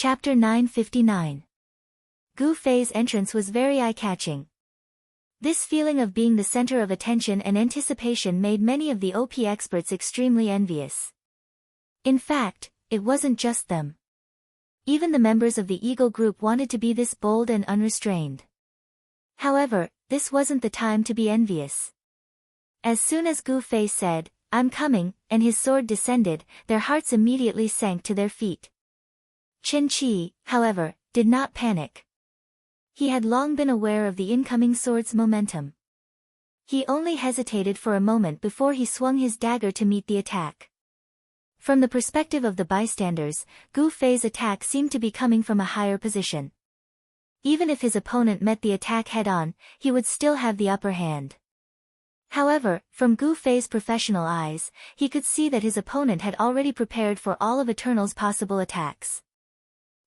Chapter 959. Gu Fei's entrance was very eye-catching. This feeling of being the center of attention and anticipation made many of the OP experts extremely envious. In fact, it wasn't just them. Even the members of the Eagle group wanted to be this bold and unrestrained. However, this wasn't the time to be envious. As soon as Gu Fei said, "I'm coming," and his sword descended, their hearts immediately sank to their feet. Chen Qi, however, did not panic. He had long been aware of the incoming sword's momentum. He only hesitated for a moment before he swung his dagger to meet the attack. From the perspective of the bystanders, Gu Fei's attack seemed to be coming from a higher position. Even if his opponent met the attack head-on, he would still have the upper hand. However, from Gu Fei's professional eyes, he could see that his opponent had already prepared for all of Eternal's possible attacks.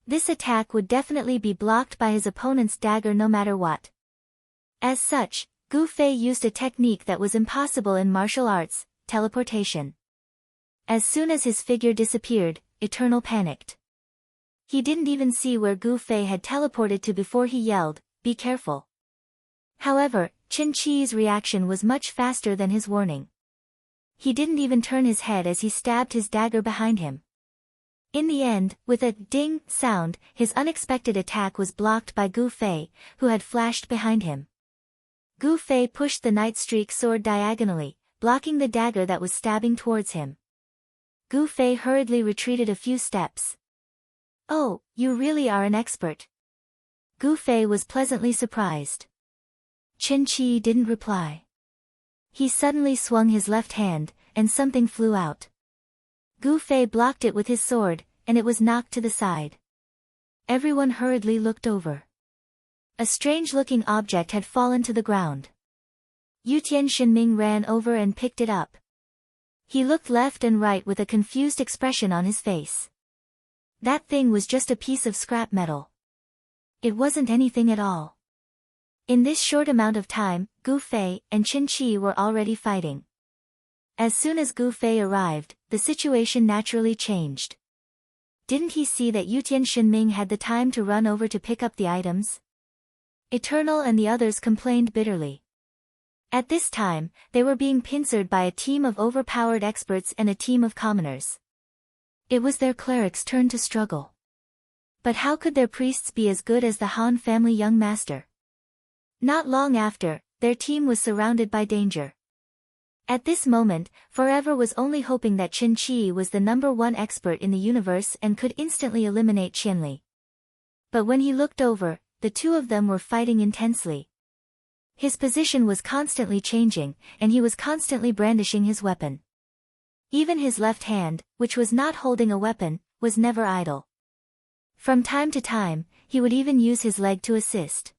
This attack would definitely be blocked by his opponent's dagger no matter what. As such, Gu Fei used a technique that was impossible in martial arts, teleportation. As soon as his figure disappeared, Eternal panicked. He didn't even see where Gu Fei had teleported to before he yelled, "Be careful." However, Chen Qi's reaction was much faster than his warning. He didn't even turn his head as he stabbed his dagger behind him. In the end, with a ding sound, his unexpected attack was blocked by Gu Fei, who had flashed behind him. Gu Fei pushed the Night Streak sword diagonally, blocking the dagger that was stabbing towards him. Gu Fei hurriedly retreated a few steps. "Oh, you really are an expert." Gu Fei was pleasantly surprised. Chen Qi didn't reply. He suddenly swung his left hand, and something flew out. Gu Fei blocked it with his sword, and it was knocked to the side. Everyone hurriedly looked over. A strange-looking object had fallen to the ground. Yutian Shenming ran over and picked it up. He looked left and right with a confused expression on his face. That thing was just a piece of scrap metal. It wasn't anything at all. In this short amount of time, Gu Fei and Chen Qi were already fighting. As soon as Gu Fei arrived, the situation naturally changed. Didn't he see that Yutian Shenming had the time to run over to pick up the items? Eternal and the others complained bitterly. At this time, they were being pincered by a team of overpowered experts and a team of commoners. It was their cleric's turn to struggle. But how could their priests be as good as the Han family young master? Not long after, their team was surrounded by danger. At this moment, Forever was only hoping that Chen Qi was the #1 expert in the universe and could instantly eliminate Qianli. But when he looked over, the two of them were fighting intensely. His position was constantly changing, and he was constantly brandishing his weapon. Even his left hand, which was not holding a weapon, was never idle. From time to time, he would even use his leg to assist.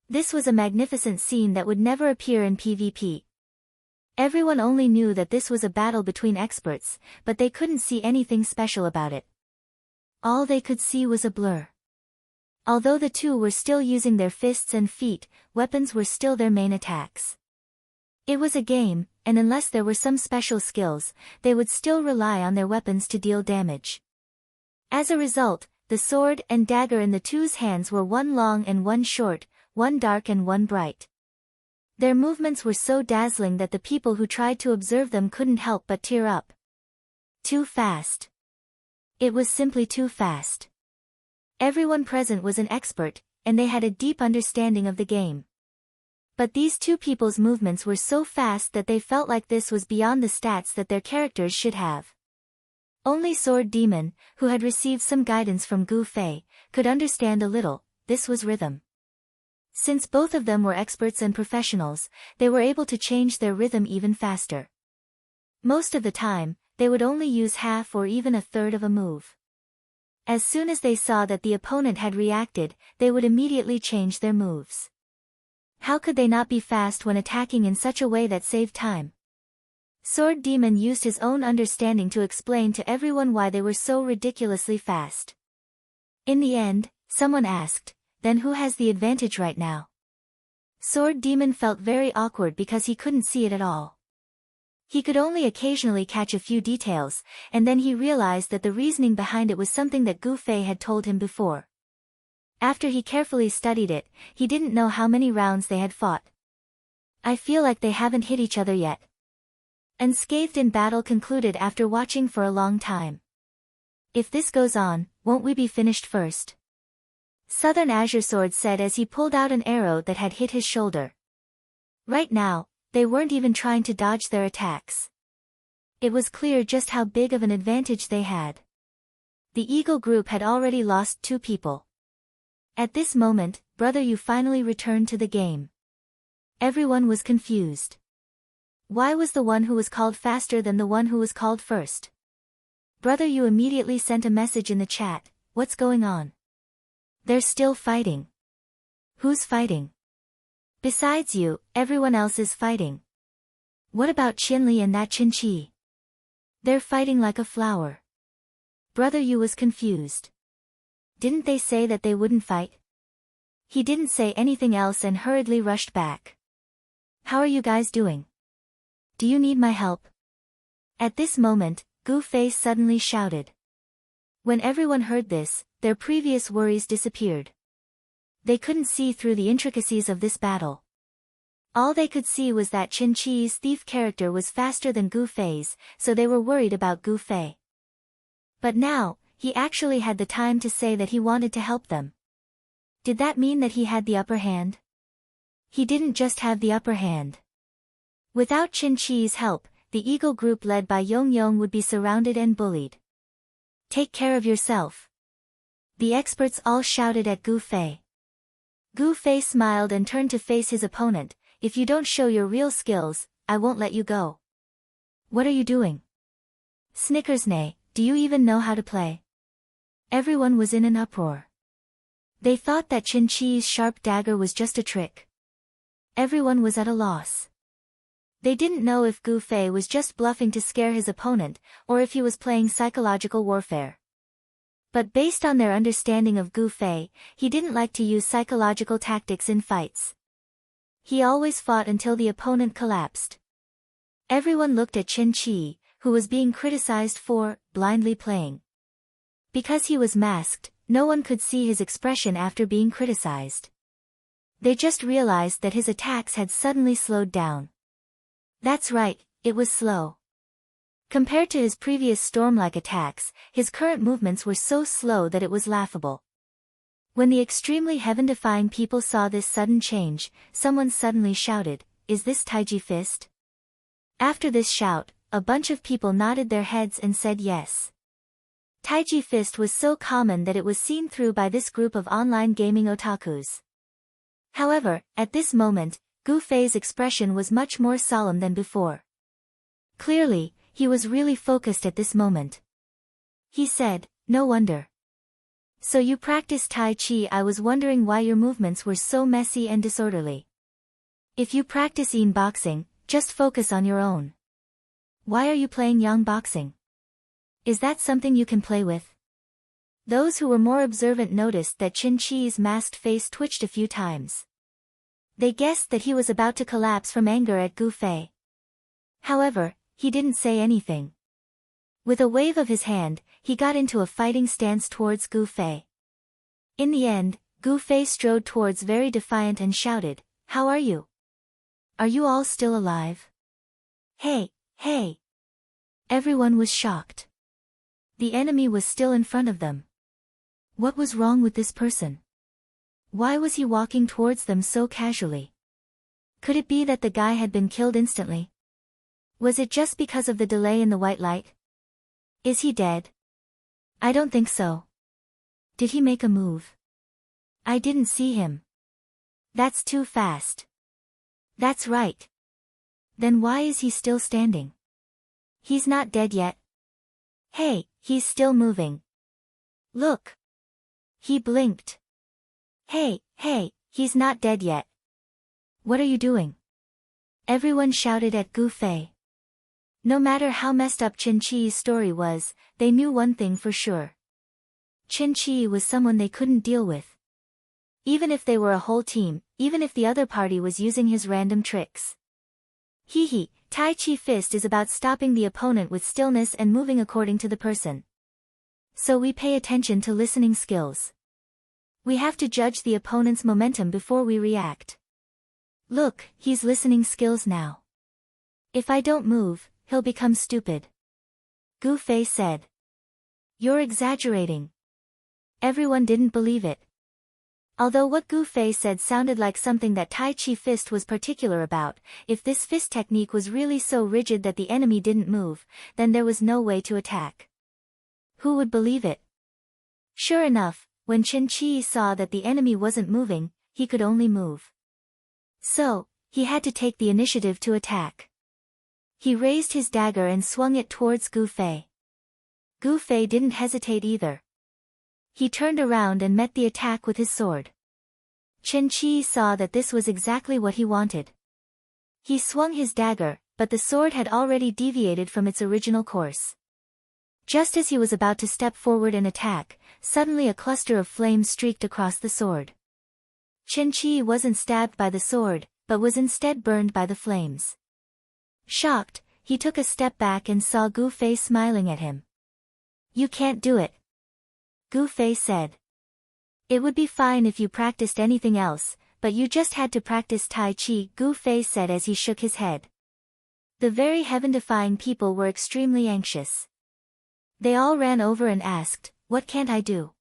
This was a magnificent scene that would never appear in PvP. Everyone only knew that this was a battle between experts, but they couldn't see anything special about it. All they could see was a blur. Although the two were still using their fists and feet, weapons were still their main attacks. It was a game, and unless there were some special skills, they would still rely on their weapons to deal damage. As a result, the sword and dagger in the two's hands were one long and one short, one dark and one bright. Their movements were so dazzling that the people who tried to observe them couldn't help but tear up. Too fast. It was simply too fast. Everyone present was an expert, and they had a deep understanding of the game. But these two people's movements were so fast that they felt like this was beyond the stats that their characters should have. Only Sword Demon, who had received some guidance from Gu Fei, could understand a little. This was rhythm. Since both of them were experts and professionals, they were able to change their rhythm even faster. Most of the time, they would only use half or even a third of a move. As soon as they saw that the opponent had reacted, they would immediately change their moves. How could they not be fast when attacking in such a way that saved time? Sword Demon used his own understanding to explain to everyone why they were so ridiculously fast. In the end, someone asked, "Then who has the advantage right now?" Sword Demon felt very awkward because he couldn't see it at all. He could only occasionally catch a few details, and then he realized that the reasoning behind it was something that Gu Fei had told him before. After he carefully studied it, he didn't know how many rounds they had fought. I feel like they haven't hit each other yet. Unscathed in battle concluded after watching for a long time. If this goes on, won't we be finished first? Southern Azure Sword said as he pulled out an arrow that had hit his shoulder. Right now, they weren't even trying to dodge their attacks. It was clear just how big of an advantage they had. The Eagle group had already lost 2 people. At this moment, Brother Yu finally returned to the game. Everyone was confused. Why was the one who was called faster than the one who was called first? Brother Yu immediately sent a message in the chat, "What's going on? They're still fighting." Who's fighting? Besides you, everyone else is fighting. What about Qinli and that Qinqi? They're fighting like a flower. Brother Yu was confused. Didn't they say that they wouldn't fight? He didn't say anything else and hurriedly rushed back. How are you guys doing? Do you need my help? At this moment, Gu Fei suddenly shouted. When everyone heard this, their previous worries disappeared. They couldn't see through the intricacies of this battle. All they could see was that Qin Chi's thief character was faster than Gu Fei's, so they were worried about Gu Fei. But now, he actually had the time to say that he wanted to help them. Did that mean that he had the upper hand? He didn't just have the upper hand. Without Qin Chi's help, the Eagle group led by Yong Yong would be surrounded and bullied. Take care of yourself. The experts all shouted at Gu Fei. Gu Fei smiled and turned to face his opponent. If you don't show your real skills, I won't let you go. What are you doing? Snickersnay, do you even know how to play? Everyone was in an uproar. They thought that Qin Chi's sharp dagger was just a trick. Everyone was at a loss. They didn't know if Gu Fei was just bluffing to scare his opponent, or if he was playing psychological warfare. But based on their understanding of Gu Fei, he didn't like to use psychological tactics in fights. He always fought until the opponent collapsed. Everyone looked at Qin Chi, who was being criticized for blindly playing. Because he was masked, no one could see his expression after being criticized. They just realized that his attacks had suddenly slowed down. That's right, it was slow. Compared to his previous storm-like attacks, his current movements were so slow that it was laughable. When the extremely heaven-defying people saw this sudden change, someone suddenly shouted, "Is this Taiji Fist?" After this shout, a bunch of people nodded their heads and said yes. Taiji Fist was so common that it was seen through by this group of online gaming otakus. However, at this moment, Gu Fei's expression was much more solemn than before. Clearly, he was really focused at this moment. He said, "No wonder. So you practice Tai Chi. I was wondering why your movements were so messy and disorderly. If you practice Yin boxing, just focus on your own. Why are you playing Yang boxing? Is that something you can play with?" Those who were more observant noticed that Qin Chi's masked face twitched a few times. They guessed that he was about to collapse from anger at Gu Fei. However, he didn't say anything. With a wave of his hand, he got into a fighting stance towards Gu Fei. In the end, Gu Fei strode towards very defiant and shouted, "How are you? Are you all still alive? Hey, hey!" Everyone was shocked. The enemy was still in front of them. What was wrong with this person? Why was he walking towards them so casually? Could it be that the guy had been killed instantly? Was it just because of the delay in the white light? Is he dead? I don't think so. Did he make a move? I didn't see him. That's too fast. That's right. Then why is he still standing? He's not dead yet. Hey, he's still moving. Look. He blinked. Hey, he's not dead yet. What are you doing? Everyone shouted at Gu Fei. No matter how messed up Qin Chi's story was, they knew one thing for sure. Qin Chi was someone they couldn't deal with. Even if they were a whole team, even if the other party was using his random tricks. Hee. Tai Chi Fist is about stopping the opponent with stillness and moving according to the person. So we pay attention to listening skills. We have to judge the opponent's momentum before we react. Look, he's listening skills now. If I don't move, he'll become stupid. Gu Fei said. You're exaggerating. Everyone didn't believe it. Although what Gu Fei said sounded like something that Tai Chi Fist was particular about, if this fist technique was really so rigid that the enemy didn't move, then there was no way to attack. Who would believe it? Sure enough, when Chen Qi saw that the enemy wasn't moving, he could only move. So, he had to take the initiative to attack. He raised his dagger and swung it towards Gu Fei. Gu Fei didn't hesitate either. He turned around and met the attack with his sword. Chen Qi saw that this was exactly what he wanted. He swung his dagger, but the sword had already deviated from its original course. Just as he was about to step forward and attack, suddenly a cluster of flames streaked across the sword. Chen Qi wasn't stabbed by the sword, but was instead burned by the flames. Shocked, he took a step back and saw Gu Fei smiling at him. You can't do it. Gu Fei said. It would be fine if you practiced anything else, but you just had to practice Tai Chi, Gu Fei said as he shook his head. The very heaven-defying people were extremely anxious. They all ran over and asked, what can't I do?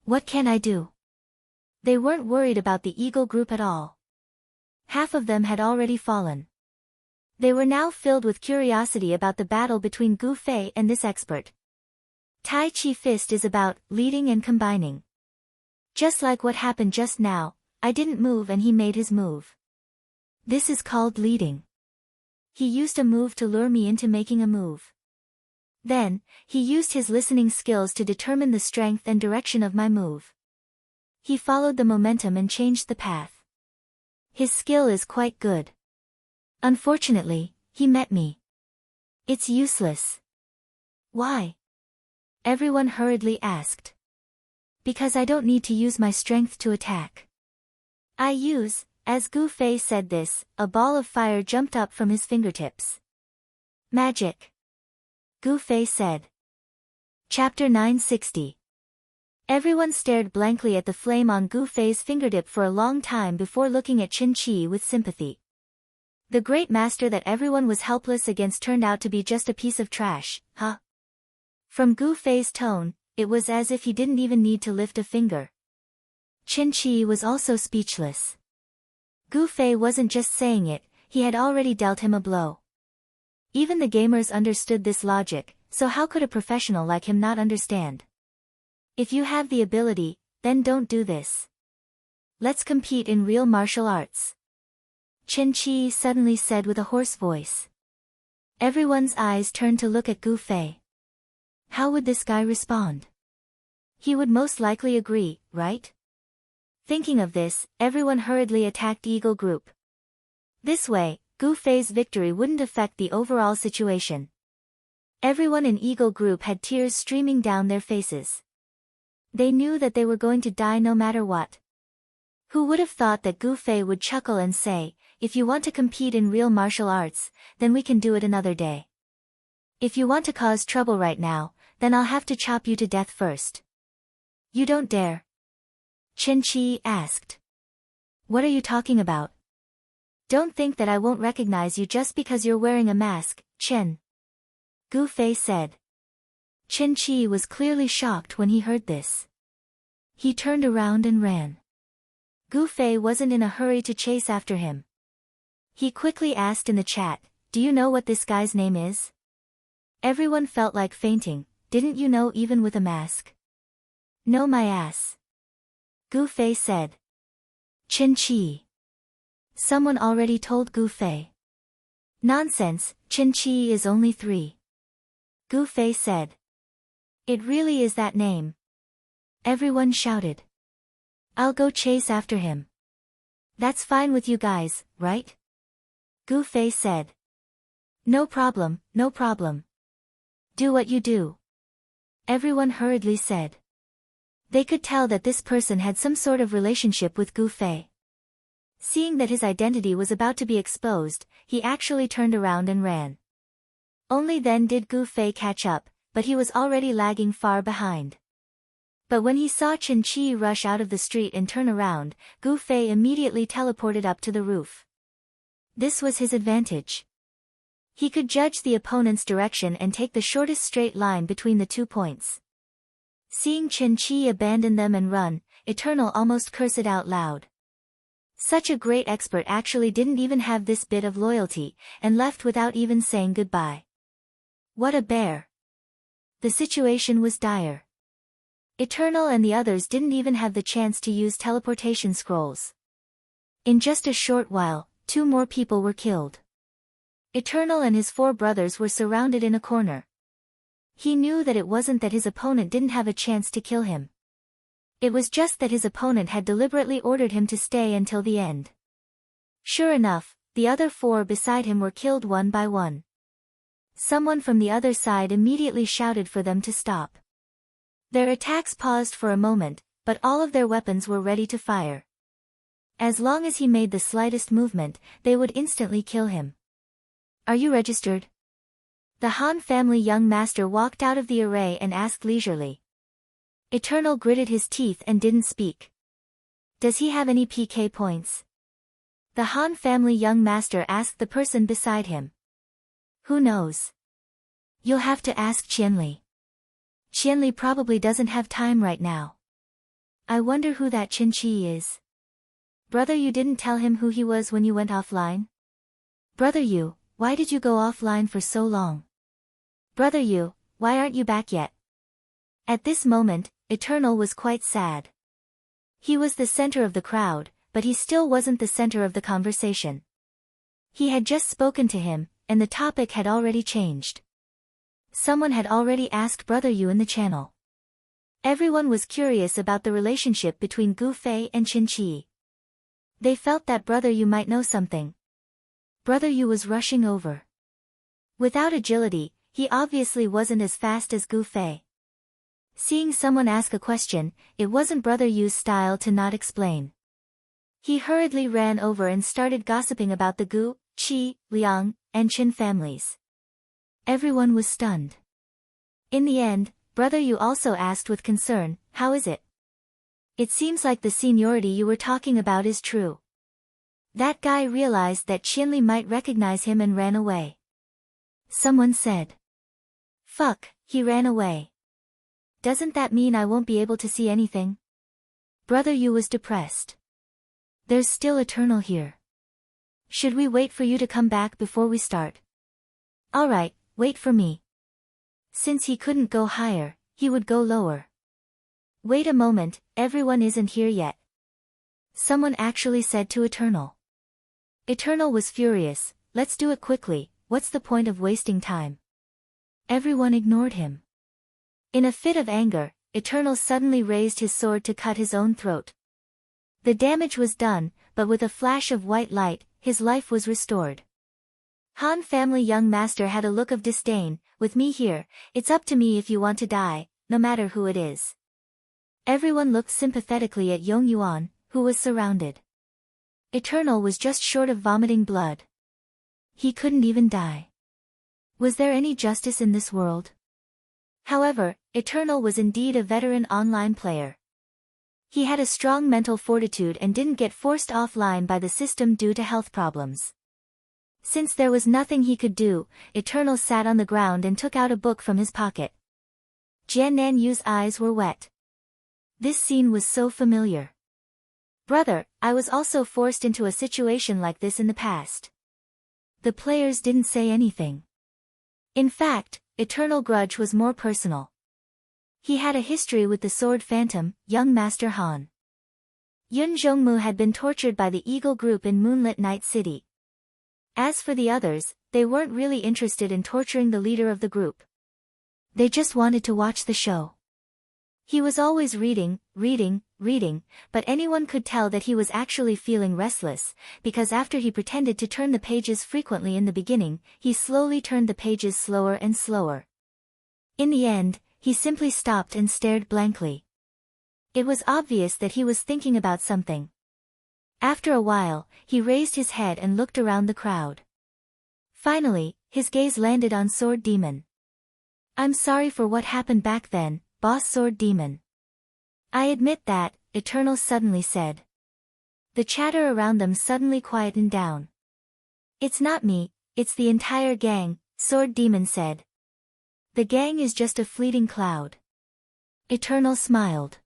What can I do? They weren't worried about the Eagle group at all. Half of them had already fallen. They were now filled with curiosity about the battle between Gu Fei and this expert. Tai Chi Fist is about leading and combining. Just like what happened just now, I didn't move and he made his move. This is called leading. He used a move to lure me into making a move. Then, he used his listening skills to determine the strength and direction of my move. He followed the momentum and changed the path. His skill is quite good. Unfortunately, he met me. It's useless. Why? Everyone hurriedly asked. Because I don't need to use my strength to attack. I use, as Gu Fei said this, a ball of fire jumped up from his fingertips. Magic. Gu Fei said. Chapter 960. Everyone stared blankly at the flame on Gu Fei's fingertip for a long time before looking at Chen Qi with sympathy. The great master that everyone was helpless against turned out to be just a piece of trash, huh? From Gu Fei's tone, it was as if he didn't even need to lift a finger. Chen Qi was also speechless. Gu Fei wasn't just saying it, he had already dealt him a blow. Even the gamers understood this logic, so how could a professional like him not understand? If you have the ability, then don't do this. Let's compete in real martial arts. Chen Qi suddenly said with a hoarse voice. Everyone's eyes turned to look at Gu Fei. How would this guy respond? He would most likely agree, right? Thinking of this, everyone hurriedly attacked Eagle Group. This way, Gu Fei's victory wouldn't affect the overall situation. Everyone in Eagle Group had tears streaming down their faces. They knew that they were going to die no matter what. Who would have thought that Gu Fei would chuckle and say, if you want to compete in real martial arts, then we can do it another day. If you want to cause trouble right now, then I'll have to chop you to death first. You don't dare. Chen Qi asked. What are you talking about? Don't think that I won't recognize you just because you're wearing a mask, Chen. Gu Fei said. Chen Qi was clearly shocked when he heard this. He turned around and ran. Gu Fei wasn't in a hurry to chase after him. He quickly asked in the chat, do you know what this guy's name is? Everyone felt like fainting, didn't you know even with a mask? No my ass. Gu Fei said. Chen Qi. Someone already told Gu Fei. Nonsense, Chen Qi is only 3. Gu Fei said. It really is that name. Everyone shouted. I'll go chase after him. That's fine with you guys, right? Gu Fei said. No problem, no problem. Do what you do. Everyone hurriedly said. They could tell that this person had some sort of relationship with Gu Fei. Seeing that his identity was about to be exposed, he actually turned around and ran. Only then did Gu Fei catch up, but he was already lagging far behind. But when he saw Chen Qi rush out of the street and turn around, Gu Fei immediately teleported up to the roof. This was his advantage. He could judge the opponent's direction and take the shortest straight line between the 2 points. Seeing Chen Qi abandon them and run, Eternal almost cursed out loud. Such a great expert actually didn't even have this bit of loyalty, and left without even saying goodbye. What a bear. The situation was dire. Eternal and the others didn't even have the chance to use teleportation scrolls. In just a short while, 2 more people were killed. Eternal and his 4 brothers were surrounded in a corner. He knew that it wasn't that his opponent didn't have a chance to kill him. It was just that his opponent had deliberately ordered him to stay until the end. Sure enough, the other 4 beside him were killed one by one. Someone from the other side immediately shouted for them to stop. Their attacks paused for a moment, but all of their weapons were ready to fire. As long as he made the slightest movement, they would instantly kill him. Are you registered? The Han family young master walked out of the array and asked leisurely. Eternal gritted his teeth and didn't speak. Does he have any PK points? The Han family young master asked the person beside him. Who knows? You'll have to ask Qianli. Qianli probably doesn't have time right now. I wonder who that Chen Qi is. Brother, you didn't tell him who he was when you went offline? Brother Yu, why did you go offline for so long? Brother Yu, why aren't you back yet? At this moment, Eternal was quite sad. He was the center of the crowd, but he still wasn't the center of the conversation. He had just spoken to him, and the topic had already changed. Someone had already asked Brother Yu in the channel. Everyone was curious about the relationship between Gu Fei and Qin Qi. They felt that Brother Yu might know something. Brother Yu was rushing over. Without agility, he obviously wasn't as fast as Gu Fei. Seeing someone ask a question, it wasn't Brother Yu's style to not explain. He hurriedly ran over and started gossiping about the Gu, Qi, Liang, and Qin families. Everyone was stunned. In the end, Brother Yu also asked with concern, how is it? It seems like the seniority you were talking about is true. That guy realized that Qianli might recognize him and ran away. Someone said. Fuck, he ran away. Doesn't that mean I won't be able to see anything? Brother Yu was depressed. There's still Eternal here. Should we wait for you to come back before we start? Alright, wait for me. Since he couldn't go higher, he would go lower. Wait a moment, everyone isn't here yet. Someone actually said to Eternal. Eternal was furious, let's do it quickly, what's the point of wasting time? Everyone ignored him. In a fit of anger, Eternal suddenly raised his sword to cut his own throat. The damage was done, but with a flash of white light, his life was restored. Han family young master had a look of disdain, with me here, it's up to me if you want to die, no matter who it is. Everyone looked sympathetically at Yong Yuan, who was surrounded. Eternal was just short of vomiting blood. He couldn't even die. Was there any justice in this world? However, Eternal was indeed a veteran online player. He had a strong mental fortitude and didn't get forced offline by the system due to health problems. Since there was nothing he could do, Eternal sat on the ground and took out a book from his pocket. Jian Nanyu's eyes were wet. This scene was so familiar. Brother, I was also forced into a situation like this in the past. The players didn't say anything. In fact, Eternal grudge was more personal. He had a history with the Sword Phantom, young Master Han. Yun Zhongmu had been tortured by the Eagle Group in Moonlit Night City. As for the others, they weren't really interested in torturing the leader of the group. They just wanted to watch the show. He was always reading, but anyone could tell that he was actually feeling restless, because after he pretended to turn the pages frequently in the beginning, he slowly turned the pages slower and slower. In the end, he simply stopped and stared blankly. It was obvious that he was thinking about something. After a while, he raised his head and looked around the crowd. Finally, his gaze landed on Sword Demon. I'm sorry for what happened back then, Boss Sword Demon. I admit that, Eternal suddenly said. The chatter around them suddenly quietened down. It's not me, it's the entire gang, Sword Demon said. The gang is just a fleeting cloud. Eternal smiled.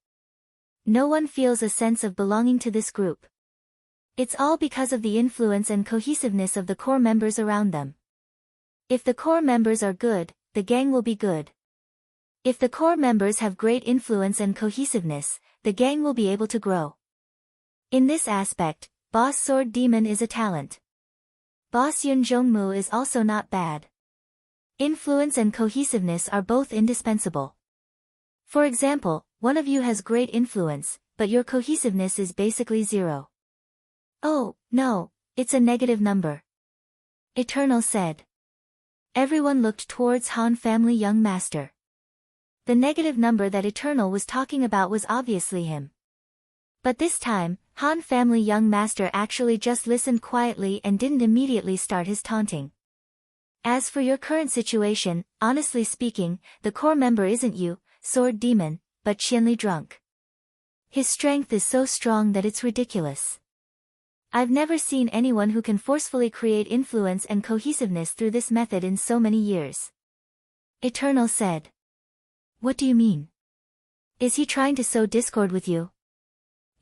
No one feels a sense of belonging to this group. It's all because of the influence and cohesiveness of the core members around them. If the core members are good, the gang will be good. If the core members have great influence and cohesiveness, the gang will be able to grow. In this aspect, Boss Sword Demon is a talent. Boss Yun Zhongmu is also not bad. Influence and cohesiveness are both indispensable. For example, one of you has great influence, but your cohesiveness is basically 0. Oh, no, it's a negative number. Eternal said. Everyone looked towards Han Family Young Master. The negative number that Eternal was talking about was obviously him. But this time, Han Family Young Master actually just listened quietly and didn't immediately start his taunting. As for your current situation, honestly speaking, the core member isn't you, Sword Demon, but Qianli Drunk. His strength is so strong that it's ridiculous. I've never seen anyone who can forcefully create influence and cohesiveness through this method in so many years. Eternal said. What do you mean? Is he trying to sow discord with you?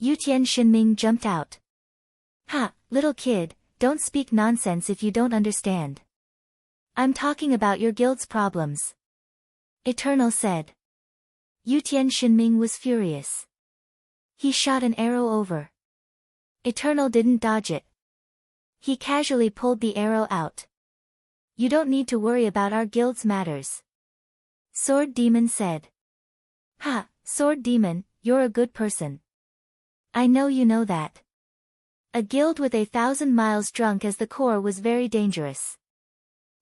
Yutian Shinming jumped out. Ha, little kid, don't speak nonsense if you don't understand. I'm talking about your guild's problems. Eternal said. Yutian Shinming was furious. He shot an arrow over. Eternal didn't dodge it. He casually pulled the arrow out. You don't need to worry about our guild's matters. Sword Demon said. Ha, Sword Demon, you're a good person. I know you know that. A guild with 1,000 miles drunk as the core was very dangerous.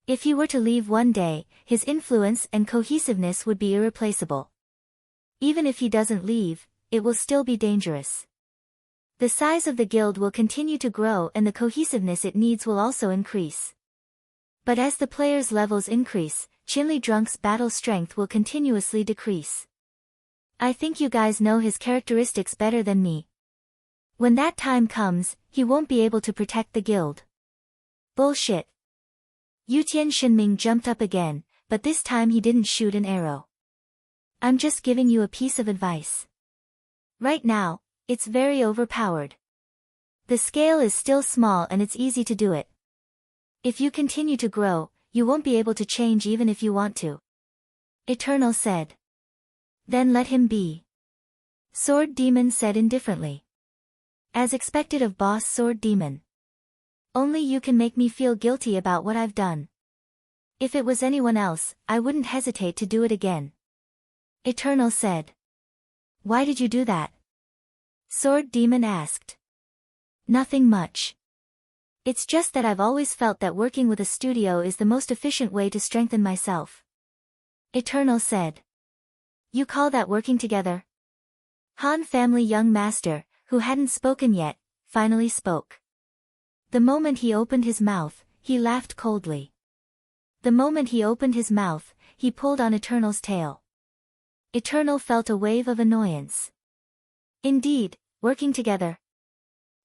If he were to leave one day, his influence and cohesiveness would be irreplaceable. Even if he doesn't leave, it will still be dangerous. The size of the guild will continue to grow and the cohesiveness it needs will also increase. But as the players' levels increase, Qianli Drunk's battle strength will continuously decrease. I think you guys know his characteristics better than me. When that time comes, he won't be able to protect the guild. Bullshit. Yutian Shinming jumped up again, but this time he didn't shoot an arrow. I'm just giving you a piece of advice. Right now, it's very overpowered. The scale is still small and it's easy to do it. If you continue to grow, you won't be able to change even if you want to. Eternal said. Then let him be. Sword Demon said indifferently. As expected of Boss Sword Demon. Only you can make me feel guilty about what I've done. If it was anyone else, I wouldn't hesitate to do it again. Eternal said. Why did you do that? Sword Demon asked. Nothing much. It's just that I've always felt that working with a studio is the most efficient way to strengthen myself. Eternal said. You call that working together? Han Family Young Master, who hadn't spoken yet, finally spoke. The moment he opened his mouth, he laughed coldly. The moment he opened his mouth, he pulled on Eternal's tail. Eternal felt a wave of annoyance. Indeed, working together.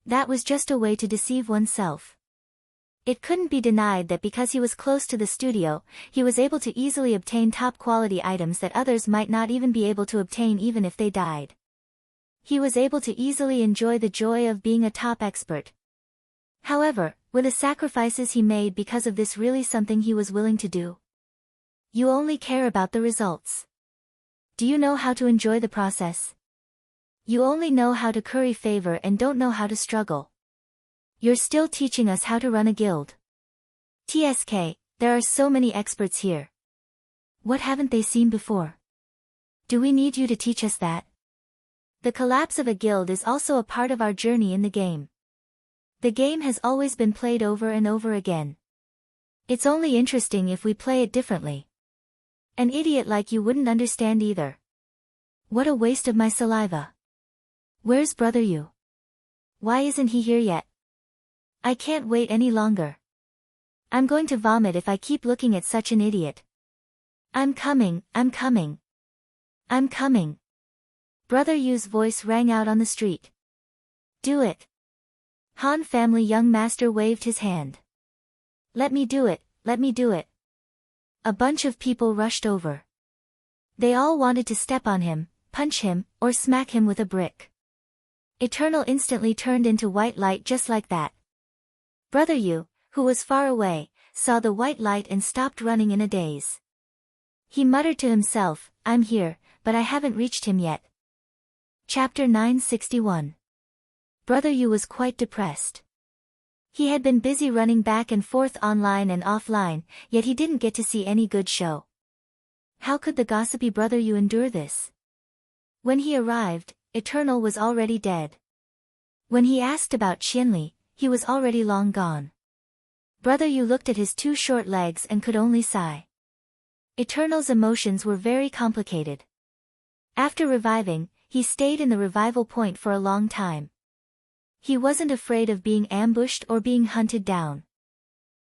That was just a way to deceive oneself. It couldn't be denied that because he was close to the studio, he was able to easily obtain top-quality items that others might not even be able to obtain even if they died. He was able to easily enjoy the joy of being a top expert. However, were the sacrifices he made because of this really something he was willing to do? You only care about the results. Do you know how to enjoy the process? You only know how to curry favor and don't know how to struggle. You're still teaching us how to run a guild. TSK, there are so many experts here. What haven't they seen before? Do we need you to teach us that? The collapse of a guild is also a part of our journey in the game. The game has always been played over and over again. It's only interesting if we play it differently. An idiot like you wouldn't understand either. What a waste of my saliva. Where's brother you? Why isn't he here yet? I can't wait any longer. I'm going to vomit if I keep looking at such an idiot. I'm coming, I'm coming. I'm coming. Brother Yu's voice rang out on the street. Do it. Han family young master waved his hand. Let me do it, let me do it. A bunch of people rushed over. They all wanted to step on him, punch him, or smack him with a brick. Eternal instantly turned into white light just like that. Brother Yu, who was far away, saw the white light and stopped running in a daze. He muttered to himself, I'm here, but I haven't reached him yet. Chapter 961. Brother Yu was quite depressed. He had been busy running back and forth online and offline, yet he didn't get to see any good show. How could the gossipy Brother Yu endure this? When he arrived, Eternal was already dead. When he asked about Qianli, he was already long gone. Brother Yu looked at his two short legs and could only sigh. Eternal's emotions were very complicated. After reviving, he stayed in the revival point for a long time. He wasn't afraid of being ambushed or being hunted down.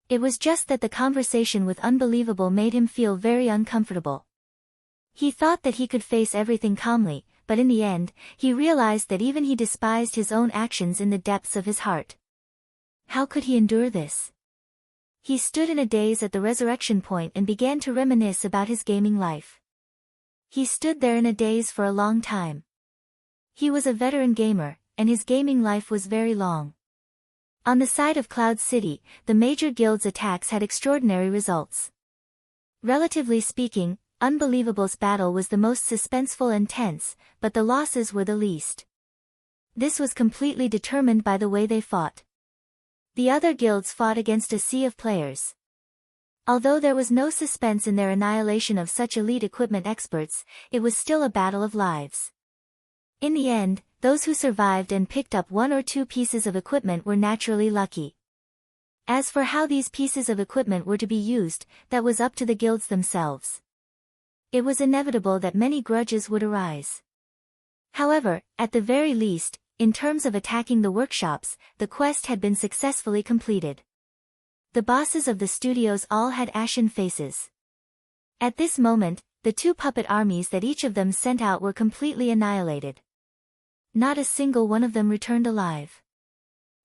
It was just that the conversation with Unbelievable made him feel very uncomfortable. He thought that he could face everything calmly, but in the end, he realized that even he despised his own actions in the depths of his heart. How could he endure this? He stood in a daze at the resurrection point and began to reminisce about his gaming life. He stood there in a daze for a long time. He was a veteran gamer, and his gaming life was very long. On the side of Cloud City, the major guild's attacks had extraordinary results. Relatively speaking, Unbelievable's battle was the most suspenseful and tense, but the losses were the least. This was completely determined by the way they fought. The other guilds fought against a sea of players. Although there was no suspense in their annihilation of such elite equipment experts, it was still a battle of lives. In the end, those who survived and picked up one or two pieces of equipment were naturally lucky. As for how these pieces of equipment were to be used, that was up to the guilds themselves. It was inevitable that many grudges would arise. However, at the very least, in terms of attacking the workshops, the quest had been successfully completed. The bosses of the studios all had ashen faces. At this moment, the two puppet armies that each of them sent out were completely annihilated. Not a single one of them returned alive.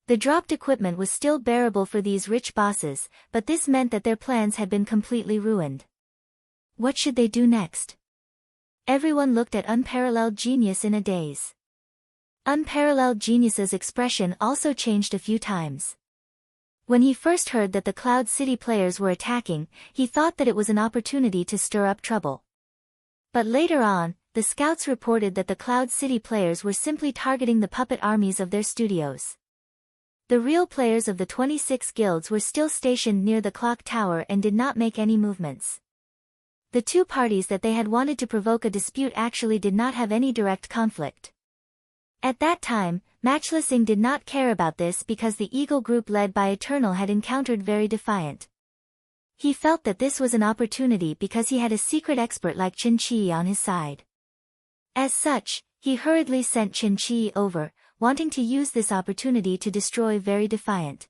The dropped equipment was still bearable for these rich bosses, but this meant that their plans had been completely ruined. What should they do next? Everyone looked at Unparalleled Genius in a daze. Unparalleled Genius's expression also changed a few times. When he first heard that the Cloud City players were attacking, he thought that it was an opportunity to stir up trouble. But later on, the scouts reported that the Cloud City players were simply targeting the puppet armies of their studios. The real players of the 26 guilds were still stationed near the clock tower and did not make any movements. The two parties that they had wanted to provoke a dispute actually did not have any direct conflict. At that time, Matchless Ing did not care about this because the Eagle group led by Eternal had encountered very defiant. He felt that this was an opportunity because he had a secret expert like Qin Chi on his side. As such, he hurriedly sent Qin Chi over, wanting to use this opportunity to destroy Very Defiant.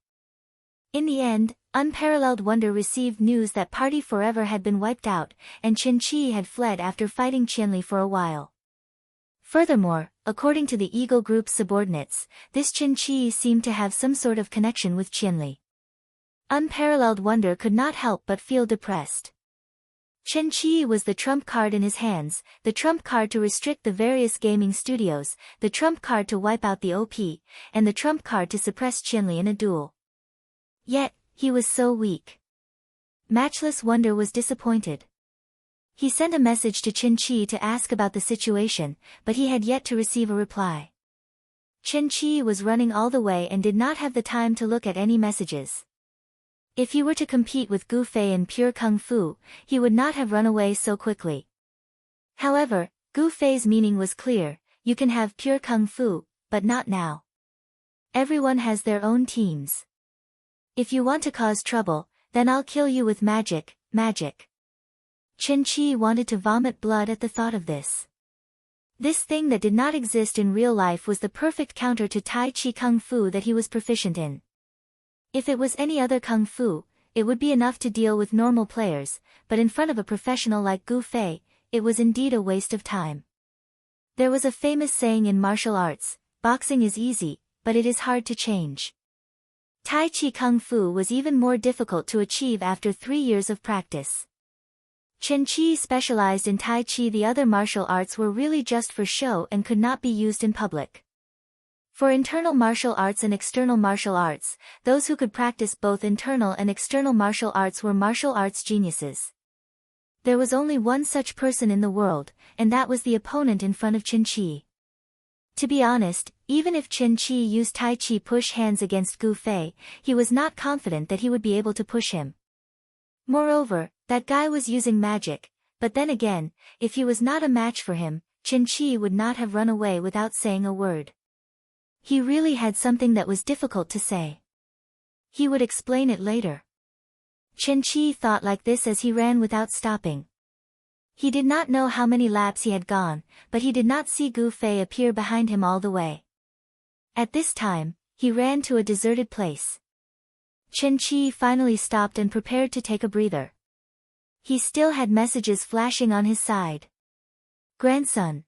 In the end, Unparalleled Wonder received news that Party Forever had been wiped out, and Qin Chi had fled after fighting Qianli for a while. Furthermore, according to the Eagle Group's subordinates, this Qin Chi seemed to have some sort of connection with Qianli. Unparalleled Wonder could not help but feel depressed. Qin Chi was the trump card in his hands, the trump card to restrict the various gaming studios, the trump card to wipe out the OP, and the trump card to suppress Qianli in a duel. Yet, he was so weak. Matchless Wonder was disappointed. He sent a message to Qin Chi to ask about the situation, but he had yet to receive a reply. Qin Chi was running all the way and did not have the time to look at any messages. If he were to compete with Gu Fei in pure kung fu, he would not have run away so quickly. However, Gu Fei's meaning was clear: you can have pure kung fu, but not now. Everyone has their own teams. If you want to cause trouble, then I'll kill you with magic, magic. Qin Chi wanted to vomit blood at the thought of this. This thing that did not exist in real life was the perfect counter to Tai Chi Kung Fu that he was proficient in. If it was any other Kung Fu, it would be enough to deal with normal players, but in front of a professional like Gu Fei, it was indeed a waste of time. There was a famous saying in martial arts, boxing is easy, but it is hard to change. Tai Chi Kung Fu was even more difficult to achieve after 3 years of practice. Chen Qi specialized in Tai Chi. The other martial arts were really just for show and could not be used in public. For internal martial arts and external martial arts, those who could practice both internal and external martial arts were martial arts geniuses. There was only one such person in the world, and that was the opponent in front of Chen Qi. To be honest, even if Chen Qi used Tai Chi push hands against Gu Fei, he was not confident that he would be able to push him. Moreover, that guy was using magic, but then again, if he was not a match for him, Chen Qi would not have run away without saying a word. He really had something that was difficult to say. He would explain it later. Chen Qi thought like this as he ran without stopping. He did not know how many laps he had gone, but he did not see Gu Fei appear behind him all the way. At this time, he ran to a deserted place. Chen Qi finally stopped and prepared to take a breather. He still had messages flashing on his side. Grandson.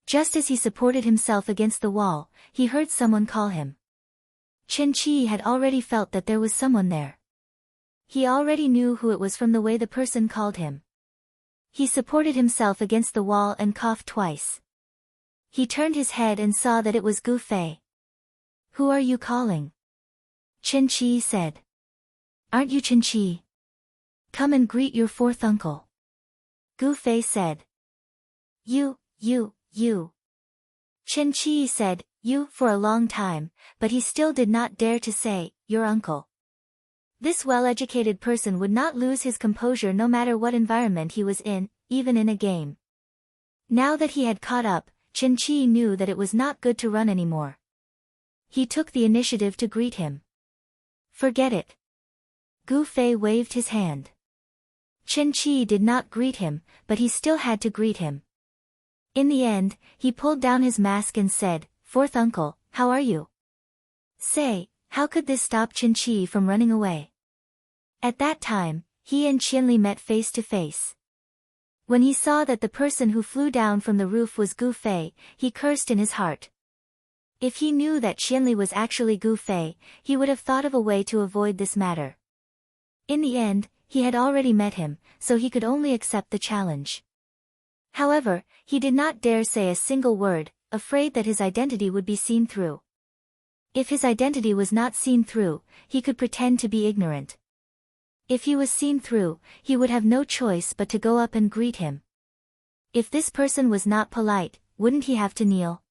Just as he supported himself against the wall, he heard someone call him. Chen Qi had already felt that there was someone there. He already knew who it was from the way the person called him. He supported himself against the wall and coughed twice. He turned his head and saw that it was Gu Fei. Who are you calling? Chen Qi said. Aren't you Chen Qi? Come and greet your fourth uncle. Gu Fei said. You. Chen Qi said, you, for a long time, but he still did not dare to say, your uncle. This well-educated person would not lose his composure no matter what environment he was in, even in a game. Now that he had caught up, Chen Qi knew that it was not good to run anymore. He took the initiative to greet him. Forget it. Gu Fei waved his hand. Chen Qi did not greet him, but he still had to greet him. In the end, he pulled down his mask and said, Fourth uncle, how are you? Say, how could this stop Chen Qi from running away? At that time, he and Qianli met face to face. When he saw that the person who flew down from the roof was Gu Fei, he cursed in his heart. If he knew that Qianli was actually Gu Fei, he would have thought of a way to avoid this matter. In the end, he had already met him, so he could only accept the challenge. However, he did not dare say a single word, afraid that his identity would be seen through. If his identity was not seen through, he could pretend to be ignorant. If he was seen through, he would have no choice but to go up and greet him. If this person was not polite, wouldn't he have to kneel?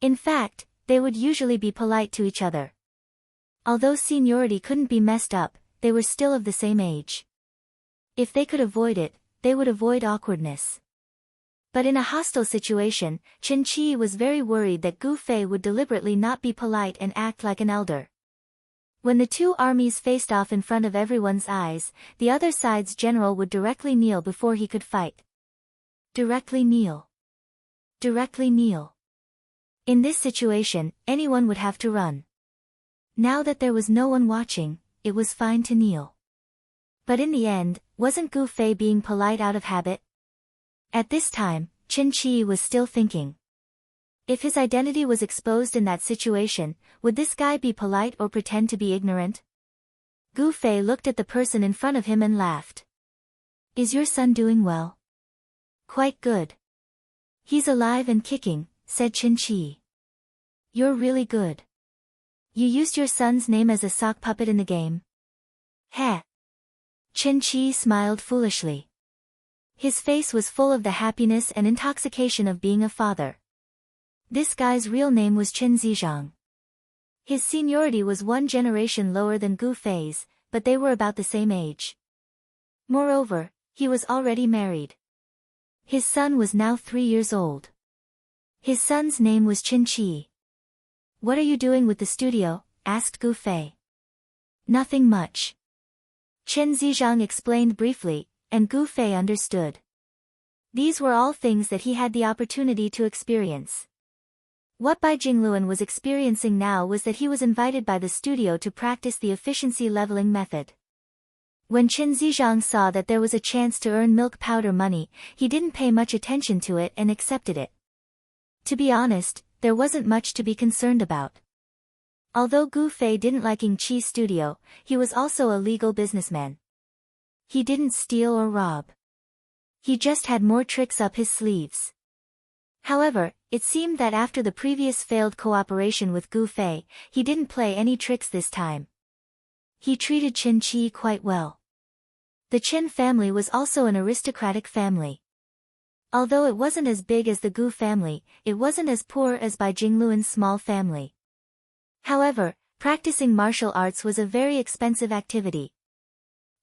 In fact, they would usually be polite to each other. Although seniority couldn't be messed up, they were still of the same age. If they could avoid it, they would avoid awkwardness. But in a hostile situation, Chen Qi was very worried that Gu Fei would deliberately not be polite and act like an elder. When the two armies faced off in front of everyone's eyes, the other side's general would directly kneel before he could fight. Directly kneel. Directly kneel. In this situation, anyone would have to run. Now that there was no one watching, it was fine to kneel. But in the end, wasn't Gu Fei being polite out of habit? At this time, Chen Qi was still thinking. If his identity was exposed in that situation, would this guy be polite or pretend to be ignorant? Gu Fei looked at the person in front of him and laughed. Is your son doing well? Quite good. He's alive and kicking, said Chen Qi. You're really good. You used your son's name as a sock puppet in the game? Heh. Chen Qi smiled foolishly. His face was full of the happiness and intoxication of being a father. This guy's real name was Chen Zizhang. His seniority was 1 generation lower than Gu Fei's, but they were about the same age. Moreover, he was already married. His son was now 3 years old. His son's name was Chen Qi. What are you doing with the studio? Asked Gu Fei. Nothing much. Chen Zizhang explained briefly, and Gu Fei understood. These were all things that he had the opportunity to experience. What Bai Jingluan was experiencing now was that he was invited by the studio to practice the efficiency leveling method. When Qin Zizhang saw that there was a chance to earn milk powder money, he didn't pay much attention to it and accepted it. To be honest, there wasn't much to be concerned about. Although Gu Fei didn't like Ying Qi's studio, he was also a legal businessman. He didn't steal or rob. He just had more tricks up his sleeves. However, it seemed that after the previous failed cooperation with Gu Fei, he didn't play any tricks this time. He treated Qin Qi quite well. The Qin family was also an aristocratic family. Although it wasn't as big as the Gu family, it wasn't as poor as Bai Jingluan's small family. However, practicing martial arts was a very expensive activity.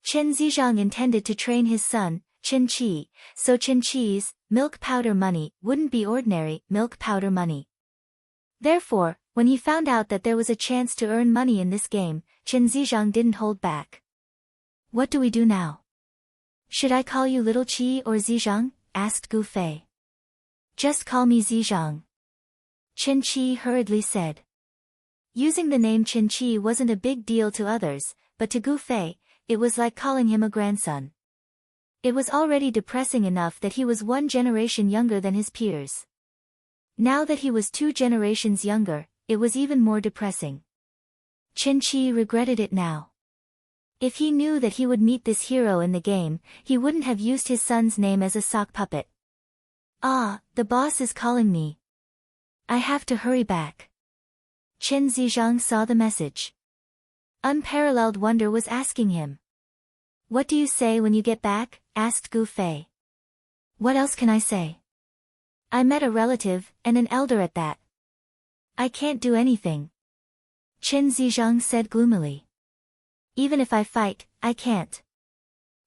Qin Zizhang intended to train his son, Qin Qi, so Qin Qi's milk powder money wouldn't be ordinary milk powder money. Therefore, when he found out that there was a chance to earn money in this game, Qin Zizhang didn't hold back. What do we do now? Should I call you Little Qi or Zizhang? Asked Gu Fei. Just call me Zizhang. Qin Qi hurriedly said. Using the name Qin Qi wasn't a big deal to others, but to Gu Fei, it was like calling him a grandson. It was already depressing enough that he was one generation younger than his peers. Now that he was 2 generations younger, it was even more depressing. Qin Qi regretted it now. If he knew that he would meet this hero in the game, he wouldn't have used his son's name as a sock puppet. Ah, the boss is calling me. I have to hurry back. Qin Zizhang saw the message. Unparalleled wonder was asking him. What do you say when you get back? Asked Gu Fei. What else can I say? I met a relative, and an elder at that. I can't do anything. Qin Zizhang said gloomily. Even if I fight, I can't.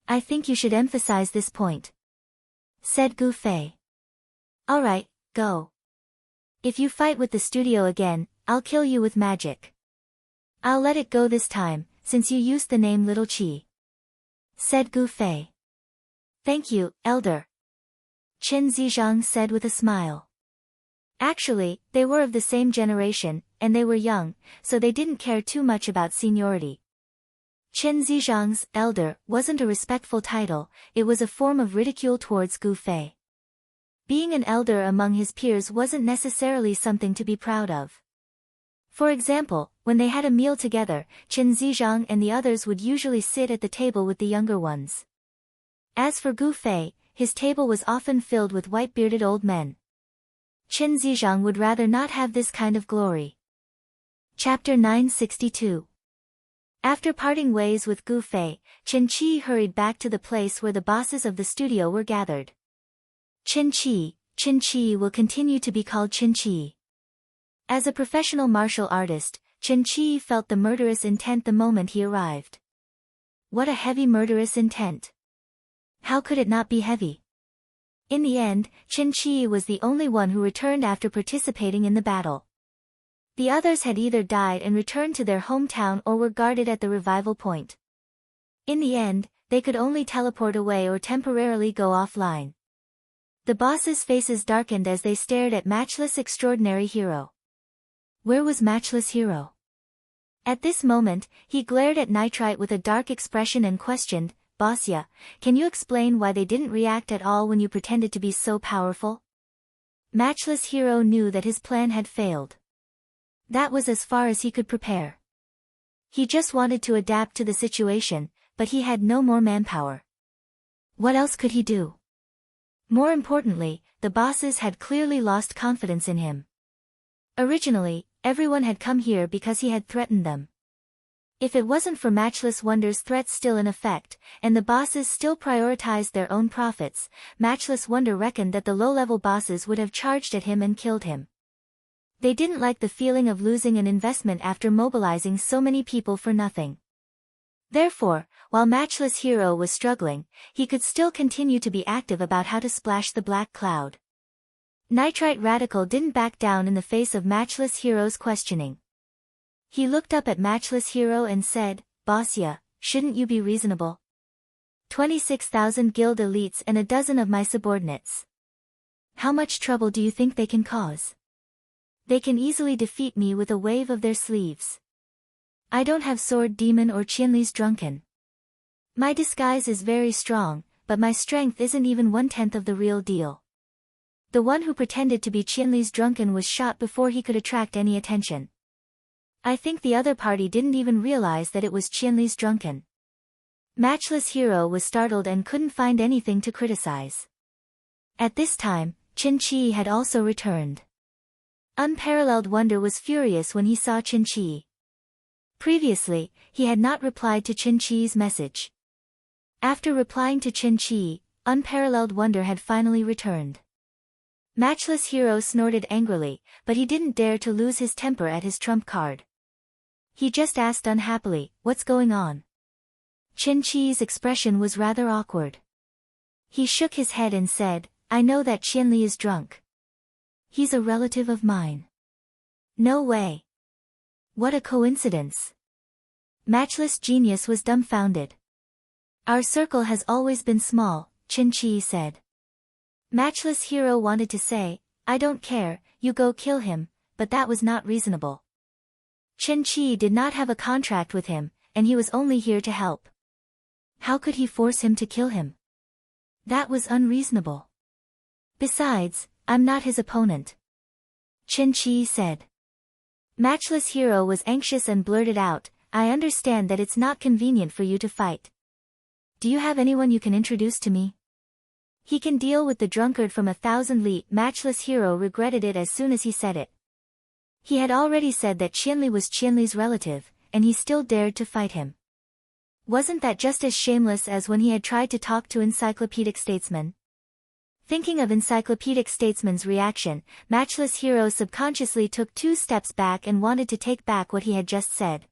I think you should emphasize this point. Said Gu Fei. Alright, go. If you fight with the studio again, I'll kill you with magic. I'll let it go this time, since you used the name Little Qi. Said Gu Fei. Thank you, elder. Qin Zizhang said with a smile. Actually, they were of the same generation, and they were young, so they didn't care too much about seniority. Qin Zizhang's elder wasn't a respectful title, it was a form of ridicule towards Gu Fei. Being an elder among his peers wasn't necessarily something to be proud of. For example, when they had a meal together, Qin Zizhang and the others would usually sit at the table with the younger ones. As for Gu Fei, his table was often filled with white-bearded old men. Qin Zizhang would rather not have this kind of glory. Chapter 962. After parting ways with Gu Fei, Qin Qi hurried back to the place where the bosses of the studio were gathered. Qin Qi will continue to be called Qin Qi. As a professional martial artist, Qin Qi felt the murderous intent the moment he arrived. What a heavy murderous intent. How could it not be heavy? In the end, Qin Qi was the only one who returned after participating in the battle. The others had either died and returned to their hometown or were guarded at the revival point. In the end, they could only teleport away or temporarily go offline. The bosses' faces darkened as they stared at Matchless Extraordinary Hero. Where was Matchless Hero? At this moment, he glared at Nitrite with a dark expression and questioned, Bossia, can you explain why they didn't react at all when you pretended to be so powerful? Matchless Hero knew that his plan had failed. That was as far as he could prepare. He just wanted to adapt to the situation, but he had no more manpower. What else could he do? More importantly, the bosses had clearly lost confidence in him. Originally, everyone had come here because he had threatened them. If it wasn't for Matchless Wonder's threats still in effect, and the bosses still prioritized their own profits, Matchless Wonder reckoned that the low-level bosses would have charged at him and killed him. They didn't like the feeling of losing an investment after mobilizing so many people for nothing. Therefore, while Matchless Hero was struggling, he could still continue to be active about how to splash the black cloud. Nitrite Radical didn't back down in the face of Matchless Hero's questioning. He looked up at Matchless Hero and said, Bossia, shouldn't you be reasonable? 26,000 guild elites and a dozen of my subordinates. How much trouble do you think they can cause? They can easily defeat me with a wave of their sleeves. I don't have sword demon or Qianli's drunken. My disguise is very strong, but my strength isn't even 1/10 of the real deal. The one who pretended to be Qianli's drunken was shot before he could attract any attention. I think the other party didn't even realize that it was Qianli's drunken. Matchless Hero was startled and couldn't find anything to criticize. At this time, Qin Chi had also returned. Unparalleled Wonder was furious when he saw Qin Chi. Previously, he had not replied to Qin Chi's message. After replying to Qin Chi, Unparalleled Wonder had finally returned. Matchless Hero snorted angrily, but he didn't dare to lose his temper at his trump card. He just asked unhappily, "What's going on?" Qin Chi's expression was rather awkward. He shook his head and said, "I know that Qianli is drunk. He's a relative of mine." "No way. What a coincidence." Matchless Genius was dumbfounded. "Our circle has always been small," Qin Chi said. Matchless Hero wanted to say, "I don't care, you go kill him," but that was not reasonable. Qin Chi did not have a contract with him, and he was only here to help. How could he force him to kill him? That was unreasonable. Besides, I'm not his opponent. Qin Chi said. Matchless Hero was anxious and blurted out, "I understand that it's not convenient for you to fight. Do you have anyone you can introduce to me? He can deal with the drunkard from 1,000 li." Matchless Hero regretted it as soon as he said it. He had already said that Qianli was Qianli's relative, and he still dared to fight him. Wasn't that just as shameless as when he had tried to talk to Encyclopedic Statesman? Thinking of Encyclopedic Statesman's reaction, Matchless Hero subconsciously took 2 steps back and wanted to take back what he had just said.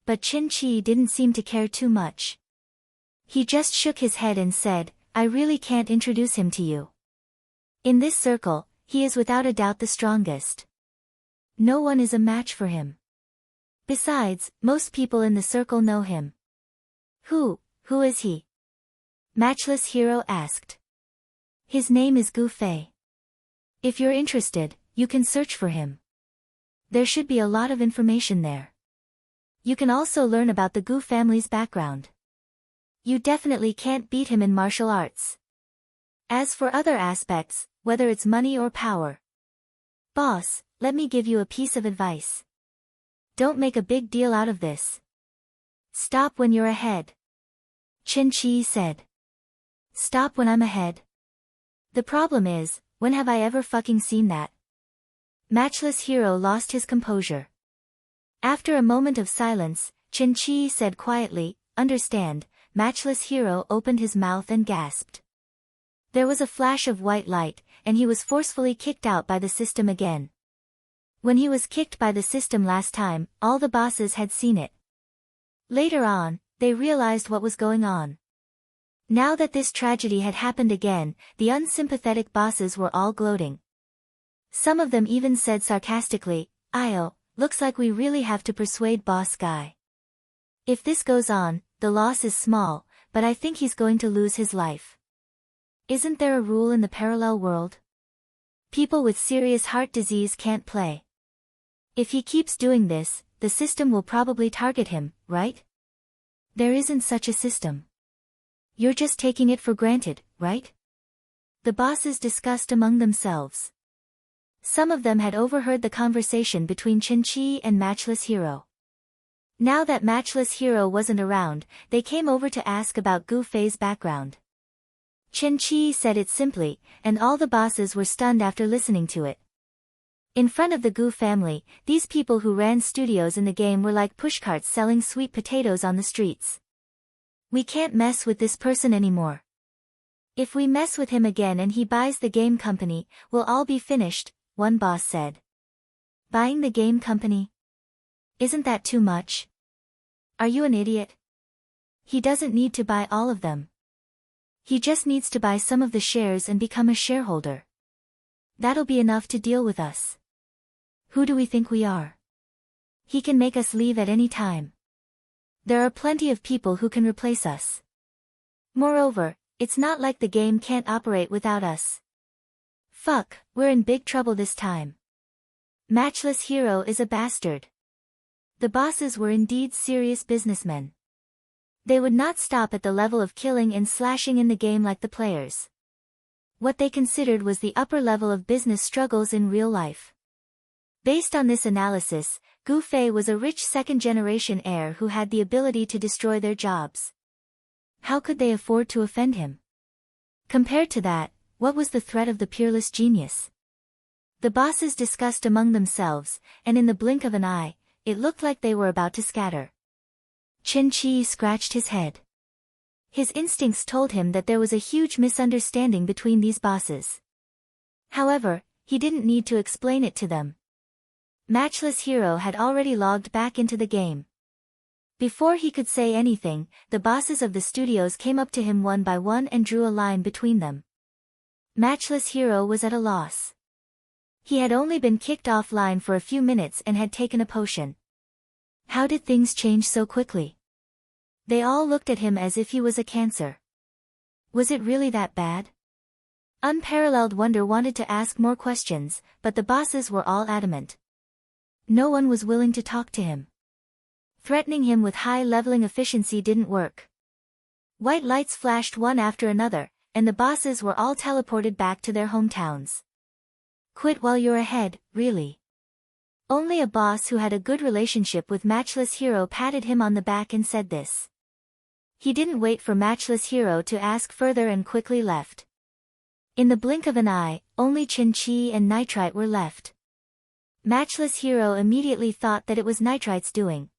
But Qin Chi didn't seem to care too much. He just shook his head and said, "I really can't introduce him to you. In this circle, he is without a doubt the strongest. No one is a match for him. Besides, most people in the circle know him." Who is he?" Matchless Hero asked. "His name is Gu Fei. If you're interested, you can search for him. There should be a lot of information there. You can also learn about the Gu family's background. You definitely can't beat him in martial arts. As for other aspects, whether it's money or power. Boss, let me give you a piece of advice. Don't make a big deal out of this. Stop when you're ahead." Qin Chi said. "Stop when I'm ahead? The problem is, when have I ever fucking seen that?" Matchless Hero lost his composure. After a moment of silence, Qin Chi said quietly, "Understand." Matchless Hero opened his mouth and gasped. There was a flash of white light, and he was forcefully kicked out by the system again. When he was kicked by the system last time, all the bosses had seen it. Later on, they realized what was going on. Now that this tragedy had happened again, the unsympathetic bosses were all gloating. Some of them even said sarcastically, "Io, looks like we really have to persuade Boss Guy. If this goes on, the loss is small, but I think he's going to lose his life. Isn't there a rule in the parallel world? People with serious heart disease can't play. If he keeps doing this, the system will probably target him, right? There isn't such a system. You're just taking it for granted, right?" The bosses discussed among themselves. Some of them had overheard the conversation between Qin Chi and Matchless Hero. Now that Matchless Hero wasn't around, they came over to ask about Gu Fei's background. Qin Chi said it simply, and all the bosses were stunned after listening to it. In front of the Gu family, these people who ran studios in the game were like pushcarts selling sweet potatoes on the streets. "We can't mess with this person anymore. If we mess with him again and he buys the game company, we'll all be finished," one boss said. "Buying the game company? Isn't that too much? Are you an idiot? He doesn't need to buy all of them. He just needs to buy some of the shares and become a shareholder. That'll be enough to deal with us. Who do we think we are? He can make us leave at any time. There are plenty of people who can replace us. Moreover, it's not like the game can't operate without us. Fuck, we're in big trouble this time. Matchless Hero is a bastard. The bosses were indeed serious businessmen. They would not stop at the level of killing and slashing in the game like the players. What they considered was the upper level of business struggles in real life. Based on this analysis, Gu Fei was a rich second-generation heir who had the ability to destroy their jobs. How could they afford to offend him? Compared to that, what was the threat of the peerless genius? The bosses discussed among themselves, and in the blink of an eye, it looked like they were about to scatter. Chen Qi scratched his head. His instincts told him that there was a huge misunderstanding between these bosses. However, he didn't need to explain it to them. Matchless Hero had already logged back into the game. Before he could say anything, the bosses of the studios came up to him one by one and drew a line between them. Matchless Hero was at a loss. He had only been kicked offline for a few minutes and had taken a potion. How did things change so quickly? They all looked at him as if he was a cancer. Was it really that bad? Unparalleled Wonder wanted to ask more questions, but the bosses were all adamant. No one was willing to talk to him. Threatening him with high leveling efficiency didn't work. White lights flashed one after another, and the bosses were all teleported back to their hometowns. Quit while you're ahead, really. Only a boss who had a good relationship with Matchless Hero patted him on the back and said this. He didn't wait for Matchless Hero to ask further and quickly left. In the blink of an eye, only Chen Qi and Nitrite were left. Matchless Hero immediately thought that it was Nitrite's doing.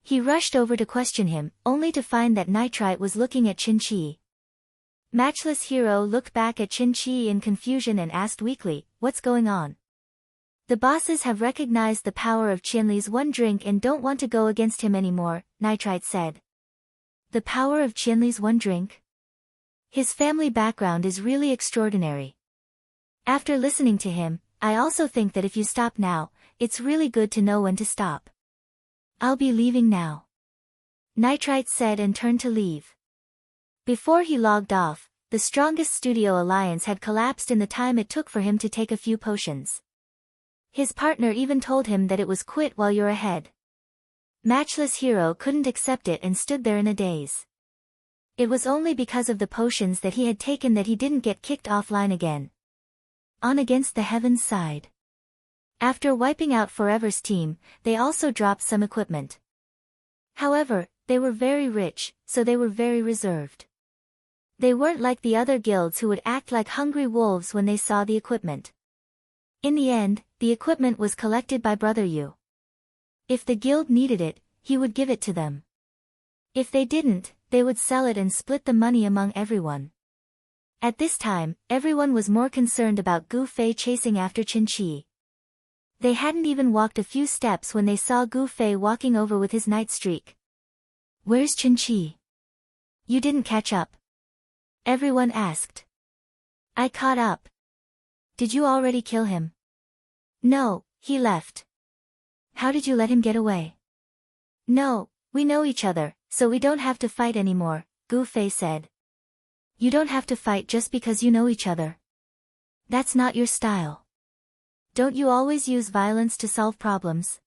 He rushed over to question him, only to find that Nitrite was looking at Chen Qi. Matchless Hero looked back at Chen Qi in confusion and asked weakly, "What's going on?" "The bosses have recognized the power of Qianli's one drink and don't want to go against him anymore," Nitrite said. The power of Qianli's one drink? His family background is really extraordinary. After listening to him, I also think that if you stop now, it's really good to know when to stop. I'll be leaving now. Nitrite said and turned to leave. Before he logged off, the strongest studio alliance had collapsed in the time it took for him to take a few potions. His partner even told him that it was quit while you're ahead. Matchless Hero couldn't accept it and stood there in a daze. It was only because of the potions that he had taken that he didn't get kicked offline again. On against the heavens side. After wiping out Forever's team, they also dropped some equipment. However, they were very rich, so they were very reserved. They weren't like the other guilds who would act like hungry wolves when they saw the equipment. In the end, the equipment was collected by Brother Yu. If the guild needed it, he would give it to them. If they didn't, they would sell it and split the money among everyone. At this time, everyone was more concerned about Gu Fei chasing after Chen Qi. They hadn't even walked a few steps when they saw Gu Fei walking over with his night streak. "Where's Chen Qi? You didn't catch up?" everyone asked. "I caught up." "Did you already kill him?" "No, he left." "How did you let him get away?" "No, we know each other, so we don't have to fight anymore," Gu Fei said. "You don't have to fight just because you know each other. That's not your style. Don't you always use violence to solve problems?"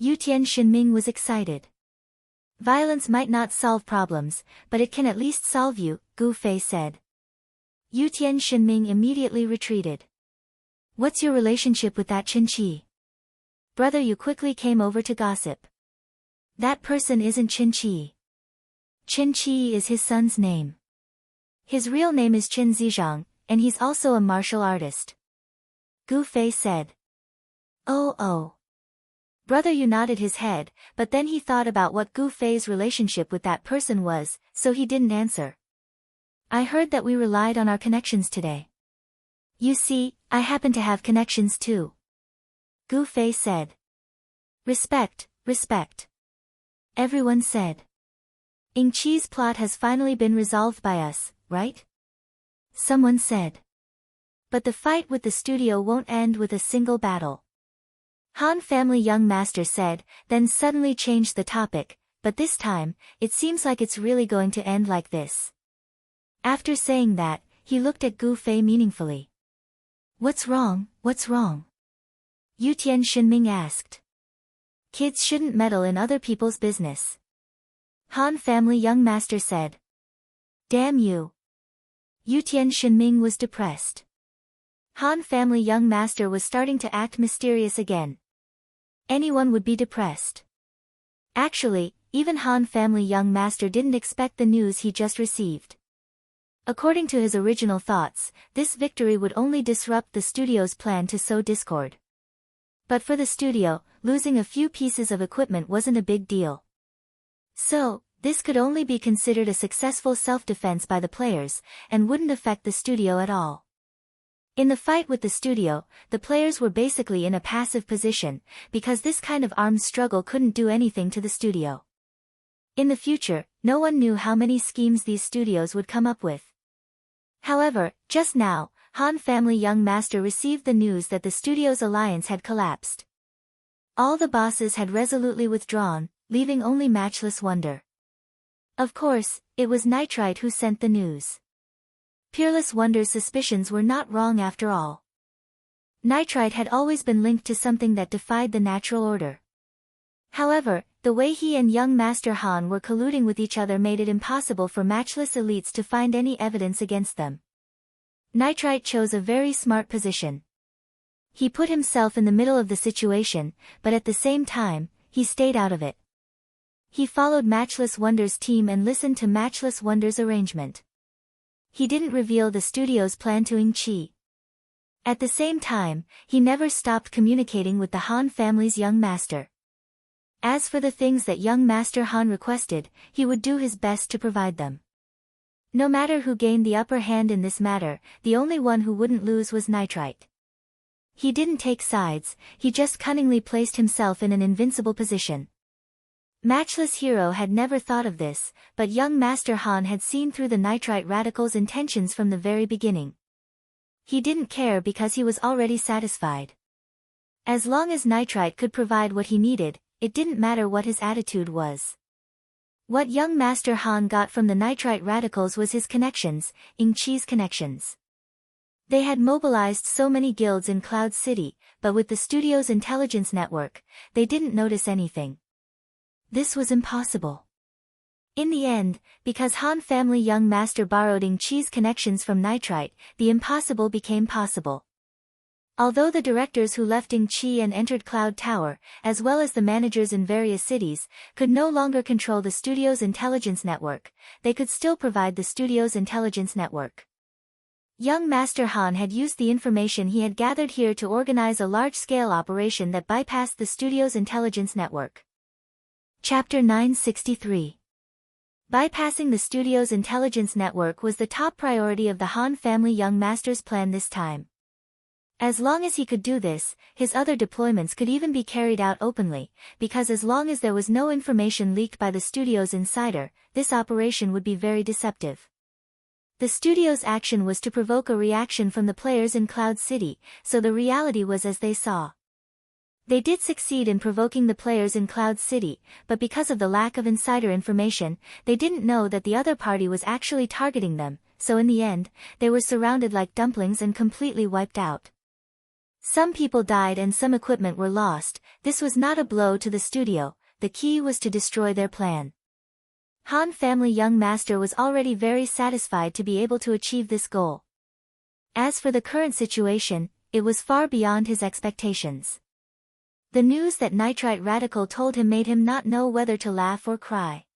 Yutian Shinming was excited. "Violence might not solve problems, but it can at least solve you," Gu Fei said. Yutian Shinming immediately retreated. "What's your relationship with that Chen Qi?" Brother Yu quickly came over to gossip. "That person isn't Chen Qi. Chen Qi is his son's name. His real name is Chen Zizhang, and he's also a martial artist," Gu Fei said. Oh. Brother Yu nodded his head, but then he thought about what Gu Fei's relationship with that person was, so he didn't answer. "I heard that we relied on our connections today." "You see, I happen to have connections too," Gu Fei said. Respect. Everyone said. "Ying Qi's plot has finally been resolved by us, right?" someone said. "But the fight with the studio won't end with a single battle," Han family young master said, then suddenly changed the topic, "But this time, it seems like it's really going to end like this." After saying that, he looked at Gu Fei meaningfully. What's wrong, what's wrong? Yutian Shinming asked. Kids shouldn't meddle in other people's business. Han family young master said. Damn you. Yutian Shinming was depressed. Han family young master was starting to act mysterious again. Anyone would be depressed. Actually, even Han family young master didn't expect the news he just received. According to his original thoughts, this victory would only disrupt the studio's plan to sow discord. But for the studio, losing a few pieces of equipment wasn't a big deal. So, this could only be considered a successful self-defense by the players, and wouldn't affect the studio at all. In the fight with the studio, the players were basically in a passive position, because this kind of arms struggle couldn't do anything to the studio. In the future, no one knew how many schemes these studios would come up with. However, just now, Han family young master received the news that the studio's alliance had collapsed. All the bosses had resolutely withdrawn, leaving only Matchless Wonder. Of course, it was Nitrite who sent the news. Peerless Wonder's suspicions were not wrong after all. Nitrite had always been linked to something that defied the natural order. However, the way he and young Master Han were colluding with each other made it impossible for Matchless elites to find any evidence against them. Nitrite chose a very smart position. He put himself in the middle of the situation, but at the same time, he stayed out of it. He followed Matchless Wonder's team and listened to Matchless Wonder's arrangement. He didn't reveal the studio's plan to Ying Qi. At the same time, he never stopped communicating with the Han family's young master. As for the things that young Master Han requested, he would do his best to provide them. No matter who gained the upper hand in this matter, the only one who wouldn't lose was Nitrite. He didn't take sides, he just cunningly placed himself in an invincible position. Matchless Hero had never thought of this, but young Master Han had seen through the Nitrite radical's intentions from the very beginning. He didn't care because he was already satisfied. As long as Nitrite could provide what he needed, it didn't matter what his attitude was. What young Master Han got from the Nitrite radicals was his connections, Ying Qi's connections. They had mobilized so many guilds in Cloud City, but with the studio's intelligence network, they didn't notice anything. This was impossible. In the end, because Han family young master borrowed Ying Qi's connections from Nitrite, the impossible became possible. Although the directors who left Ying Qi and entered Cloud Tower, as well as the managers in various cities, could no longer control the studio's intelligence network, they could still provide the studio's intelligence network. Young Master Han had used the information he had gathered here to organize a large-scale operation that bypassed the studio's intelligence network. Chapter 963. Bypassing the studio's intelligence network was the top priority of the Han family young master's plan this time. As long as he could do this, his other deployments could even be carried out openly, because as long as there was no information leaked by the studio's insider, this operation would be very deceptive. The studio's action was to provoke a reaction from the players in Cloud City, so the reality was as they saw. They did succeed in provoking the players in Cloud City, but because of the lack of insider information, they didn't know that the other party was actually targeting them, so in the end, they were surrounded like dumplings and completely wiped out. Some people died and some equipment were lost. This was not a blow to the studio, the key was to destroy their plan. Han family young master was already very satisfied to be able to achieve this goal. As for the current situation, it was far beyond his expectations. The news that Nitrite Radical told him made him not know whether to laugh or cry.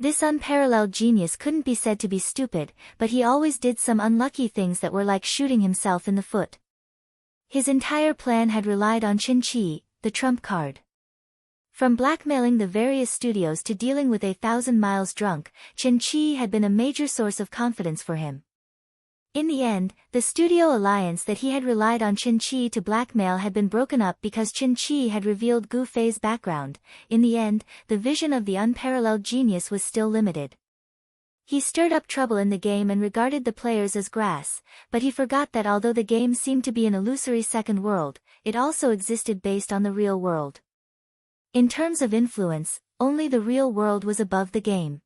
This unparalleled genius couldn't be said to be stupid, but he always did some unlucky things that were like shooting himself in the foot. His entire plan had relied on Qin Qi, the trump card. From blackmailing the various studios to dealing with 1,000 miles drunk, Qin Qi had been a major source of confidence for him. In the end, the studio alliance that he had relied on Qin Qi to blackmail had been broken up because Qin Qi had revealed Gu Fei's background. In the end, the vision of the unparalleled genius was still limited. He stirred up trouble in the game and regarded the players as grass, but he forgot that although the game seemed to be an illusory second world, it also existed based on the real world. In terms of influence, only the real world was above the game.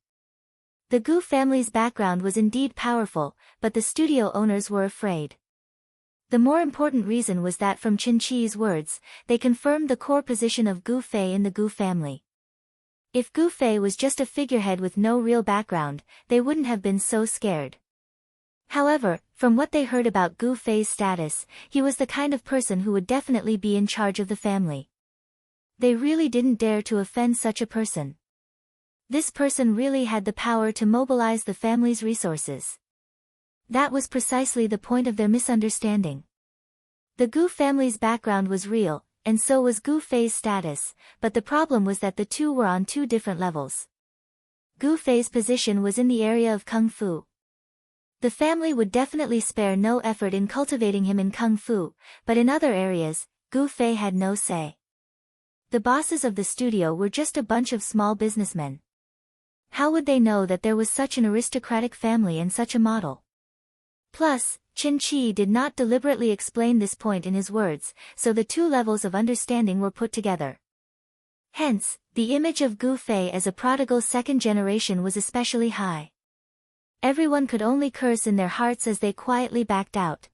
The Gu family's background was indeed powerful, but the studio owners were afraid. The more important reason was that from Qin Chi's words, they confirmed the core position of Gu Fei in the Gu family. If Gu Fei was just a figurehead with no real background, they wouldn't have been so scared. However, from what they heard about Gu Fei's status, he was the kind of person who would definitely be in charge of the family. They really didn't dare to offend such a person. This person really had the power to mobilize the family's resources. That was precisely the point of their misunderstanding. The Gu family's background was real, and so was Gu Fei's status, but the problem was that the two were on two different levels. Gu Fei's position was in the area of Kung Fu. The family would definitely spare no effort in cultivating him in Kung Fu, but in other areas, Gu Fei had no say. The bosses of the studio were just a bunch of small businessmen. How would they know that there was such an aristocratic family and such a model? Plus, Qin Chi did not deliberately explain this point in his words, so the two levels of understanding were put together. Hence, the image of Gu Fei as a prodigal second generation was especially high. Everyone could only curse in their hearts as they quietly backed out.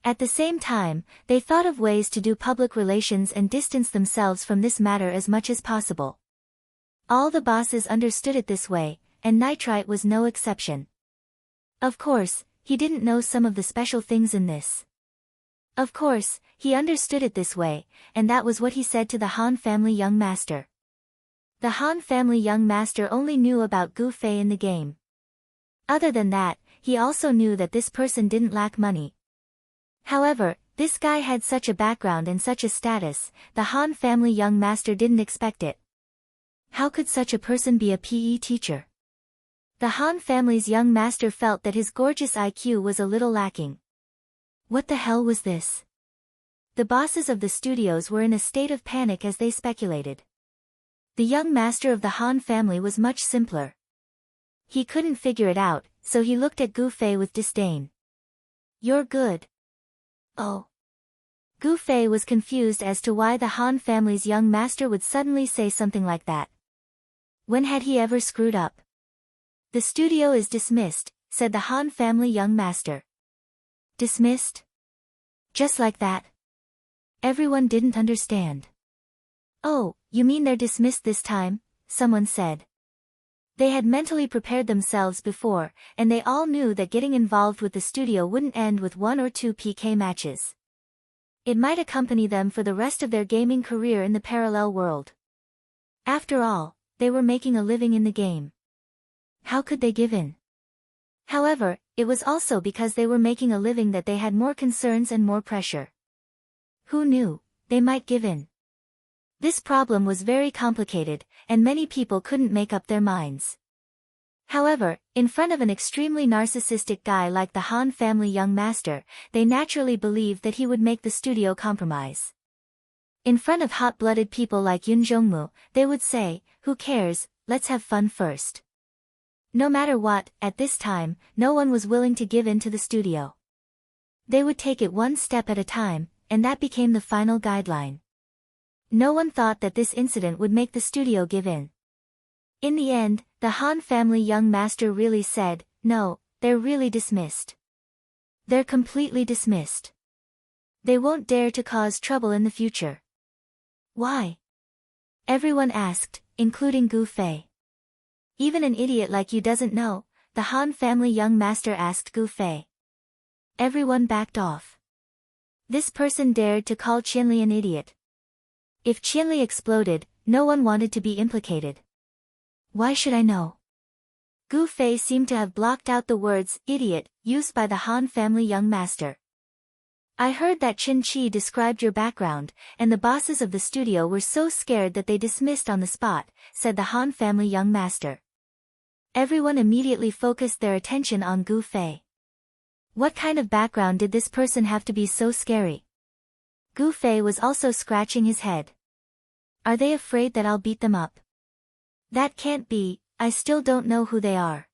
At the same time, they thought of ways to do public relations and distance themselves from this matter as much as possible. All the bosses understood it this way, and Nitrite was no exception. Of course, he didn't know some of the special things in this. Of course, he understood it this way, and that was what he said to the Han family young master. The Han family young master only knew about Gu Fei in the game. Other than that, he also knew that this person didn't lack money. However, this guy had such a background and such a status, the Han family young master didn't expect it. How could such a person be a PE teacher? The Han family's young master felt that his gorgeous IQ was a little lacking. What the hell was this? The bosses of the studios were in a state of panic as they speculated. The young master of the Han family was much simpler. He couldn't figure it out, so he looked at Gu Fei with disdain. You're good. Oh. Gu Fei was confused as to why the Han family's young master would suddenly say something like that. When had he ever screwed up? The studio is dismissed, said the Han family young master. Dismissed? Just like that? Everyone didn't understand. Oh, you mean they're dismissed this time? Someone said. They had mentally prepared themselves before, and they all knew that getting involved with the studio wouldn't end with 1 or 2 PK matches. It might accompany them for the rest of their gaming career in the parallel world. After all, they were making a living in the game. How could they give in? However, it was also because they were making a living that they had more concerns and more pressure. Who knew, they might give in. This problem was very complicated, and many people couldn't make up their minds. However, in front of an extremely narcissistic guy like the Han family young master, they naturally believed that he would make the studio compromise. In front of hot-blooded people like Yun Zhongmu, they would say, who cares, let's have fun first. No matter what, at this time, no one was willing to give in to the studio. They would take it one step at a time, and that became the final guideline. No one thought that this incident would make the studio give in. In the end, the Han family young master really said, no, they're really dismissed. They're completely dismissed. They won't dare to cause trouble in the future. Why? Everyone asked, including Gu Fei. Even an idiot like you doesn't know, the Han family young master asked Gu Fei. Everyone backed off. This person dared to call Qianli an idiot. If Qianli exploded, no one wanted to be implicated. Why should I know? Gu Fei seemed to have blocked out the words, idiot, used by the Han family young master. I heard that Qin Chi described your background, and the bosses of the studio were so scared that they dismissed on the spot, said the Han family young master. Everyone immediately focused their attention on Gu Fei. What kind of background did this person have to be so scary? Gu Fei was also scratching his head. Are they afraid that I'll beat them up? That can't be, I still don't know who they are.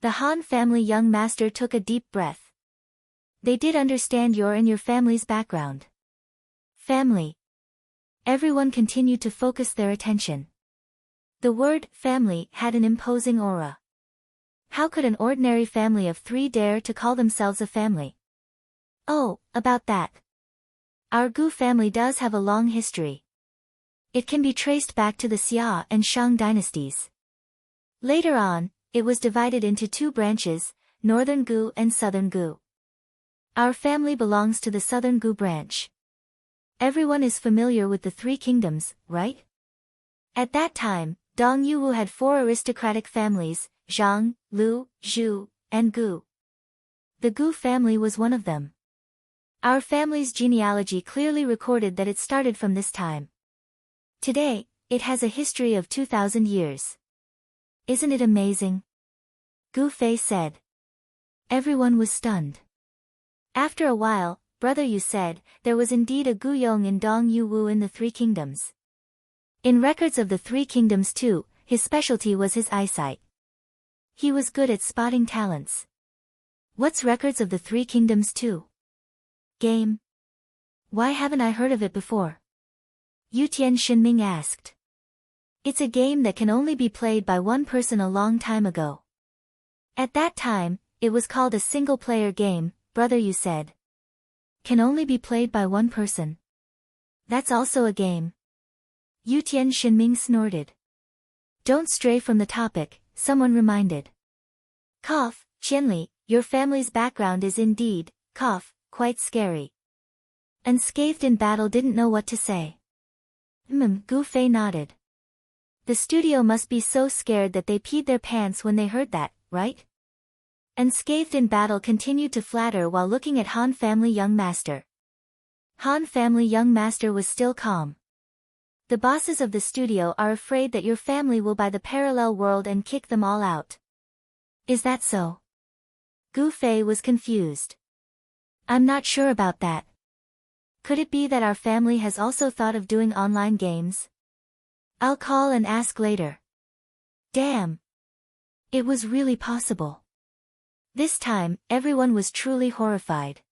The Han family young master took a deep breath. They did understand your and your family's background. Family. Everyone continued to focus their attention. The word family had an imposing aura. How could an ordinary family of 3 dare to call themselves a family? Oh, about that. Our Gu family does have a long history. It can be traced back to the Xia and Shang dynasties. Later on, it was divided into 2 branches, Northern Gu and Southern Gu. Our family belongs to the Southern Gu branch. Everyone is familiar with the 3 kingdoms, right? At that time, Dong Yuwu had 4 aristocratic families, Zhang, Lu, Zhu, and Gu. The Gu family was one of them. Our family's genealogy clearly recorded that it started from this time. Today, it has a history of 2,000 years. Isn't it amazing? Gu Fei said. Everyone was stunned. After a while, Brother Yu said, there was indeed a Gu Yong in Dong Yuwu in the 3 kingdoms. In records of the 3 kingdoms too, his specialty was his eyesight. He was good at spotting talents. What's records of the 3 kingdoms too? Game? Why haven't I heard of it before? Yutian Shinming asked. It's a game that can only be played by one person a long time ago. At that time, it was called a single-player game, Brother Yu said. Can only be played by one person. That's also a game. Yutian Shinming snorted. Don't stray from the topic, someone reminded. Cough, Qianli, your family's background is indeed, quite scary. Unscathed in battle didn't know what to say. Gu Fei nodded. The studio must be so scared that they peed their pants when they heard that, right? Unscathed in battle continued to flatter while looking at Han family young master. Han family young master was still calm. The bosses of the studio are afraid that your family will buy the parallel world and kick them all out. Is that so? Gu Fei was confused. I'm not sure about that. Could it be that our family has also thought of doing online games? I'll call and ask later. Damn. It was really possible. This time, everyone was truly horrified.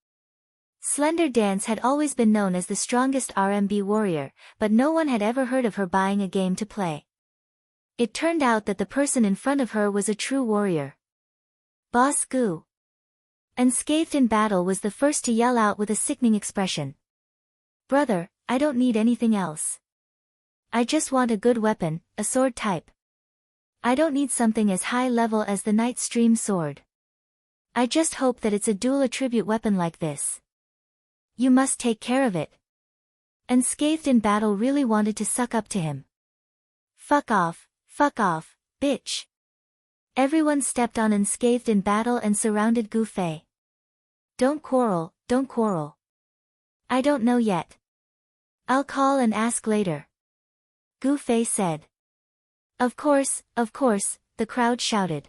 Slender Dance had always been known as the strongest RMB warrior, but no one had ever heard of her buying a game to play. It turned out that the person in front of her was a true warrior. Boss Gu. Unscathed in battle was the first to yell out with a sickening expression. Brother, I don't need anything else. I just want a good weapon, a sword type. I don't need something as high level as the Night Stream sword. I just hope that it's a dual attribute weapon like this. You must take care of it. Unscathed in battle really wanted to suck up to him. Fuck off, bitch. Everyone stepped on Unscathed in battle and surrounded Gu Fei. Don't quarrel. I don't know yet. I'll call and ask later. Gu Fei said. Of course, the crowd shouted.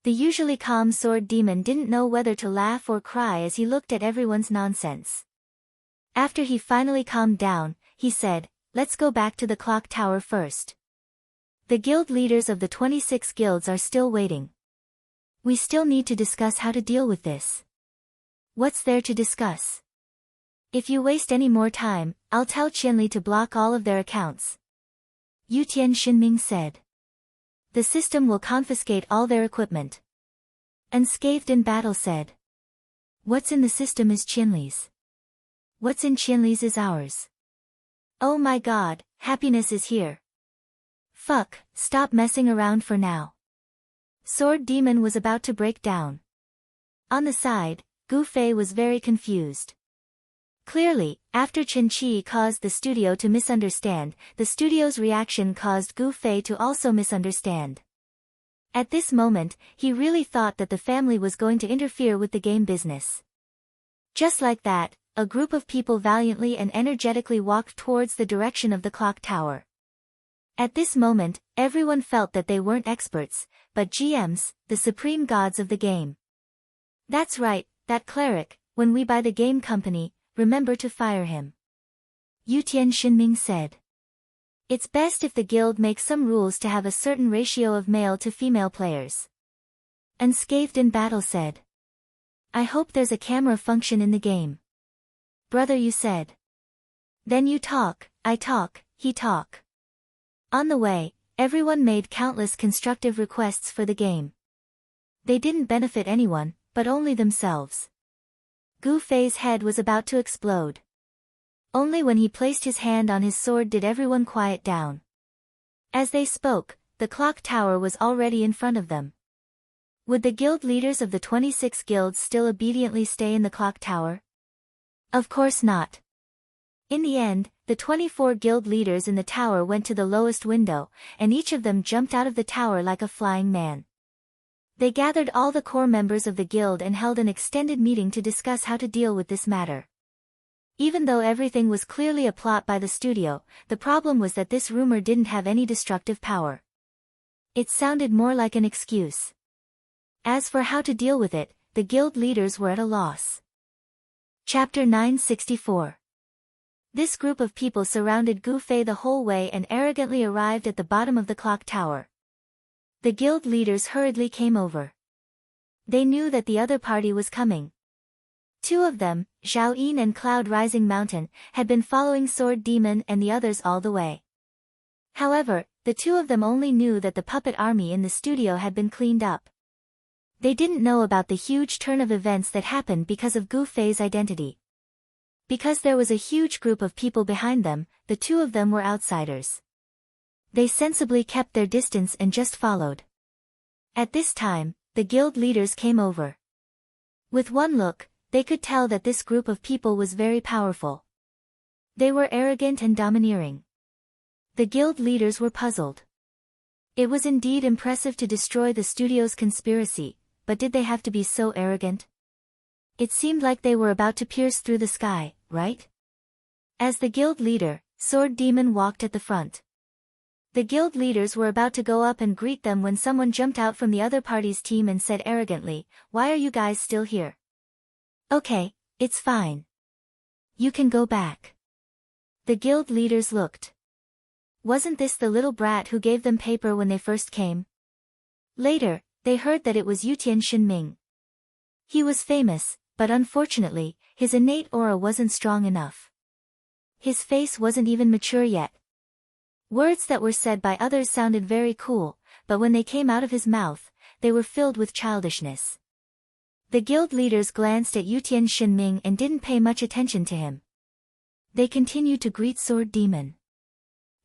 The usually calm sword demon didn't know whether to laugh or cry as he looked at everyone's nonsense. After he finally calmed down, he said, let's go back to the clock tower first. The guild leaders of the 26 guilds are still waiting. We still need to discuss how to deal with this. What's there to discuss? If you waste any more time, I'll tell Qianli to block all of their accounts. Yutian Shinming said. The system will confiscate all their equipment. Unscathed in battle said. What's in the system is Qianli's. What's in Qianli's is ours. Oh my god, happiness is here. Fuck, stop messing around for now. Sword Demon was about to break down. On the side, Gu Fei was very confused. Clearly, after Chen Qi caused the studio to misunderstand, the studio's reaction caused Gu Fei to also misunderstand. At this moment, he really thought that the family was going to interfere with the game business. Just like that, a group of people valiantly and energetically walked towards the direction of the clock tower. At this moment, everyone felt that they weren't experts, but GMs, the supreme gods of the game. That's right, that cleric, when we buy the game company, remember to fire him. Yutian Shinming said. It's best if the guild makes some rules to have a certain ratio of male to female players. Unscathed in battle said. I hope there's a camera function in the game. Brother you said. Then you talk, I talk, he talk. On the way, everyone made countless constructive requests for the game. They didn't benefit anyone, but only themselves. Gu Fei's head was about to explode. Only when he placed his hand on his sword did everyone quiet down. As they spoke, the clock tower was already in front of them. Would the guild leaders of the 26 guilds still obediently stay in the clock tower? Of course not. In the end, the 24 guild leaders in the tower went to the lowest window, and each of them jumped out of the tower like a flying man. They gathered all the core members of the guild and held an extended meeting to discuss how to deal with this matter. Even though everything was clearly a plot by the studio, the problem was that this rumor didn't have any destructive power. It sounded more like an excuse. As for how to deal with it, the guild leaders were at a loss. Chapter 964. This group of people surrounded Gu Fei the whole way and arrogantly arrived at the bottom of the clock tower. The guild leaders hurriedly came over. They knew that the other party was coming. Two of them, Zhao Yin and Cloud Rising Mountain, had been following Sword Demon and the others all the way. However, the two of them only knew that the puppet army in the studio had been cleaned up. They didn't know about the huge turn of events that happened because of Gu Fei's identity. Because there was a huge group of people behind them, the two of them were outsiders. They sensibly kept their distance and just followed. At this time, the guild leaders came over. With one look, they could tell that this group of people was very powerful. They were arrogant and domineering. The guild leaders were puzzled. It was indeed impressive to destroy the studio's conspiracy, but did they have to be so arrogant? It seemed like they were about to pierce through the sky, right? As the guild leader, Sword Demon walked at the front. The guild leaders were about to go up and greet them when someone jumped out from the other party's team and said arrogantly, "Why are you guys still here?" "Okay, it's fine. You can go back." The guild leaders looked. Wasn't this the little brat who gave them paper when they first came? Later, they heard that it was Yutian Shinming. He was famous, but unfortunately, his innate aura wasn't strong enough. His face wasn't even mature yet. Words that were said by others sounded very cool, but when they came out of his mouth, they were filled with childishness. The guild leaders glanced at Yutian Shinming and didn't pay much attention to him. They continued to greet Sword Demon.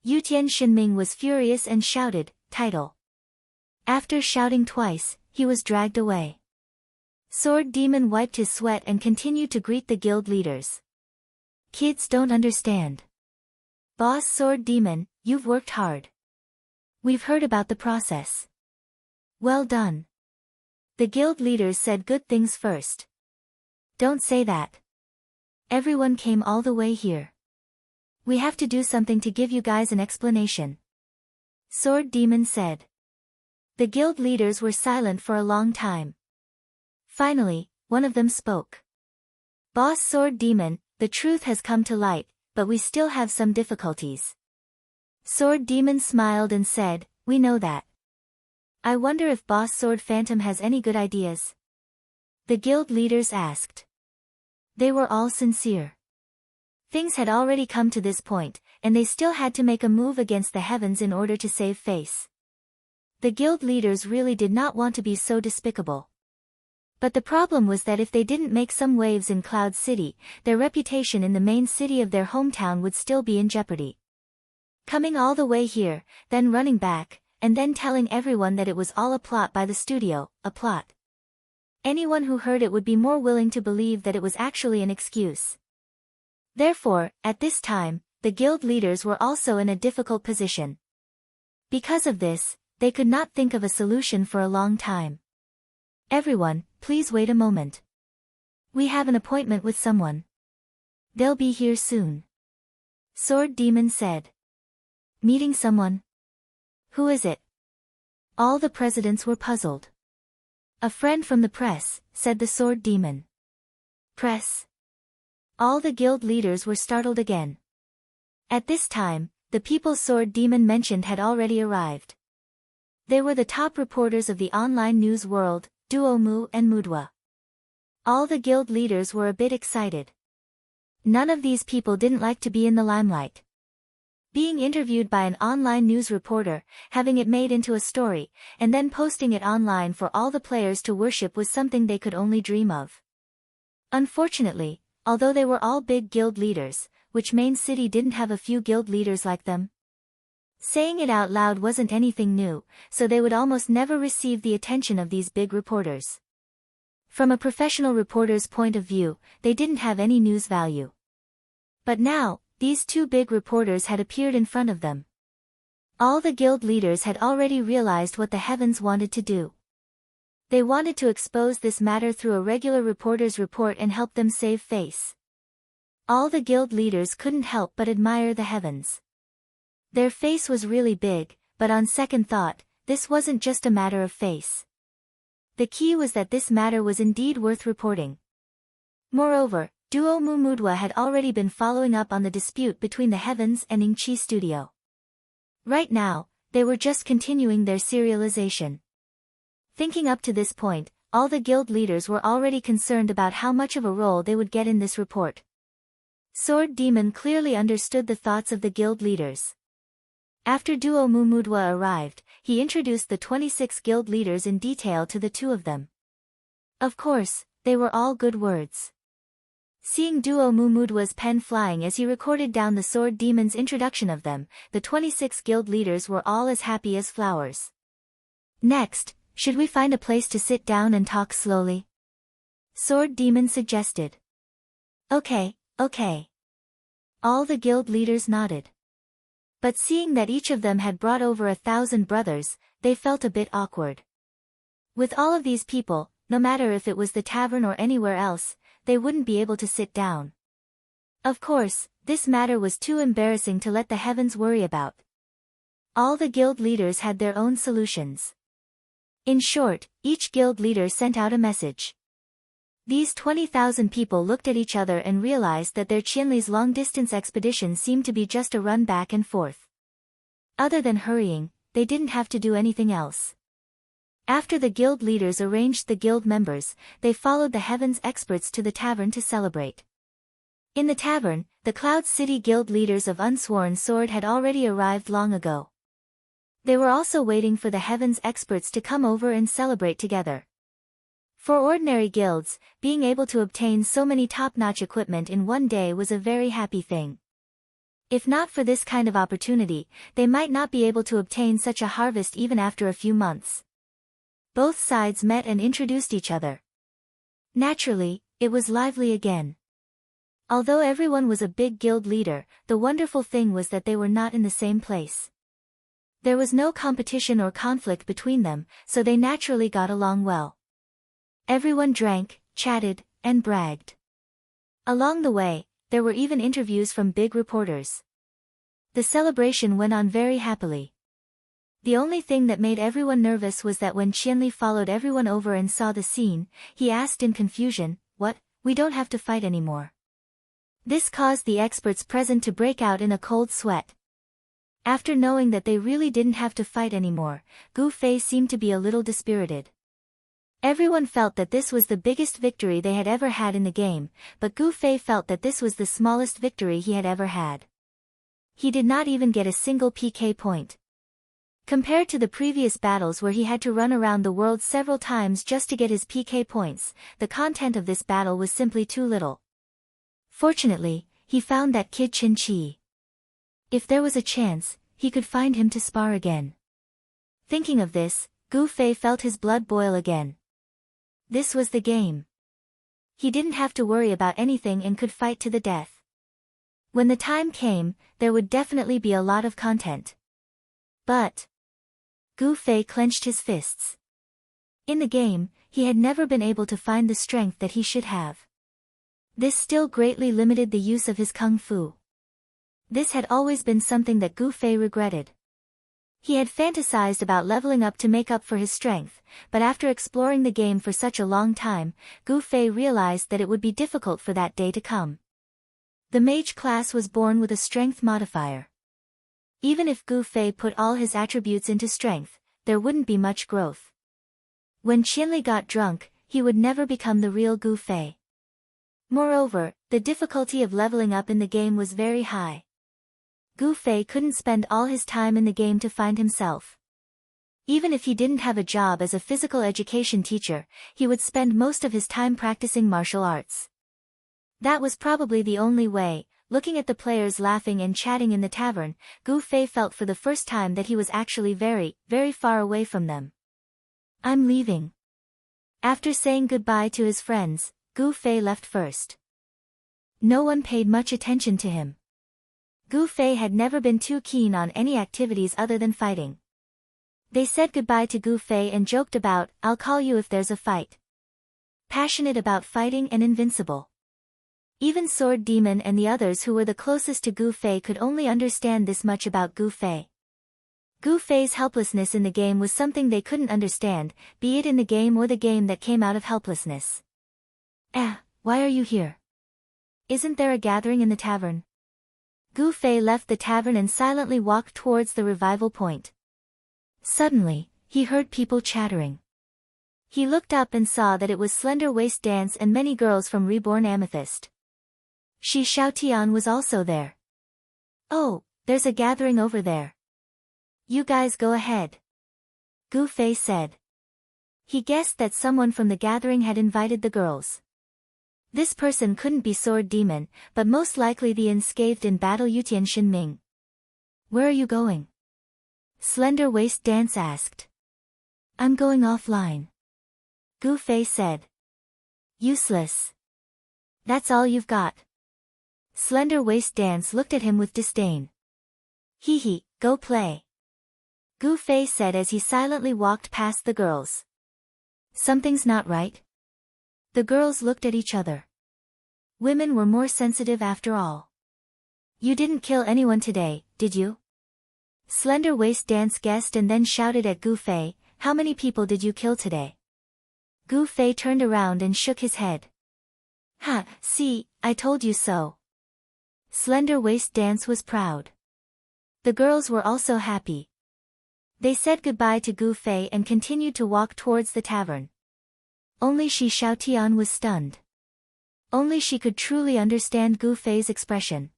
Yutian Shinming was furious and shouted, "Title." After shouting twice, he was dragged away. Sword Demon wiped his sweat and continued to greet the guild leaders. "Kids don't understand. Boss Sword Demon, you've worked hard. We've heard about the process. Well done." The guild leaders said good things first. "Don't say that. Everyone came all the way here. We have to do something to give you guys an explanation," Sword Demon said. The guild leaders were silent for a long time. Finally, one of them spoke. "Boss Sword Demon, the truth has come to light, but we still have some difficulties." Sword Demon smiled and said, "We know that. I wonder if Boss Sword Phantom has any good ideas?" The guild leaders asked. They were all sincere. Things had already come to this point, and they still had to make a move against the heavens in order to save face. The guild leaders really did not want to be so despicable. But the problem was that if they didn't make some waves in Cloud City, their reputation in the main city of their hometown would still be in jeopardy. Coming all the way here, then running back, and then telling everyone that it was all a plot by the studio, a plot. Anyone who heard it would be more willing to believe that it was actually an excuse. Therefore, at this time, the guild leaders were also in a difficult position. Because of this, they could not think of a solution for a long time. "Everyone, please wait a moment. We have an appointment with someone. They'll be here soon," Sword Demon said. "Meeting someone? Who is it?" All the presidents were puzzled. "A friend from the press," said the Sword Demon. "Press?" All the guild leaders were startled again. At this time, the people Sword Demon mentioned had already arrived. They were the top reporters of the online news world, Duomu and Mudwa. All the guild leaders were a bit excited. None of these people didn't like to be in the limelight. Being interviewed by an online news reporter, having it made into a story, and then posting it online for all the players to worship was something they could only dream of. Unfortunately, although they were all big guild leaders, which main city didn't have a few guild leaders like them? Saying it out loud wasn't anything new, so they would almost never receive the attention of these big reporters. From a professional reporter's point of view, they didn't have any news value. But now, these two big reporters had appeared in front of them. All the guild leaders had already realized what the heavens wanted to do. They wanted to expose this matter through a regular reporter's report and help them save face. All the guild leaders couldn't help but admire the heavens. Their face was really big, but on second thought, this wasn't just a matter of face. The key was that this matter was indeed worth reporting. Moreover, Duo Mumudwa had already been following up on the dispute between the heavens and Ingchi Studio. Right now, they were just continuing their serialization. Thinking up to this point, all the guild leaders were already concerned about how much of a role they would get in this report. Sword Demon clearly understood the thoughts of the guild leaders. After Duo Mumudwa arrived, he introduced the 26 guild leaders in detail to the two of them. Of course, they were all good words. Seeing Duo Mumudwa's pen flying as he recorded down the Sword Demon's introduction of them, the 26 guild leaders were all as happy as flowers. Next, should we find a place to sit down and talk slowly? Sword Demon suggested. Okay. All the guild leaders nodded. But seeing that each of them had brought over 1,000 brothers, they felt a bit awkward. With all of these people, no matter if it was the tavern or anywhere else, they wouldn't be able to sit down. Of course, this matter was too embarrassing to let the heavens worry about. All the guild leaders had their own solutions. In short, each guild leader sent out a message. These 20,000 people looked at each other and realized that their Qianli's long-distance expedition seemed to be just a run back and forth. Other than hurrying, they didn't have to do anything else. After the guild leaders arranged the guild members, they followed the heavens experts to the tavern to celebrate. In the tavern, the Cloud City guild leaders of Unsworn Sword had already arrived long ago. They were also waiting for the heavens experts to come over and celebrate together. For ordinary guilds, being able to obtain so many top-notch equipment in one day was a very happy thing. If not for this kind of opportunity, they might not be able to obtain such a harvest even after a few months. Both sides met and introduced each other. Naturally, it was lively again. Although everyone was a big guild leader, the wonderful thing was that they were not in the same place. There was no competition or conflict between them, so they naturally got along well. Everyone drank, chatted, and bragged. Along the way, there were even interviews from big reporters. The celebration went on very happily. The only thing that made everyone nervous was that when Qianli followed everyone over and saw the scene, he asked in confusion, "What, we don't have to fight anymore?" This caused the experts present to break out in a cold sweat. After knowing that they really didn't have to fight anymore, Gu Fei seemed to be a little dispirited. Everyone felt that this was the biggest victory they had ever had in the game, but Gu Fei felt that this was the smallest victory he had ever had. He did not even get a single PK point. Compared to the previous battles where he had to run around the world several times just to get his PK points, the content of this battle was simply too little. Fortunately, he found that kid Qin Qi. If there was a chance, he could find him to spar again. Thinking of this, Gu Fei felt his blood boil again. This was the game. He didn't have to worry about anything and could fight to the death. When the time came, there would definitely be a lot of content. But Gu Fei clenched his fists. In the game, he had never been able to find the strength that he should have. This still greatly limited the use of his kung fu. This had always been something that Gu Fei regretted. He had fantasized about leveling up to make up for his strength, but after exploring the game for such a long time, Gu Fei realized that it would be difficult for that day to come. The mage class was born with a strength modifier. Even if Gu Fei put all his attributes into strength, there wouldn't be much growth. When Qianli got drunk, he would never become the real Gu Fei. Moreover, the difficulty of leveling up in the game was very high. Gu Fei couldn't spend all his time in the game to find himself. Even if he didn't have a job as a physical education teacher, he would spend most of his time practicing martial arts. That was probably the only way. Looking at the players laughing and chatting in the tavern, Gu Fei felt for the first time that he was actually very, very far away from them. I'm leaving. After saying goodbye to his friends, Gu Fei left first. No one paid much attention to him. Gu Fei had never been too keen on any activities other than fighting. They said goodbye to Gu Fei and joked about, I'll call you if there's a fight. Passionate about fighting and invincible. Even Sword Demon and the others who were the closest to Gu Fei could only understand this much about Gu Fei. Gu Fei's helplessness in the game was something they couldn't understand, be it in the game or the game that came out of helplessness. Why are you here? Isn't there a gathering in the tavern? Gu Fei left the tavern and silently walked towards the revival point. Suddenly, he heard people chattering. He looked up and saw that it was Slender Waist Dance and many girls from Reborn Amethyst. Shi Xiaotian was also there. Oh, there's a gathering over there. You guys go ahead. Gu Fei said. He guessed that someone from the gathering had invited the girls. This person couldn't be Sword Demon, but most likely the unscathed in battle Yutian Shinming. Where are you going? Slender Waist Dance asked. I'm going offline. Gu Fei said. Useless. That's all you've got. Slender Waist Dance looked at him with disdain. Hee, go play. Gu Fei said as he silently walked past the girls. Something's not right. The girls looked at each other. Women were more sensitive after all. You didn't kill anyone today, did you? Slender Waist Dance guessed and then shouted at Gu Fei, how many people did you kill today? Gu Fei turned around and shook his head. See, I told you so. Slender Waist Dance was proud. The girls were also happy. They said goodbye to Gu Fei and continued to walk towards the tavern. Only Shi Xiaotian was stunned. Only she could truly understand Gu Fei's expression.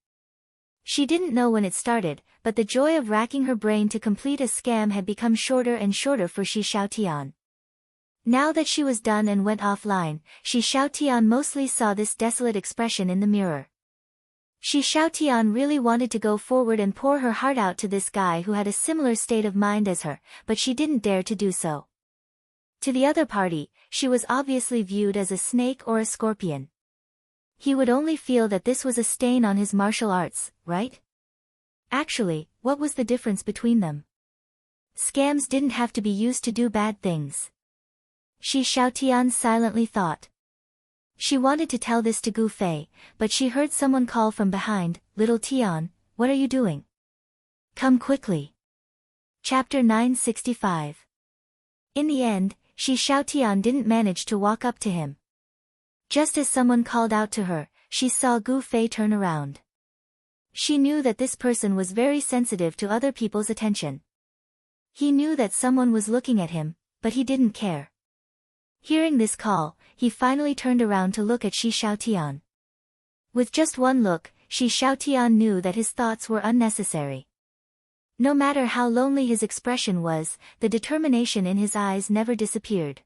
She didn't know when it started, but the joy of racking her brain to complete a scam had become shorter and shorter for Shi Xiaotian. Now that she was done and went offline, Shi Xiaotian mostly saw this desolate expression in the mirror. Shi Xiaotian really wanted to go forward and pour her heart out to this guy who had a similar state of mind as her, but she didn't dare to do so. To the other party, she was obviously viewed as a snake or a scorpion. He would only feel that this was a stain on his martial arts, right? Actually, what was the difference between them? Scams didn't have to be used to do bad things. Shi Xiaotian silently thought. She wanted to tell this to Gu Fei, but she heard someone call from behind, Little Tian, what are you doing? Come quickly. Chapter 965. In the end, Shi Xiaotian didn't manage to walk up to him. Just as someone called out to her, she saw Gu Fei turn around. She knew that this person was very sensitive to other people's attention. He knew that someone was looking at him, but he didn't care. Hearing this call, he finally turned around to look at Shi Xiaotian. With just one look, Shi Xiaotian knew that his thoughts were unnecessary. No matter how lonely his expression was, the determination in his eyes never disappeared.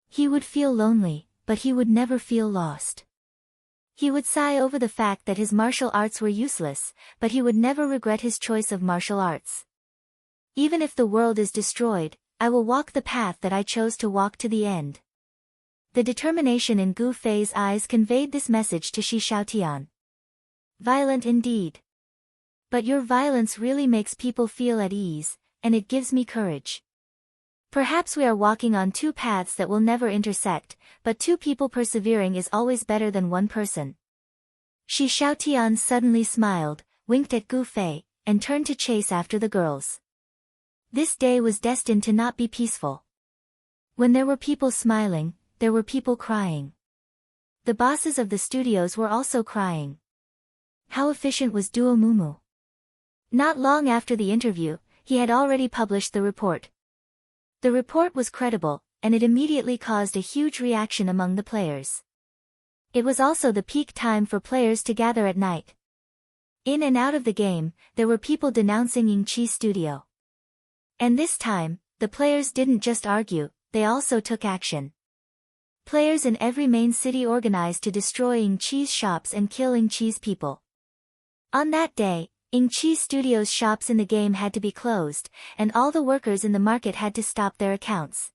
He would feel lonely, but he would never feel lost. He would sigh over the fact that his martial arts were useless, but he would never regret his choice of martial arts. Even if the world is destroyed, I will walk the path that I chose to walk to the end. The determination in Gu Fei's eyes conveyed this message to Shi Xiaotian. Violent indeed. But your violence really makes people feel at ease, and it gives me courage. Perhaps we are walking on two paths that will never intersect, but two people persevering is always better than one person. Shi Xiaotian suddenly smiled, winked at Gu Fei, and turned to chase after the girls. This day was destined to not be peaceful. When there were people smiling, there were people crying. The bosses of the studios were also crying. How efficient was Duo Mumu? Not long after the interview, he had already published the report. The report was credible, and it immediately caused a huge reaction among the players. It was also the peak time for players to gather at night. In and out of the game, there were people denouncing Ying-Chi Studio. And this time, the players didn't just argue, they also took action. Players in every main city organized to destroy Ying-Chi's shops and kill Ying-Chi's people. On that day, Ying-Chi Studio's shops in the game had to be closed, and all the workers in the market had to stop their accounts.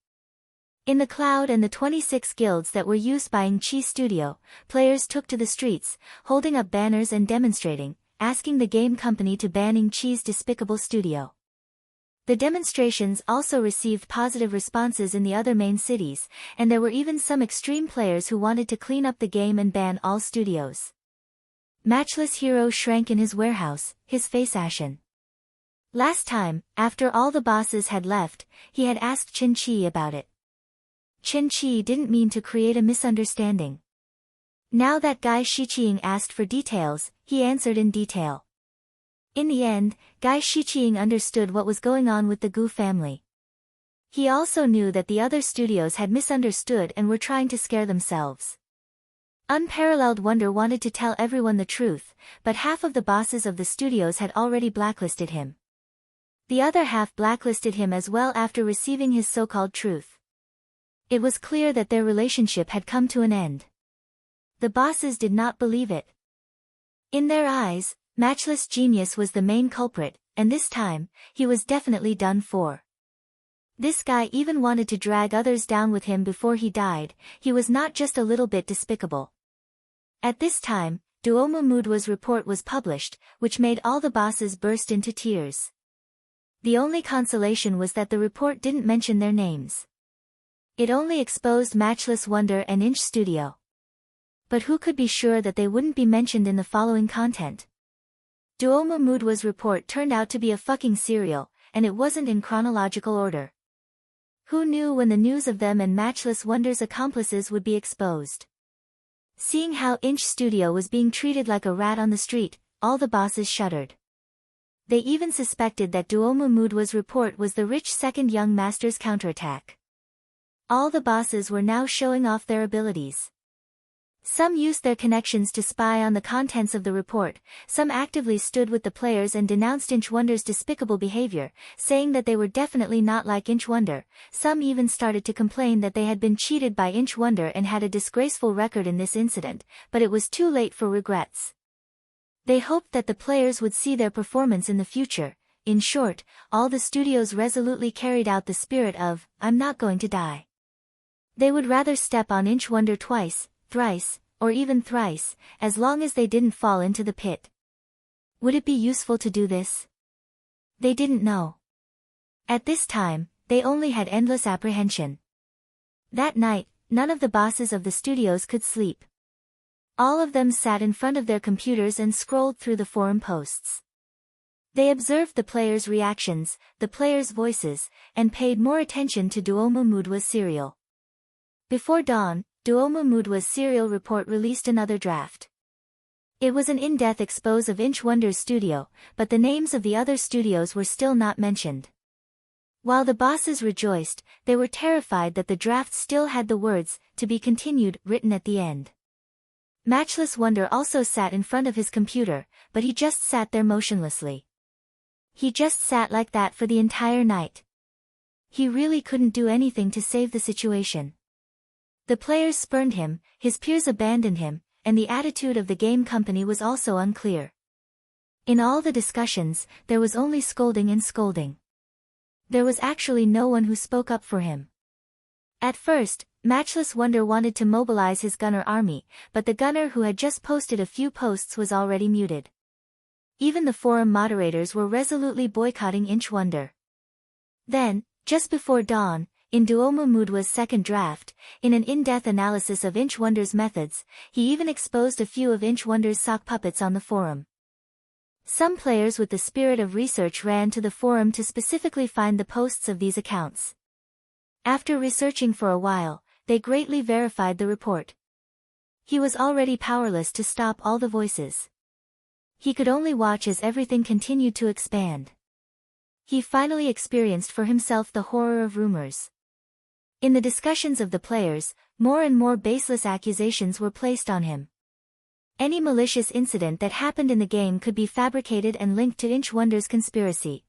In the cloud and the 26 guilds that were used by Ying-Chi Studio, players took to the streets, holding up banners and demonstrating, asking the game company to ban Ying-Chi's despicable studio. The demonstrations also received positive responses in the other main cities, and there were even some extreme players who wanted to clean up the game and ban all studios. Matchless Hero shrank in his warehouse, his face ashen. Last time, after all the bosses had left, he had asked Qin-Chi about it. Qin-Chi didn't mean to create a misunderstanding. Now that Gai Shiqing asked for details, he answered in detail. In the end, Gai Shiqing understood what was going on with the Gu family. He also knew that the other studios had misunderstood and were trying to scare themselves. Unparalleled Wonder wanted to tell everyone the truth, but half of the bosses of the studios had already blacklisted him. The other half blacklisted him as well after receiving his so-called truth. It was clear that their relationship had come to an end. The bosses did not believe it. In their eyes, Matchless Genius was the main culprit, and this time, he was definitely done for. This guy even wanted to drag others down with him before he died. He was not just a little bit despicable. At this time, Duomu Mudwa's report was published, which made all the bosses burst into tears. The only consolation was that the report didn't mention their names. It only exposed Matchless Wonder and Inch Studio. But who could be sure that they wouldn't be mentioned in the following content? Duomu Mudwa's report turned out to be a fucking serial, and it wasn't in chronological order. Who knew when the news of them and Matchless Wonder's accomplices would be exposed? Seeing how Inch Studio was being treated like a rat on the street, all the bosses shuddered. They even suspected that Duomu Mudwa's report was the rich second young master's counterattack. All the bosses were now showing off their abilities. Some used their connections to spy on the contents of the report, some actively stood with the players and denounced Inch Wonder's despicable behavior, saying that they were definitely not like Inch Wonder. Some even started to complain that they had been cheated by Inch Wonder and had a disgraceful record in this incident, but it was too late for regrets. They hoped that the players would see their performance in the future. In short, all the studios resolutely carried out the spirit of, "I'm not going to die." They would rather step on Inch Wonder twice, thrice, or even thrice, as long as they didn't fall into the pit. Would it be useful to do this? They didn't know. At this time, they only had endless apprehension. That night, none of the bosses of the studios could sleep. All of them sat in front of their computers and scrolled through the forum posts. They observed the players' reactions, the players' voices, and paid more attention to Duomu Mudwa's serial. Before dawn, Duomu Mudwa's serial report released another draft. It was an in-depth expose of Inch Wonder's studio, but the names of the other studios were still not mentioned. While the bosses rejoiced, they were terrified that the draft still had the words, "to be continued," written at the end. Matchless Wonder also sat in front of his computer, but he just sat there motionlessly. He just sat like that for the entire night. He really couldn't do anything to save the situation. The players spurned him, his peers abandoned him, and the attitude of the game company was also unclear. In all the discussions, there was only scolding and scolding. There was actually no one who spoke up for him. At first, Matchless Wonder wanted to mobilize his gunner army, but the gunner who had just posted a few posts was already muted. Even the forum moderators were resolutely boycotting Inch Wonder. Then, just before dawn, in Duomu Mudwa's second draft, in an in-depth analysis of Inch Wonder's methods, he even exposed a few of Inch Wonder's sock puppets on the forum. Some players with the spirit of research ran to the forum to specifically find the posts of these accounts. After researching for a while, they greatly verified the report. He was already powerless to stop all the voices. He could only watch as everything continued to expand. He finally experienced for himself the horror of rumors. In the discussions of the players, more and more baseless accusations were placed on him. Any malicious incident that happened in the game could be fabricated and linked to Inch Wonder's conspiracy.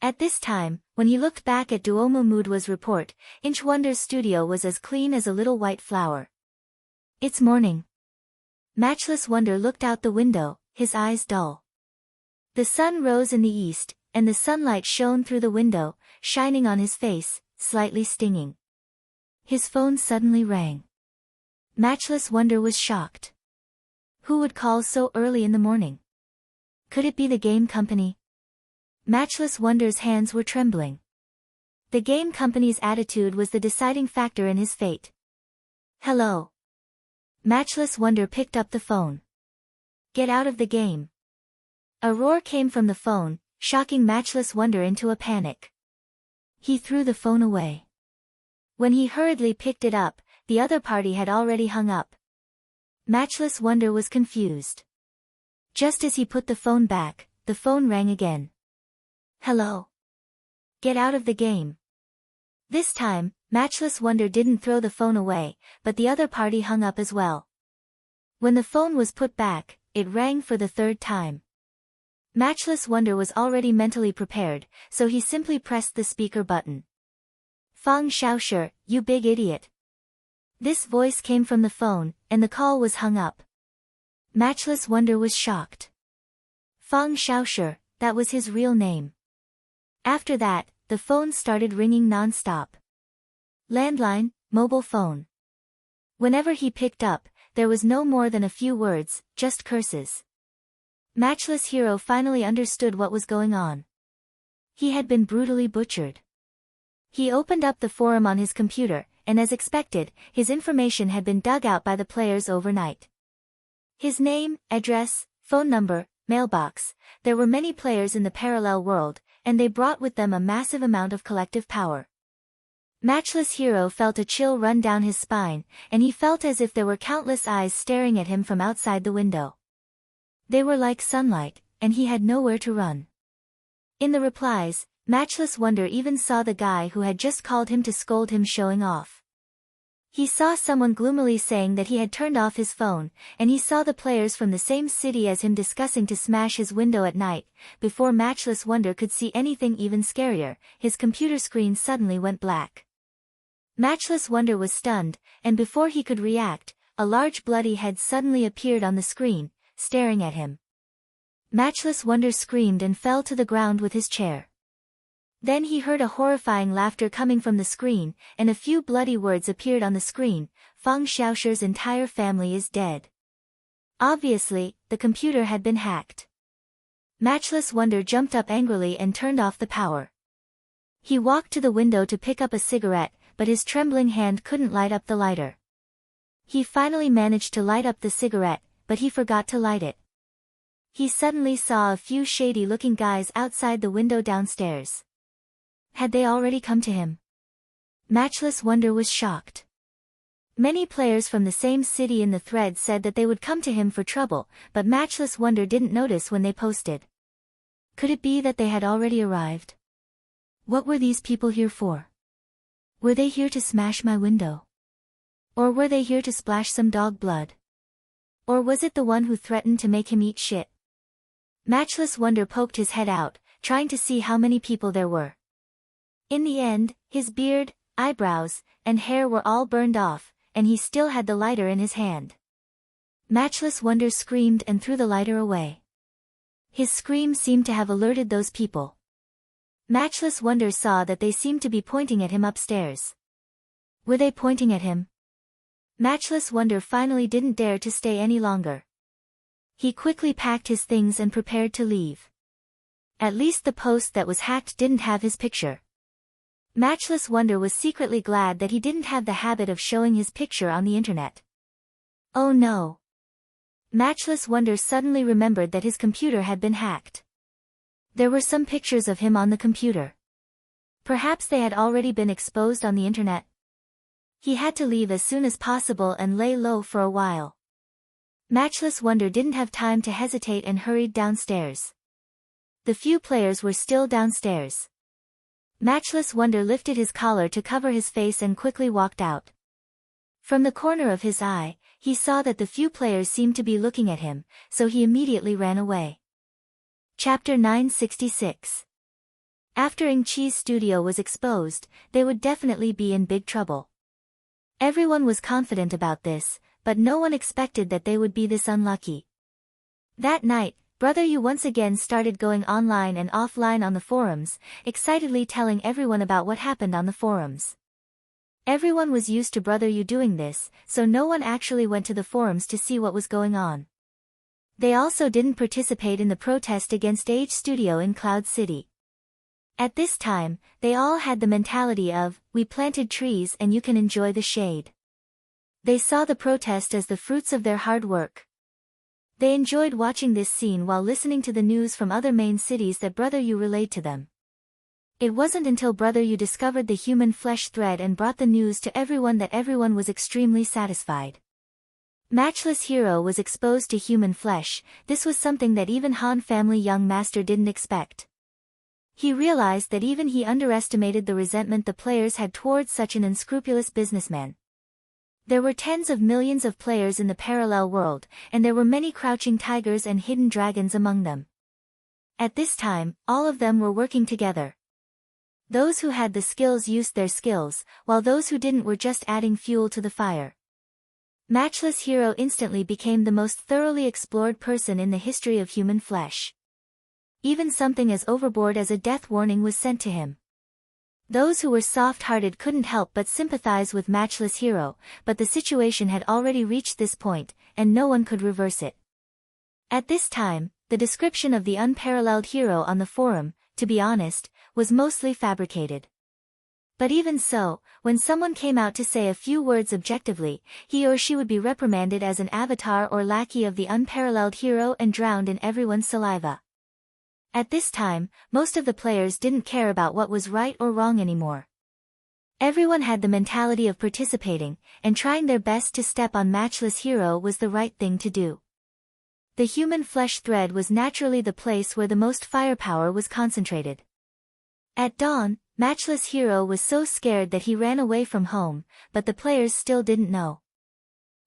At this time, when he looked back at Duomo Mudwa's report, Inch Wonder's studio was as clean as a little white flower. It's morning. Matchless Wonder looked out the window, his eyes dull. The sun rose in the east, and the sunlight shone through the window, shining on his face, slightly stinging. His phone suddenly rang. Matchless Wonder was shocked. Who would call so early in the morning? Could it be the game company? Matchless Wonder's hands were trembling. The game company's attitude was the deciding factor in his fate. Hello. Matchless Wonder picked up the phone. Get out of the game. A roar came from the phone, shocking Matchless Wonder into a panic. He threw the phone away. When he hurriedly picked it up, the other party had already hung up. Matchless Wonder was confused. Just as he put the phone back, the phone rang again. Hello. Get out of the game. This time, Matchless Wonder didn't throw the phone away, but the other party hung up as well. When the phone was put back, it rang for the third time. Matchless Wonder was already mentally prepared, so he simply pressed the speaker button. Fang Xiaoshe, you big idiot. This voice came from the phone, and the call was hung up. Matchless Wonder was shocked. Fang Xiaoshe, that was his real name. After that, the phone started ringing non-stop. Landline, mobile phone. Whenever he picked up, there was no more than a few words, just curses. Matchless Hero finally understood what was going on. He had been brutally butchered. He opened up the forum on his computer, and as expected, his information had been dug out by the players overnight. His name, address, phone number, mailbox. There were many players in the parallel world, and they brought with them a massive amount of collective power. Matchless Hero felt a chill run down his spine, and he felt as if there were countless eyes staring at him from outside the window. They were like sunlight, and he had nowhere to run. In the replies, Matchless Wonder even saw the guy who had just called him to scold him showing off. He saw someone gloomily saying that he had turned off his phone, and he saw the players from the same city as him discussing to smash his window at night. Before Matchless Wonder could see anything even scarier, his computer screen suddenly went black. Matchless Wonder was stunned, and before he could react, a large bloody head suddenly appeared on the screen, staring at him. Matchless Wonder screamed and fell to the ground with his chair. Then he heard a horrifying laughter coming from the screen, and a few bloody words appeared on the screen. Fang Xiaoshe's entire family is dead. Obviously, the computer had been hacked. Matchless Wonder jumped up angrily and turned off the power. He walked to the window to pick up a cigarette, but his trembling hand couldn't light up the lighter. He finally managed to light up the cigarette, but he forgot to light it. He suddenly saw a few shady-looking guys outside the window downstairs. Had they already come to him? Matchless Wonder was shocked. Many players from the same city in the thread said that they would come to him for trouble, but Matchless Wonder didn't notice when they posted. Could it be that they had already arrived? What were these people here for? Were they here to smash my window? Or were they here to splash some dog blood? Or was it the one who threatened to make him eat shit? Matchless Wonder poked his head out, trying to see how many people there were. In the end, his beard, eyebrows, and hair were all burned off, and he still had the lighter in his hand. Matchless Wonder screamed and threw the lighter away. His scream seemed to have alerted those people. Matchless Wonder saw that they seemed to be pointing at him upstairs. Were they pointing at him? Matchless Wonder finally didn't dare to stay any longer. He quickly packed his things and prepared to leave. At least the post that was hacked didn't have his picture. Matchless Wonder was secretly glad that he didn't have the habit of showing his picture on the internet. Oh no! Matchless Wonder suddenly remembered that his computer had been hacked. There were some pictures of him on the computer. Perhaps they had already been exposed on the internet. He had to leave as soon as possible and lay low for a while. Matchless Wonder didn't have time to hesitate and hurried downstairs. The few players were still downstairs. Matchless Wonder lifted his collar to cover his face and quickly walked out. From the corner of his eye, he saw that the few players seemed to be looking at him, so he immediately ran away. Chapter 966. After Ing-Chi's studio was exposed, they would definitely be in big trouble. Everyone was confident about this, but no one expected that they would be this unlucky. That night, Brother Yu once again started going online and offline on the forums, excitedly telling everyone about what happened on the forums. Everyone was used to Brother Yu doing this, so no one actually went to the forums to see what was going on. They also didn't participate in the protest against Age Studio in Cloud City. At this time, they all had the mentality of, we planted trees and you can enjoy the shade. They saw the protest as the fruits of their hard work. They enjoyed watching this scene while listening to the news from other main cities that Brother Yu relayed to them. It wasn't until Brother Yu discovered the human flesh thread and brought the news to everyone that everyone was extremely satisfied. Matchless Hero was exposed to human flesh. This was something that even Han family young master didn't expect. He realized that even he underestimated the resentment the players had towards such an unscrupulous businessman. There were tens of millions of players in the parallel world, and there were many crouching tigers and hidden dragons among them. At this time, all of them were working together. Those who had the skills used their skills, while those who didn't were just adding fuel to the fire. Matchless Hero instantly became the most thoroughly explored person in the history of human flesh. Even something as overboard as a death warning was sent to him. Those who were soft-hearted couldn't help but sympathize with Matchless Hero, but the situation had already reached this point, and no one could reverse it. At this time, the description of the unparalleled hero on the forum, to be honest, was mostly fabricated. But even so, when someone came out to say a few words objectively, he or she would be reprimanded as an avatar or lackey of the unparalleled hero and drowned in everyone's saliva. At this time, most of the players didn't care about what was right or wrong anymore. Everyone had the mentality of participating, and trying their best to step on Matchless Hero was the right thing to do. The human flesh thread was naturally the place where the most firepower was concentrated. At dawn, Matchless Hero was so scared that he ran away from home, but the players still didn't know.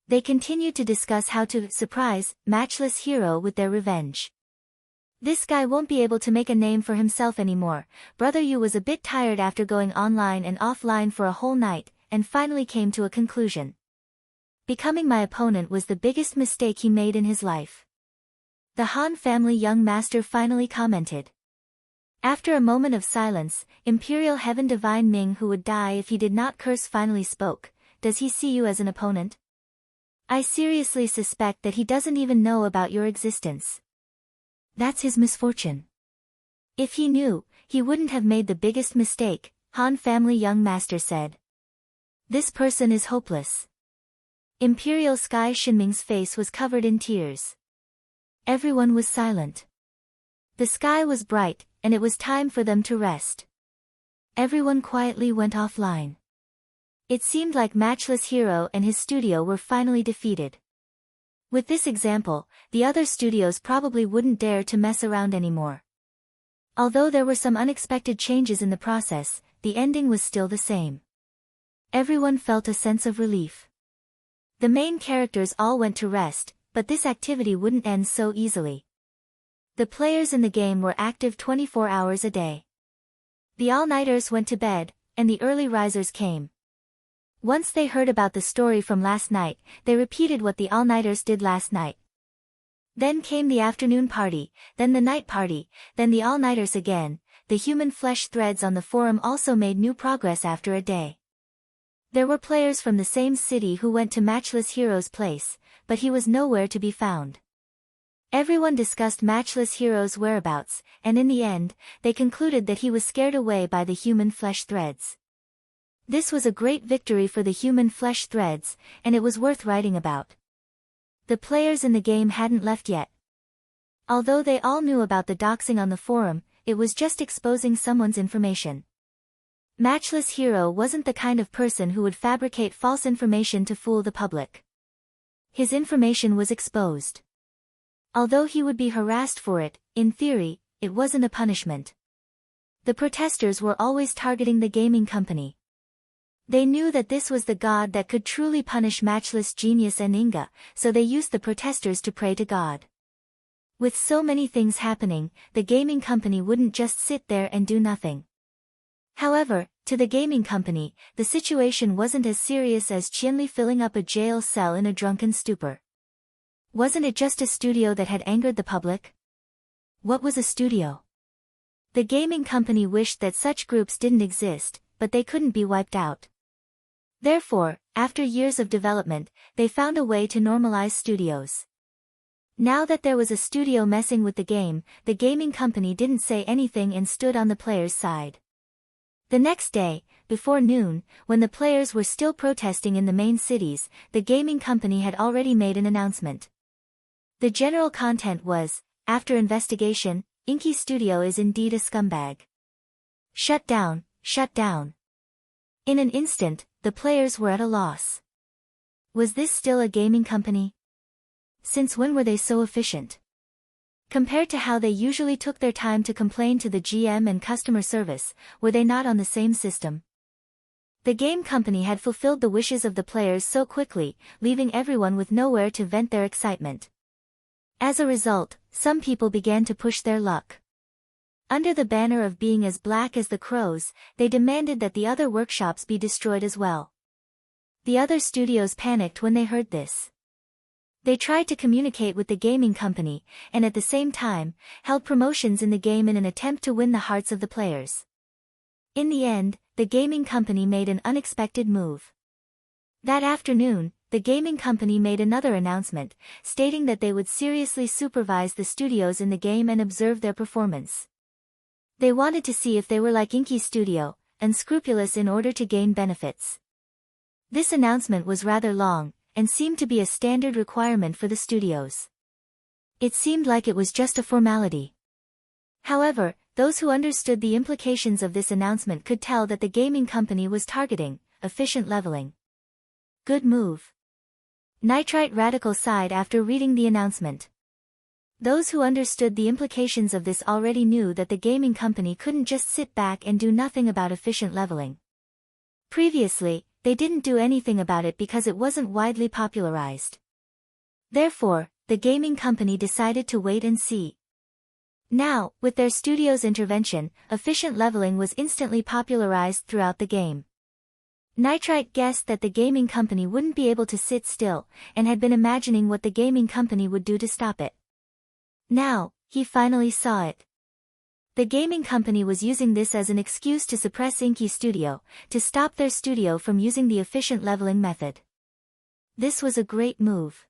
They continued to discuss how to surprise Matchless Hero with their revenge. This guy won't be able to make a name for himself anymore. Brother Yu was a bit tired after going online and offline for a whole night, and finally came to a conclusion. Becoming my opponent was the biggest mistake he made in his life. The Han family young master finally commented. After a moment of silence, Imperial Heaven Divine Ming, who would die if he did not curse, finally spoke. Does he see you as an opponent? I seriously suspect that he doesn't even know about your existence. That's his misfortune. If he knew, he wouldn't have made the biggest mistake, Han family young master said. This person is hopeless. Imperial Sky Shinming's face was covered in tears. Everyone was silent. The sky was bright, and it was time for them to rest. Everyone quietly went offline. It seemed like Matchless Hero and his studio were finally defeated. With this example, the other studios probably wouldn't dare to mess around anymore. Although there were some unexpected changes in the process, the ending was still the same. Everyone felt a sense of relief. The main characters all went to rest, but this activity wouldn't end so easily. The players in the game were active 24 hours a day. The all-nighters went to bed, and the early risers came. Once they heard about the story from last night, they repeated what the all-nighters did last night. Then came the afternoon party, then the night party, then the all-nighters again. The human flesh threads on the forum also made new progress after a day. There were players from the same city who went to Matchless Hero's place, but he was nowhere to be found. Everyone discussed Matchless Hero's whereabouts, and in the end, they concluded that he was scared away by the human flesh threads. This was a great victory for the human flesh threads, and it was worth writing about. The players in the game hadn't left yet. Although they all knew about the doxing on the forum, it was just exposing someone's information. Matchless Hero wasn't the kind of person who would fabricate false information to fool the public. His information was exposed. Although he would be harassed for it, in theory, it wasn't a punishment. The protesters were always targeting the gaming company. They knew that this was the god that could truly punish matchless genius and Inga, so they used the protesters to pray to God. With so many things happening, the gaming company wouldn't just sit there and do nothing. However, to the gaming company, the situation wasn't as serious as Qianli filling up a jail cell in a drunken stupor. Wasn't it just a studio that had angered the public? What was a studio? The gaming company wished that such groups didn't exist, but they couldn't be wiped out. Therefore, after years of development, they found a way to normalize studios. Now that there was a studio messing with the game, the gaming company didn't say anything and stood on the players' side. The next day, before noon, when the players were still protesting in the main cities, the gaming company had already made an announcement. The general content was, after investigation, Inky Studio is indeed a scumbag. Shut down, shut down. In an instant, the players were at a loss. Was this still a gaming company? Since when were they so efficient? Compared to how they usually took their time to complain to the GM and customer service, were they not on the same system? The game company had fulfilled the wishes of the players so quickly, leaving everyone with nowhere to vent their excitement. As a result, some people began to push their luck. Under the banner of being as black as the crows, they demanded that the other workshops be destroyed as well. The other studios panicked when they heard this. They tried to communicate with the gaming company, and at the same time, held promotions in the game in an attempt to win the hearts of the players. In the end, the gaming company made an unexpected move. That afternoon, the gaming company made another announcement, stating that they would seriously supervise the studios in the game and observe their performance. They wanted to see if they were like Inky Studio, unscrupulous in order to gain benefits. This announcement was rather long, and seemed to be a standard requirement for the studios. It seemed like it was just a formality. However, those who understood the implications of this announcement could tell that the gaming company was targeting efficient leveling. Good move. Nitrite Radical sighed after reading the announcement. Those who understood the implications of this already knew that the gaming company couldn't just sit back and do nothing about efficient leveling. Previously, they didn't do anything about it because it wasn't widely popularized. Therefore, the gaming company decided to wait and see. Now, with their studio's intervention, efficient leveling was instantly popularized throughout the game. Nitrite guessed that the gaming company wouldn't be able to sit still, and had been imagining what the gaming company would do to stop it. Now, he finally saw it. The gaming company was using this as an excuse to suppress Inky Studio, to stop their studio from using the efficient leveling method. This was a great move.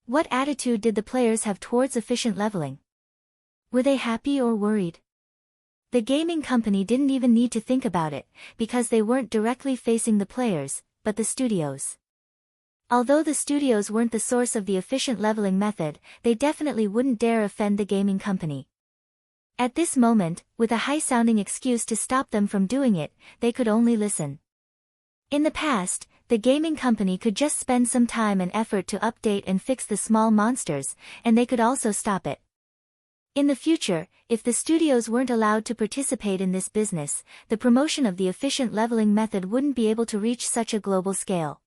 What attitude did the players have towards efficient leveling? Were they happy or worried? The gaming company didn't even need to think about it, because they weren't directly facing the players, but the studios. Although the studios weren't the source of the efficient leveling method, they definitely wouldn't dare offend the gaming company. At this moment, with a high-sounding excuse to stop them from doing it, they could only listen. In the past, the gaming company could just spend some time and effort to update and fix the small monsters, and they could also stop it. In the future, if the studios weren't allowed to participate in this business, the promotion of the efficient leveling method wouldn't be able to reach such a global scale.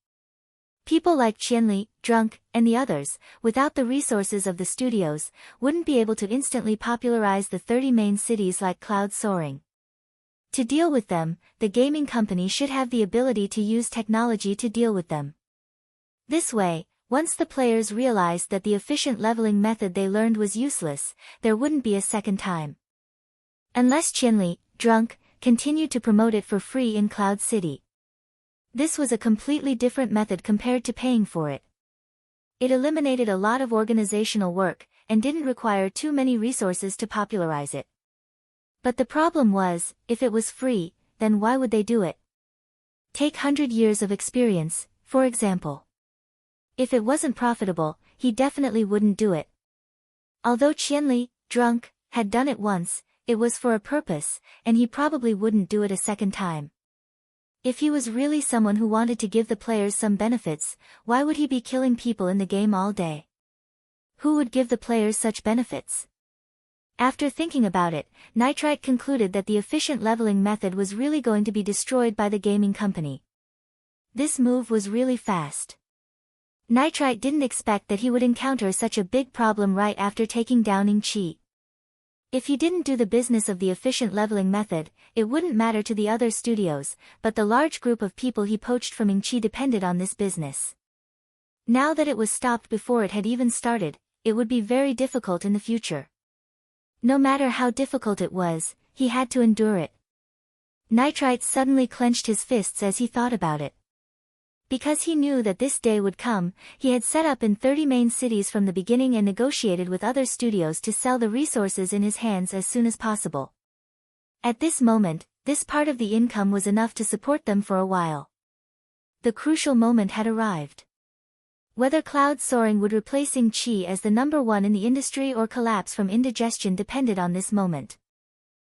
People like Qianli, Drunk, and the others, without the resources of the studios, wouldn't be able to instantly popularize the 30 main cities like cloud soaring. To deal with them, the gaming company should have the ability to use technology to deal with them. This way, once the players realized that the efficient leveling method they learned was useless, there wouldn't be a second time. Unless Qianli, Drunk, continued to promote it for free in Cloud City. This was a completely different method compared to paying for it. It eliminated a lot of organizational work, and didn't require too many resources to popularize it. But the problem was, if it was free, then why would they do it? Take 100 years of experience, for example. If it wasn't profitable, he definitely wouldn't do it. Although Qianli, Drunk, had done it once, it was for a purpose, and he probably wouldn't do it a second time. If he was really someone who wanted to give the players some benefits, why would he be killing people in the game all day? Who would give the players such benefits? After thinking about it, Nitrite concluded that the efficient leveling method was really going to be destroyed by the gaming company. This move was really fast. Nitrite didn't expect that he would encounter such a big problem right after taking down Ing-Chi. If he didn't do the business of the efficient leveling method, it wouldn't matter to the other studios, but the large group of people he poached from Ing-Chi depended on this business. Now that it was stopped before it had even started, it would be very difficult in the future. No matter how difficult it was, he had to endure it. Nitrite suddenly clenched his fists as he thought about it. Because he knew that this day would come, he had set up in 30 main cities from the beginning and negotiated with other studios to sell the resources in his hands as soon as possible. At this moment, this part of the income was enough to support them for a while. The crucial moment had arrived. Whether cloud soaring would replace Ing-Chi as the #1 in the industry or collapse from indigestion depended on this moment.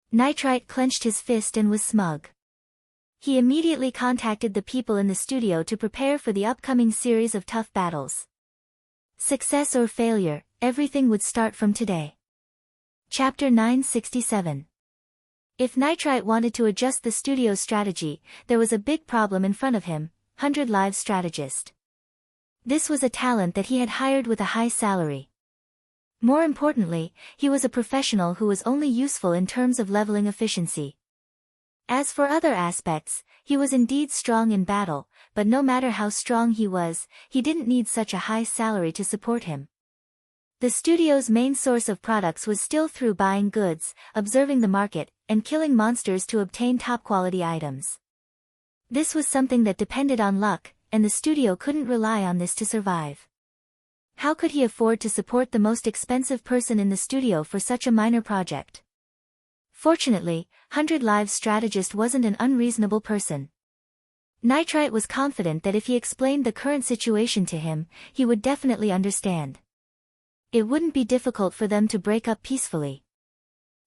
Nitrite clenched his fist and was smug. He immediately contacted the people in the studio to prepare for the upcoming series of tough battles. Success or failure, everything would start from today. Chapter 967. If Nitrite wanted to adjust the studio's strategy, there was a big problem in front of him: 100 Live Strategist. This was a talent that he had hired with a high salary. More importantly, he was a professional who was only useful in terms of leveling efficiency. As for other aspects, he was indeed strong in battle, but no matter how strong he was, he didn't need such a high salary to support him. The studio's main source of products was still through buying goods, observing the market, and killing monsters to obtain top-quality items. This was something that depended on luck, and the studio couldn't rely on this to survive. How could he afford to support the most expensive person in the studio for such a minor project? Fortunately, 100 Live Strategist wasn't an unreasonable person. Nitrite was confident that if he explained the current situation to him, he would definitely understand. It wouldn't be difficult for them to break up peacefully.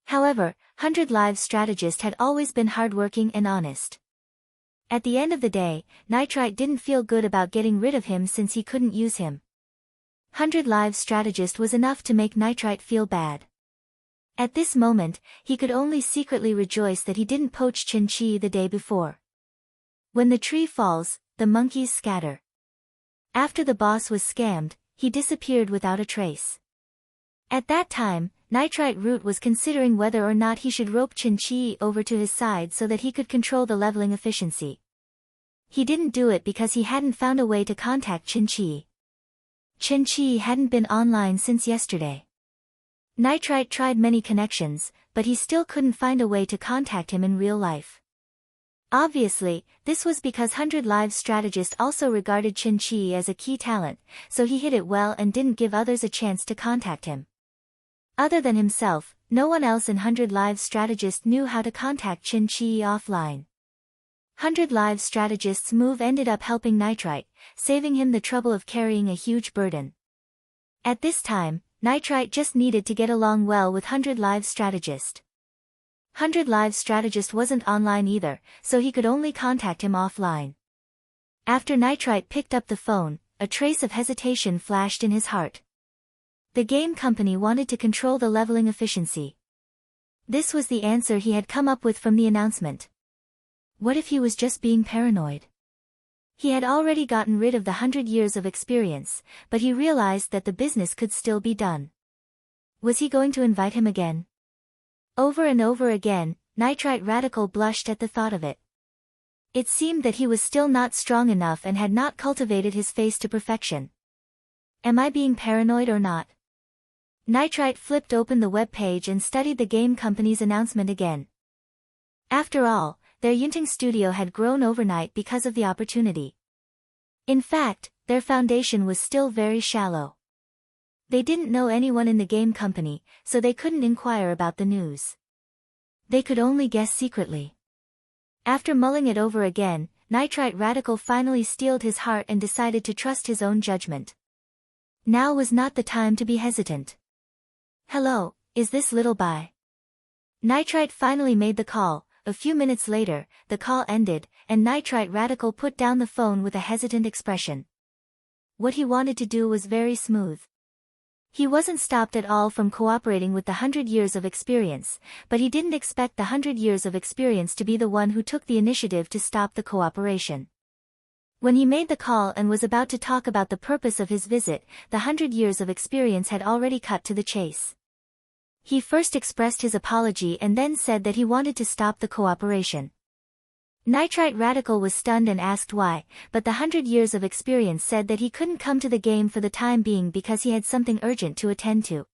However, 100 Live Strategist had always been hardworking and honest. At the end of the day, Nitrite didn't feel good about getting rid of him since he couldn't use him. 100 Live Strategist was enough to make Nitrite feel bad. At this moment, he could only secretly rejoice that he didn't poach Ing-Chi the day before. When the tree falls, the monkeys scatter. After the boss was scammed, he disappeared without a trace. At that time, Nitrite Root was considering whether or not he should rope Ing-Chi over to his side so that he could control the leveling efficiency. He didn't do it because he hadn't found a way to contact Ing-Chi. Ing-Chi hadn't been online since yesterday. Nitrite tried many connections, but he still couldn't find a way to contact him in real life. Obviously, this was because 100 Live Strategist also regarded Ing-Chi as a key talent, so he hid it well and didn't give others a chance to contact him. Other than himself, no one else in 100 Live Strategist knew how to contact Ing-Chi offline. 100 Live Strategist's move ended up helping Nitrite, saving him the trouble of carrying a huge burden. At this time, Nitrite just needed to get along well with 100 Live Strategist. 100 Live Strategist wasn't online either, so he could only contact him offline. After Nitrite picked up the phone, a trace of hesitation flashed in his heart. The game company wanted to control the leveling efficiency. This was the answer he had come up with from the announcement. What if he was just being paranoid? He had already gotten rid of the 100 years of experience, but he realized that the business could still be done. Was he going to invite him again? Over and over again, Nitrite Radical blushed at the thought of it. It seemed that he was still not strong enough and had not cultivated his face to perfection. Am I being paranoid or not? Nitrite flipped open the web page and studied the game company's announcement again. After all, their Yinting studio had grown overnight because of the opportunity. In fact, their foundation was still very shallow. They didn't know anyone in the game company, so they couldn't inquire about the news. They could only guess secretly. After mulling it over again, Nitrite Radical finally steeled his heart and decided to trust his own judgment. Now was not the time to be hesitant. Hello, is this Little Bai? Nitrite finally made the call. A few minutes later, the call ended, and Nitrite Radical put down the phone with a hesitant expression. What he wanted to do was very smooth. He wasn't stopped at all from cooperating with the 100 years of experience, but he didn't expect the 100 years of experience to be the one who took the initiative to stop the cooperation. When he made the call and was about to talk about the purpose of his visit, the 100 years of experience had already cut to the chase. He first expressed his apology and then said that he wanted to stop the cooperation. Nitrite Radical was stunned and asked why, but the 100 years of experience said that he couldn't come to the game for the time being because he had something urgent to attend to.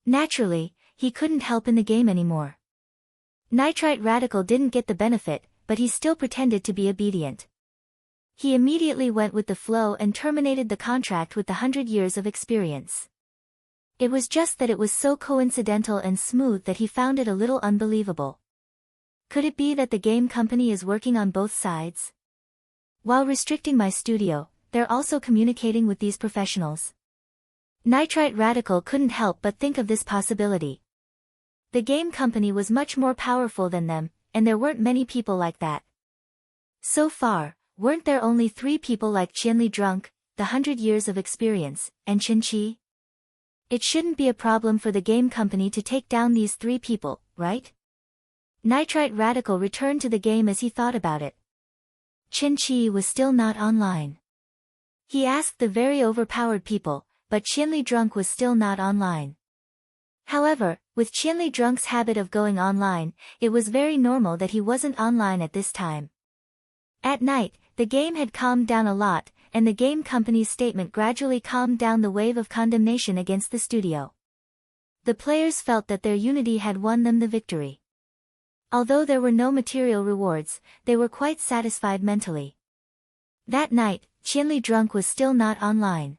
Naturally, he couldn't help in the game anymore. Nitrite Radical didn't get the benefit, but he still pretended to be obedient. He immediately went with the flow and terminated the contract with the 100 years of experience. It was just that it was so coincidental and smooth that he found it a little unbelievable. Could it be that the game company is working on both sides? While restricting my studio, they're also communicating with these professionals. Nitrite Radical couldn't help but think of this possibility. The game company was much more powerful than them, and there weren't many people like that. So far, weren't there only 3 people like Qianli Drunk, the 100 years of experience, and Chen Qi? It shouldn't be a problem for the game company to take down these 3 people, right? Nitrite Radical returned to the game as he thought about it. Chen Qi was still not online. He asked the very overpowered people, but Qianli Drunk was still not online. However, with Qianli Drunk's habit of going online, it was very normal that he wasn't online at this time. At night, the game had calmed down a lot, and the game company's statement gradually calmed down the wave of condemnation against the studio. The players felt that their unity had won them the victory. Although there were no material rewards, they were quite satisfied mentally. That night, Qianli Drunk was still not online.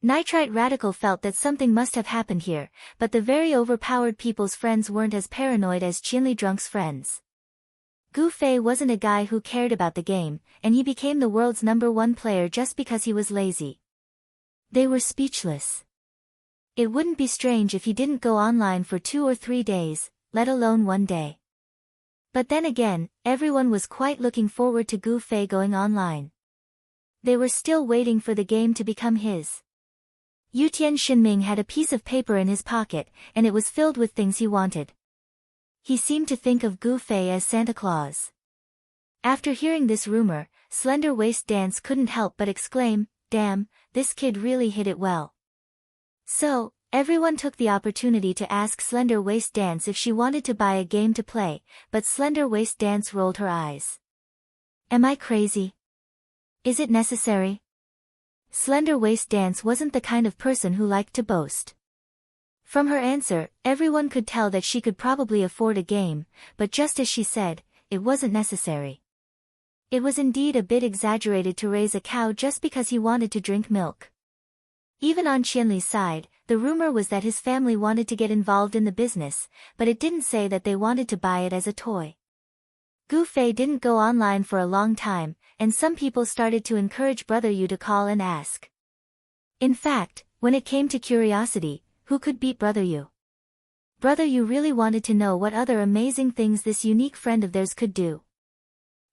Nitrite Radical felt that something must have happened here, but the very overpowered people's friends weren't as paranoid as Qianli Drunk's friends. Gu Fei wasn't a guy who cared about the game, and he became the world's #1 player just because he was lazy. They were speechless. It wouldn't be strange if he didn't go online for 2 or 3 days, let alone 1 day. But then again, everyone was quite looking forward to Gu Fei going online. They were still waiting for the game to become his. Yutian Xinming had a piece of paper in his pocket, and it was filled with things he wanted. He seemed to think of Gu Fei as Santa Claus. After hearing this rumor, Slender Waist Dance couldn't help but exclaim, "Damn, this kid really hit it well." So, everyone took the opportunity to ask Slender Waist Dance if she wanted to buy a game to play, but Slender Waist Dance rolled her eyes. "Am I crazy? Is it necessary?" Slender Waist Dance wasn't the kind of person who liked to boast. From her answer, everyone could tell that she could probably afford a game, but just as she said, it wasn't necessary. It was indeed a bit exaggerated to raise a cow just because he wanted to drink milk. Even on Qianli's side, the rumor was that his family wanted to get involved in the business, but it didn't say that they wanted to buy it as a toy. Gu Fei didn't go online for a long time, and some people started to encourage Brother Yu to call and ask. In fact, when it came to curiosity, who could beat Brother Yu? Brother Yu really wanted to know what other amazing things this unique friend of theirs could do.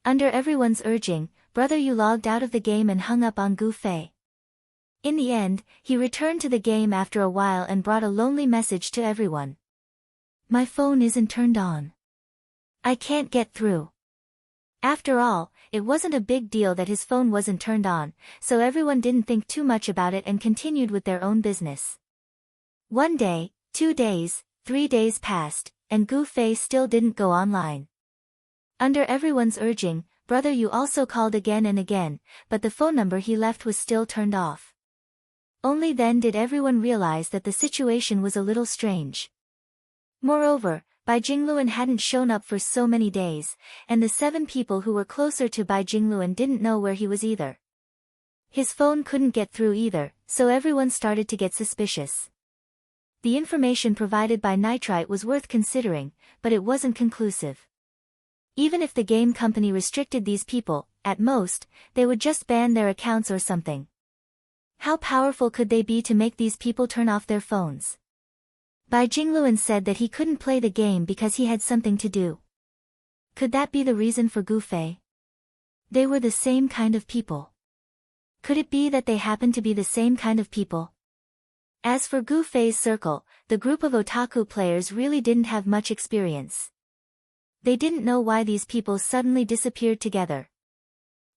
Under everyone's urging, Brother Yu logged out of the game and hung up on Gu Fei. In the end, he returned to the game after a while and brought a lonely message to everyone. "My phone isn't turned on. I can't get through." After all, it wasn't a big deal that his phone wasn't turned on, so everyone didn't think too much about it and continued with their own business. 1 day, 2 days, 3 days passed, and Gu Fei still didn't go online. Under everyone's urging, Brother Yu also called again and again, but the phone number he left was still turned off. Only then did everyone realize that the situation was a little strange. Moreover, Bai Jingluan hadn't shown up for so many days, and the 7 people who were closer to Bai Jingluan didn't know where he was either. His phone couldn't get through either, so everyone started to get suspicious. The information provided by Nitrite was worth considering, but it wasn't conclusive. Even if the game company restricted these people, at most, they would just ban their accounts or something. How powerful could they be to make these people turn off their phones? Bai Jingluan said that he couldn't play the game because he had something to do. Could that be the reason for Gu Fei? They were the same kind of people. Could it be that they happened to be the same kind of people? As for Gu Fei's circle, the group of otaku players really didn't have much experience. They didn't know why these people suddenly disappeared together.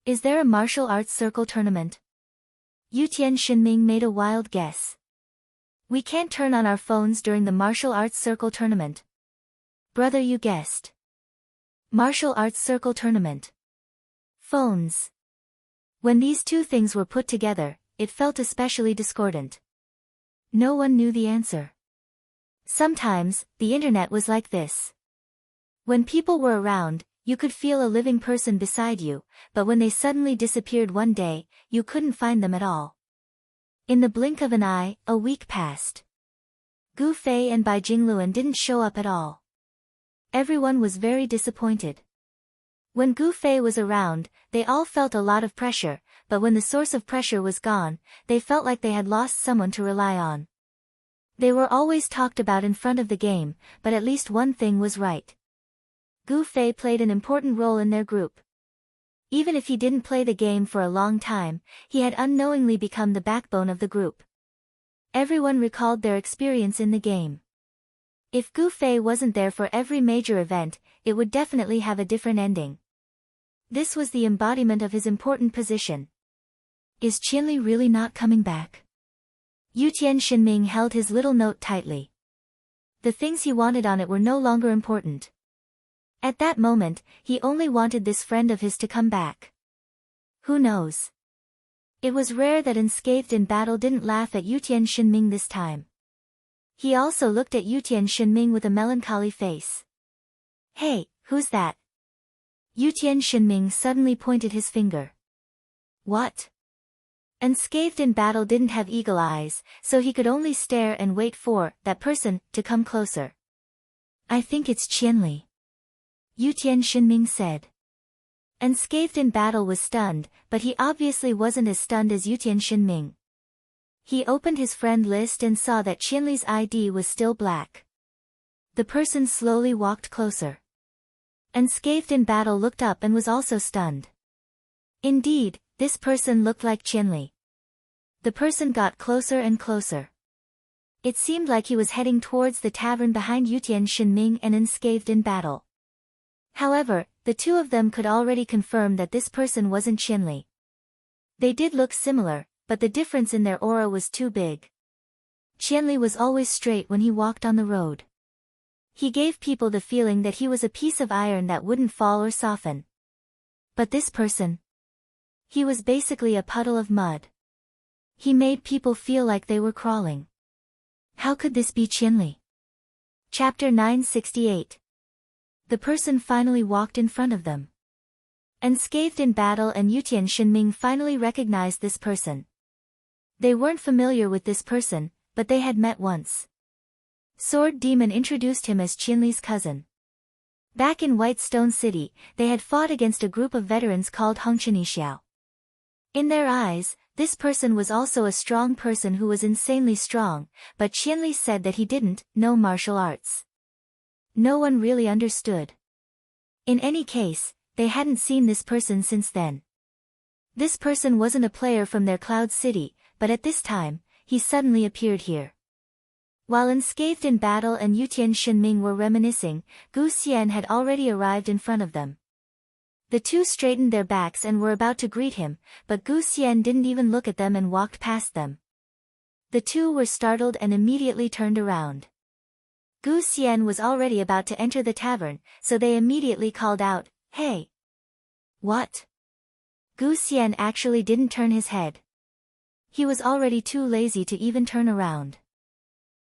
Is there a martial arts circle tournament? Yutian Shinming made a wild guess. We can't turn on our phones during the martial arts circle tournament. Brother, you guessed. Martial arts circle tournament. Phones. When these two things were put together, it felt especially discordant. No one knew the answer. Sometimes, the internet was like this. When people were around, you could feel a living person beside you, but when they suddenly disappeared one day, you couldn't find them at all. In the blink of an eye, a week passed. Gu Fei and Bai Jingluan didn't show up at all. Everyone was very disappointed. When Gu Fei was around, they all felt a lot of pressure, but when the source of pressure was gone, they felt like they had lost someone to rely on. They were always talked about in front of the game, but at least one thing was right. Gu Fei played an important role in their group. Even if he didn't play the game for a long time, he had unknowingly become the backbone of the group. Everyone recalled their experience in the game. If Gu Fei wasn't there for every major event, it would definitely have a different ending. This was the embodiment of his important position. Is Qianli really not coming back? Yutian Shinming held his little note tightly. The things he wanted on it were no longer important. At that moment, he only wanted this friend of his to come back. Who knows? It was rare that Unscathed in Battle didn't laugh at Yutian Shinming this time. He also looked at Yutian Shinming with a melancholy face. Hey, who's that? Yutian Shinming suddenly pointed his finger. What? Unscathed in Battle didn't have eagle eyes, so he could only stare and wait for that person to come closer. I think it's Qianli. Yutian Shinming said. Unscathed in Battle was stunned, but he obviously wasn't as stunned as Yutian Shinming. He opened his friend list and saw that Qianli's ID was still black. The person slowly walked closer. Unscathed in Battle looked up and was also stunned. Indeed, this person looked like Qianli. The person got closer and closer. It seemed like he was heading towards the tavern behind Yutian Shinming and Unscathed in Battle. However, the two of them could already confirm that this person wasn't Qianli. They did look similar, but the difference in their aura was too big. Qianli was always straight when he walked on the road. He gave people the feeling that he was a piece of iron that wouldn't fall or soften. But this person? He was basically a puddle of mud. He made people feel like they were crawling. How could this be Qianli? Chapter 968. The person finally walked in front of them. Unscathed in Battle and Yutian Shinming finally recognized this person. They weren't familiar with this person, but they had met once. Sword Demon introduced him as Qianli's cousin. Back in White Stone City, they had fought against a group of veterans called Hongqianixiao. In their eyes, this person was also a strong person who was insanely strong, but Qianli said that he didn't know martial arts. No one really understood. In any case, they hadn't seen this person since then. This person wasn't a player from their Cloud City, but at this time, he suddenly appeared here. While Unscathed in Battle and Yutian Shinming were reminiscing, Gu Xian had already arrived in front of them. The two straightened their backs and were about to greet him, but Gu Xian didn't even look at them and walked past them. The two were startled and immediately turned around. Gu Xian was already about to enter the tavern, so they immediately called out, "Hey!" What? Gu Xian actually didn't turn his head. He was already too lazy to even turn around.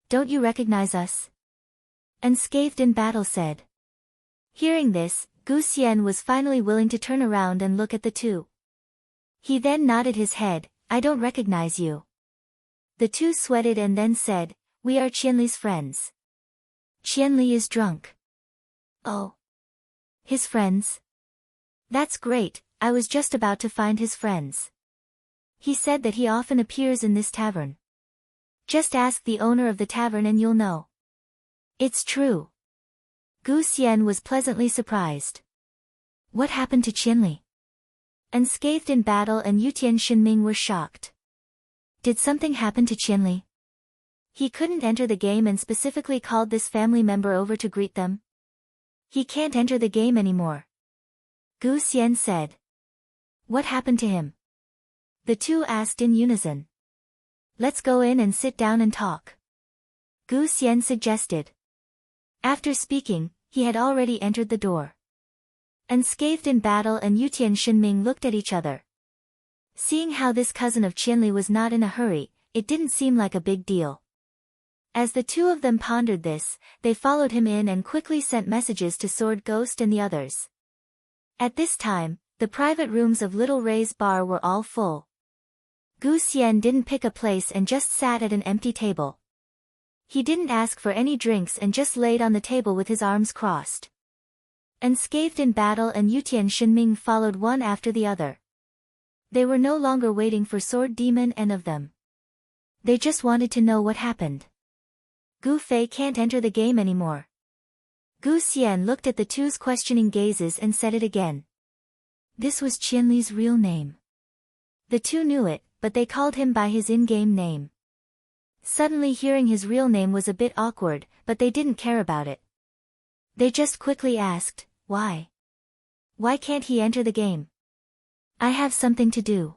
Don't you recognize us? Unscathed in Battle said. Hearing this, Gu Xian was finally willing to turn around and look at the two. He then nodded his head, I don't recognize you. The two sweated and then said, we are Qianli's friends. Qianli is drunk. Oh. His friends? That's great, I was just about to find his friends. He said that he often appears in this tavern. Just ask the owner of the tavern and you'll know. It's true. Gu Xian was pleasantly surprised. What happened to Qianli? Unscathed in Battle and Yutian Shinming were shocked. Did something happen to Qianli? He couldn't enter the game and specifically called this family member over to greet them. He can't enter the game anymore. Gu Xian said. What happened to him? The two asked in unison. Let's go in and sit down and talk, Gu Xian suggested. After speaking, he had already entered the door. Unscathed in battle and Yutian Shinming looked at each other. Seeing how this cousin of Qianli was not in a hurry, it didn't seem like a big deal. As the two of them pondered this, they followed him in and quickly sent messages to Sword Ghost and the others. At this time, the private rooms of Little Ray's bar were all full. Gu Xian didn't pick a place and just sat at an empty table. He didn't ask for any drinks and just laid on the table with his arms crossed. Unscathed in battle and Yutian Shinming followed one after the other. They were no longer waiting for Sword Demon and of them. They just wanted to know what happened. Gu Fei can't enter the game anymore. Gu Xian looked at the two's questioning gazes and said it again. This was Qianli's real name. The two knew it, but they called him by his in-game name. Suddenly hearing his real name was a bit awkward, but they didn't care about it. They just quickly asked, why? Why can't he enter the game? I have something to do.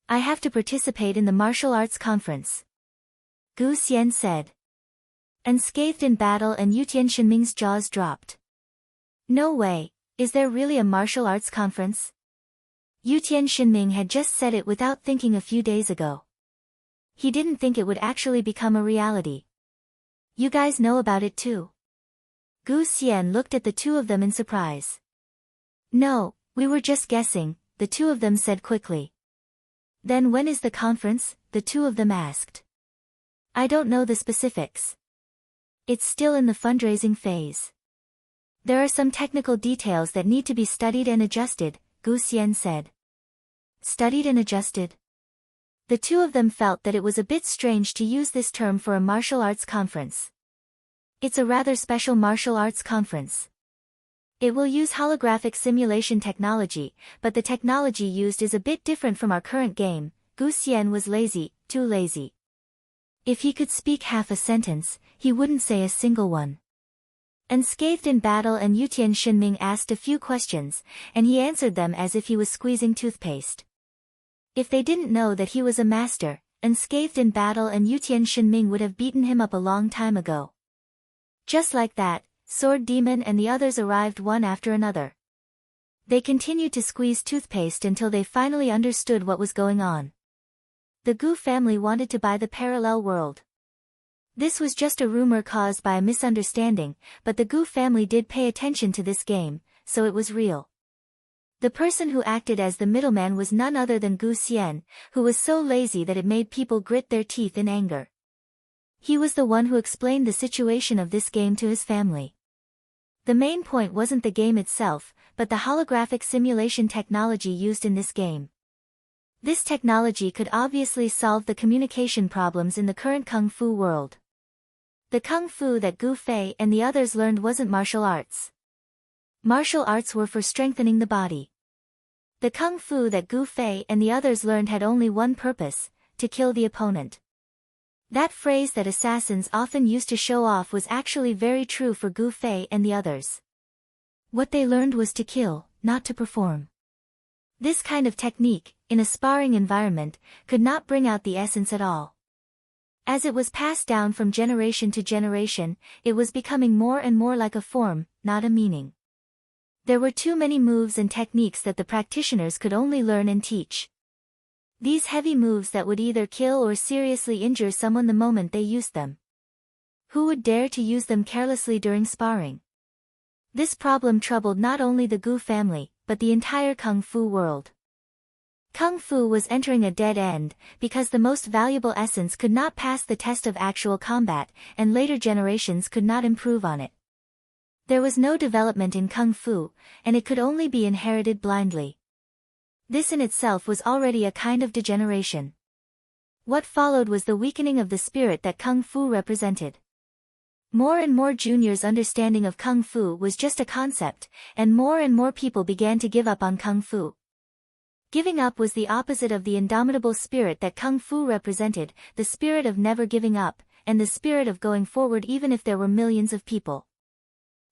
I have to participate in the martial arts conference, Gu Xian said. Unscathed in battle and Yutian Shinming's jaws dropped. No way, is there really a martial arts conference? Yutian Shinming had just said it without thinking a few days ago. He didn't think it would actually become a reality. You guys know about it too? Gu Xian looked at the two of them in surprise. No, we were just guessing, the two of them said quickly. Then when is the conference? The two of them asked. I don't know the specifics. It's still in the fundraising phase. There are some technical details that need to be studied and adjusted, Gu Xian said. Studied and adjusted? The two of them felt that it was a bit strange to use this term for a martial arts conference. It's a rather special martial arts conference. It will use holographic simulation technology, but the technology used is a bit different from our current game. Gu Xian was lazy, too lazy. If he could speak half a sentence, he wouldn't say a single one. Unscathed in battle and Yutian Shinming asked a few questions, and he answered them as if he was squeezing toothpaste. If they didn't know that he was a master, Unscathed in battle and Yutian Shinming would have beaten him up a long time ago. Just like that, Sword Demon and the others arrived one after another. They continued to squeeze toothpaste until they finally understood what was going on. The Gu family wanted to buy the parallel world. This was just a rumor caused by a misunderstanding, but the Gu family did pay attention to this game, so it was real. The person who acted as the middleman was none other than Gu Xian, who was so lazy that it made people grit their teeth in anger. He was the one who explained the situation of this game to his family. The main point wasn't the game itself, but the holographic simulation technology used in this game. This technology could obviously solve the communication problems in the current Kung Fu world. The Kung Fu that Gu Fei and the others learned wasn't martial arts. Martial arts were for strengthening the body. The Kung Fu that Gu Fei and the others learned had only one purpose, to kill the opponent. That phrase that assassins often used to show off was actually very true for Gu Fei and the others. What they learned was to kill, not to perform. This kind of technique, in a sparring environment, could not bring out the essence at all. As it was passed down from generation to generation, it was becoming more and more like a form, not a meaning. There were too many moves and techniques that the practitioners could only learn and teach. These heavy moves that would either kill or seriously injure someone the moment they used them. Who would dare to use them carelessly during sparring? This problem troubled not only the Gu family, but the entire Kung Fu world. Kung Fu was entering a dead end, because the most valuable essence could not pass the test of actual combat, and later generations could not improve on it. There was no development in Kung Fu, and it could only be inherited blindly. This in itself was already a kind of degeneration. What followed was the weakening of the spirit that Kung Fu represented. More and more juniors' understanding of Kung Fu was just a concept, and more people began to give up on Kung Fu. Giving up was the opposite of the indomitable spirit that Kung Fu represented, the spirit of never giving up, and the spirit of going forward even if there were millions of people.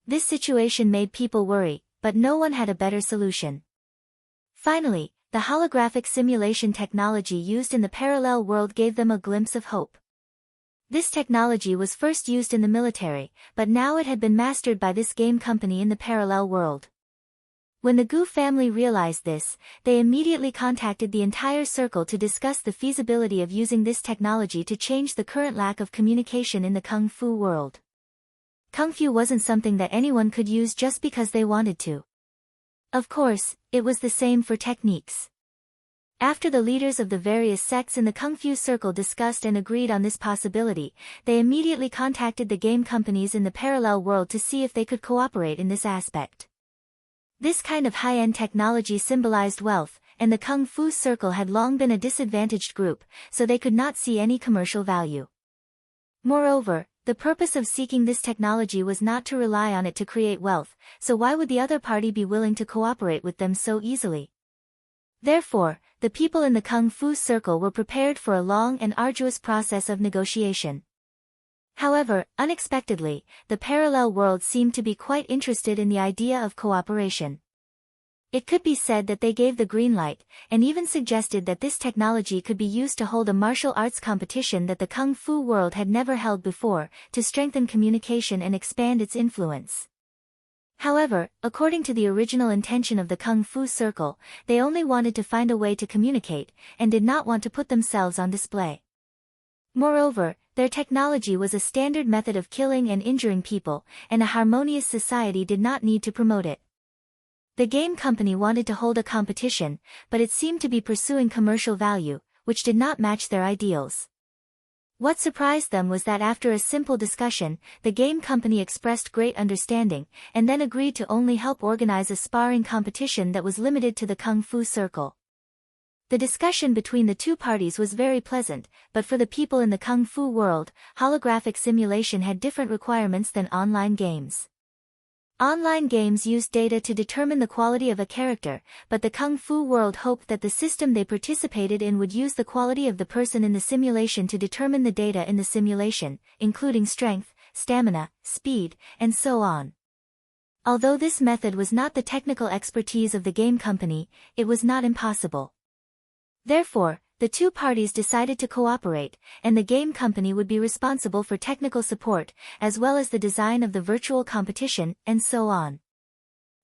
This situation made people worry, but no one had a better solution. Finally, the holographic simulation technology used in the parallel world gave them a glimpse of hope. This technology was first used in the military, but now it had been mastered by this game company in the parallel world. When the Gu family realized this, they immediately contacted the entire circle to discuss the feasibility of using this technology to change the current lack of communication in the Kung Fu world. Kung Fu wasn't something that anyone could use just because they wanted to. Of course, it was the same for techniques. After the leaders of the various sects in the Kung Fu circle discussed and agreed on this possibility, they immediately contacted the game companies in the parallel world to see if they could cooperate in this aspect. This kind of high-end technology symbolized wealth, and the Kung Fu circle had long been a disadvantaged group, so they could not see any commercial value. Moreover, the purpose of seeking this technology was not to rely on it to create wealth, so why would the other party be willing to cooperate with them so easily? Therefore, the people in the Kung Fu circle were prepared for a long and arduous process of negotiation. However, unexpectedly, the parallel world seemed to be quite interested in the idea of cooperation. It could be said that they gave the green light, and even suggested that this technology could be used to hold a martial arts competition that the Kung Fu world had never held before, to strengthen communication and expand its influence. However, according to the original intention of the Kung Fu circle, they only wanted to find a way to communicate, and did not want to put themselves on display. Moreover, their technology was a standard method of killing and injuring people, and a harmonious society did not need to promote it. The game company wanted to hold a competition, but it seemed to be pursuing commercial value, which did not match their ideals. What surprised them was that after a simple discussion, the game company expressed great understanding, and then agreed to only help organize a sparring competition that was limited to the Kung Fu circle. The discussion between the two parties was very pleasant, but for the people in the Kung Fu world, holographic simulation had different requirements than online games. Online games used data to determine the quality of a character, but the Kung Fu world hoped that the system they participated in would use the quality of the person in the simulation to determine the data in the simulation, including strength, stamina, speed, and so on. Although this method was not the technical expertise of the game company, it was not impossible. Therefore, the two parties decided to cooperate, and the game company would be responsible for technical support, as well as the design of the virtual competition, and so on.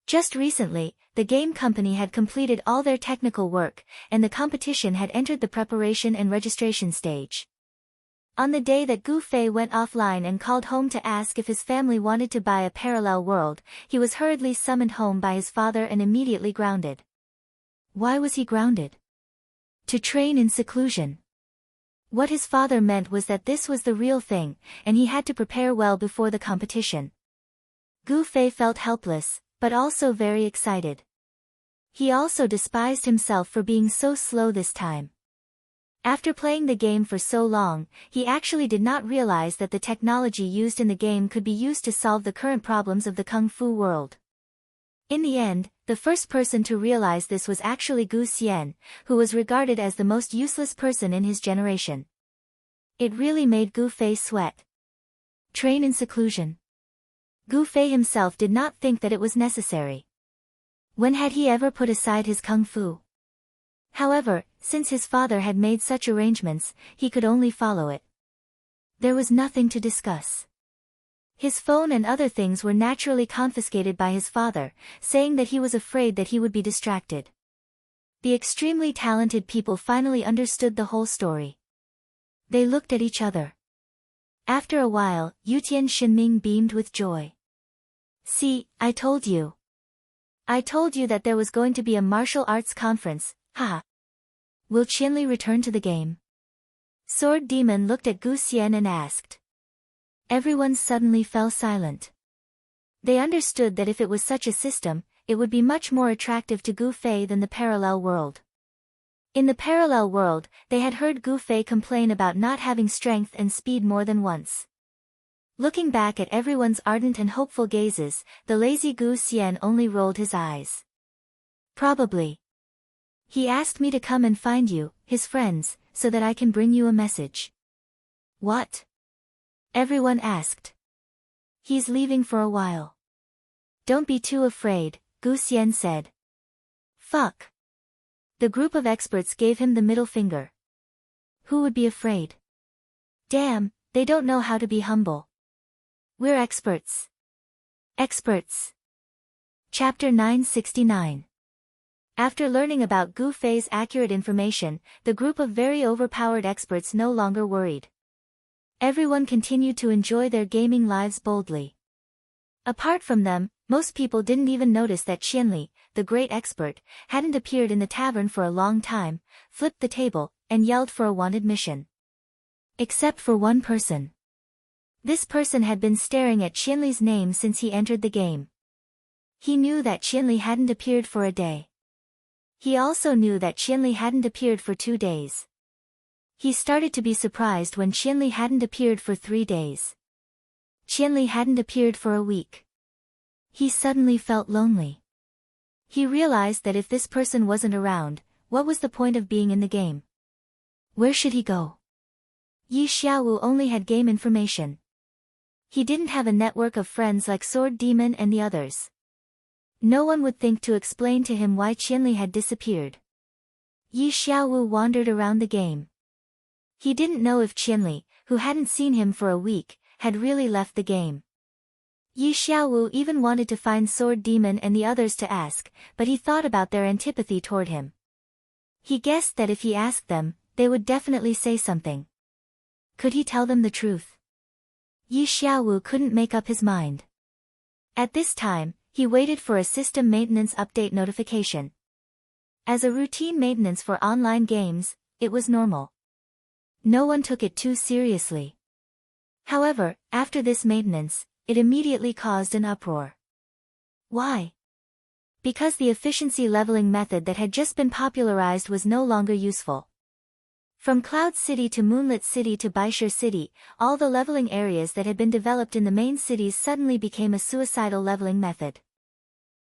Just recently, the game company had completed all their technical work, and the competition had entered the preparation and registration stage. On the day that Gu Fei went offline and called home to ask if his family wanted to buy a parallel world, he was hurriedly summoned home by his father and immediately grounded. Why was he grounded? To train in seclusion. What his father meant was that this was the real thing, and he had to prepare well before the competition. Gu Fei felt helpless, but also very excited. He also despised himself for being so slow this time. After playing the game for so long, he actually did not realize that the technology used in the game could be used to solve the current problems of the Kung Fu world. In the end, the first person to realize this was actually Gu Xian, who was regarded as the most useless person in his generation. It really made Gu Fei sweat. Train in seclusion. Gu Fei himself did not think that it was necessary. When had he ever put aside his kung fu? However, since his father had made such arrangements, he could only follow it. There was nothing to discuss. His phone and other things were naturally confiscated by his father, saying that he was afraid that he would be distracted. The extremely talented people finally understood the whole story. They looked at each other. After a while, Yutian Shinming beamed with joy. See, I told you. I told you that there was going to be a martial arts conference, haha. Will Qianli return to the game? Sword Demon looked at Gu Xian and asked. Everyone suddenly fell silent. They understood that if it was such a system, it would be much more attractive to Gu Fei than the parallel world. In the parallel world, they had heard Gu Fei complain about not having strength and speed more than once. Looking back at everyone's ardent and hopeful gazes, the lazy Gu Xian only rolled his eyes. Probably. He asked me to come and find you, his friends, so that I can bring you a message. What? Everyone asked. He's leaving for a while. Don't be too afraid, Gu Xian said. Fuck. The group of experts gave him the middle finger. Who would be afraid? Damn, they don't know how to be humble. We're experts. Experts. Chapter 969. After learning about Gu Fei's accurate information, the group of very overpowered experts no longer worried. Everyone continued to enjoy their gaming lives boldly. Apart from them, most people didn't even notice that Qianli, the great expert, hadn't appeared in the tavern for a long time, flipped the table, and yelled for a wanted mission. Except for one person. This person had been staring at Qianli's name since he entered the game. He knew that Qianli hadn't appeared for a day. He also knew that Qianli hadn't appeared for 2 days. He started to be surprised when Qianli hadn't appeared for 3 days. Qianli hadn't appeared for a week. He suddenly felt lonely. He realized that if this person wasn't around, what was the point of being in the game? Where should he go? Yi Xiaowu only had game information. He didn't have a network of friends like Sword Demon and the others. No one would think to explain to him why Qianli had disappeared. Yi Xiaowu wandered around the game. He didn't know if Qianli, who hadn't seen him for a week, had really left the game. Yi Xiaowu even wanted to find Sword Demon and the others to ask, but he thought about their antipathy toward him. He guessed that if he asked them, they would definitely say something. Could he tell them the truth? Yi Xiaowu couldn't make up his mind. At this time, he waited for a system maintenance update notification. As a routine maintenance for online games, it was normal. No one took it too seriously. However, after this maintenance, it immediately caused an uproar. Why? Because the efficiency leveling method that had just been popularized was no longer useful. From Cloud City to Moonlit City to Baishir City, all the leveling areas that had been developed in the main cities suddenly became a suicidal leveling method.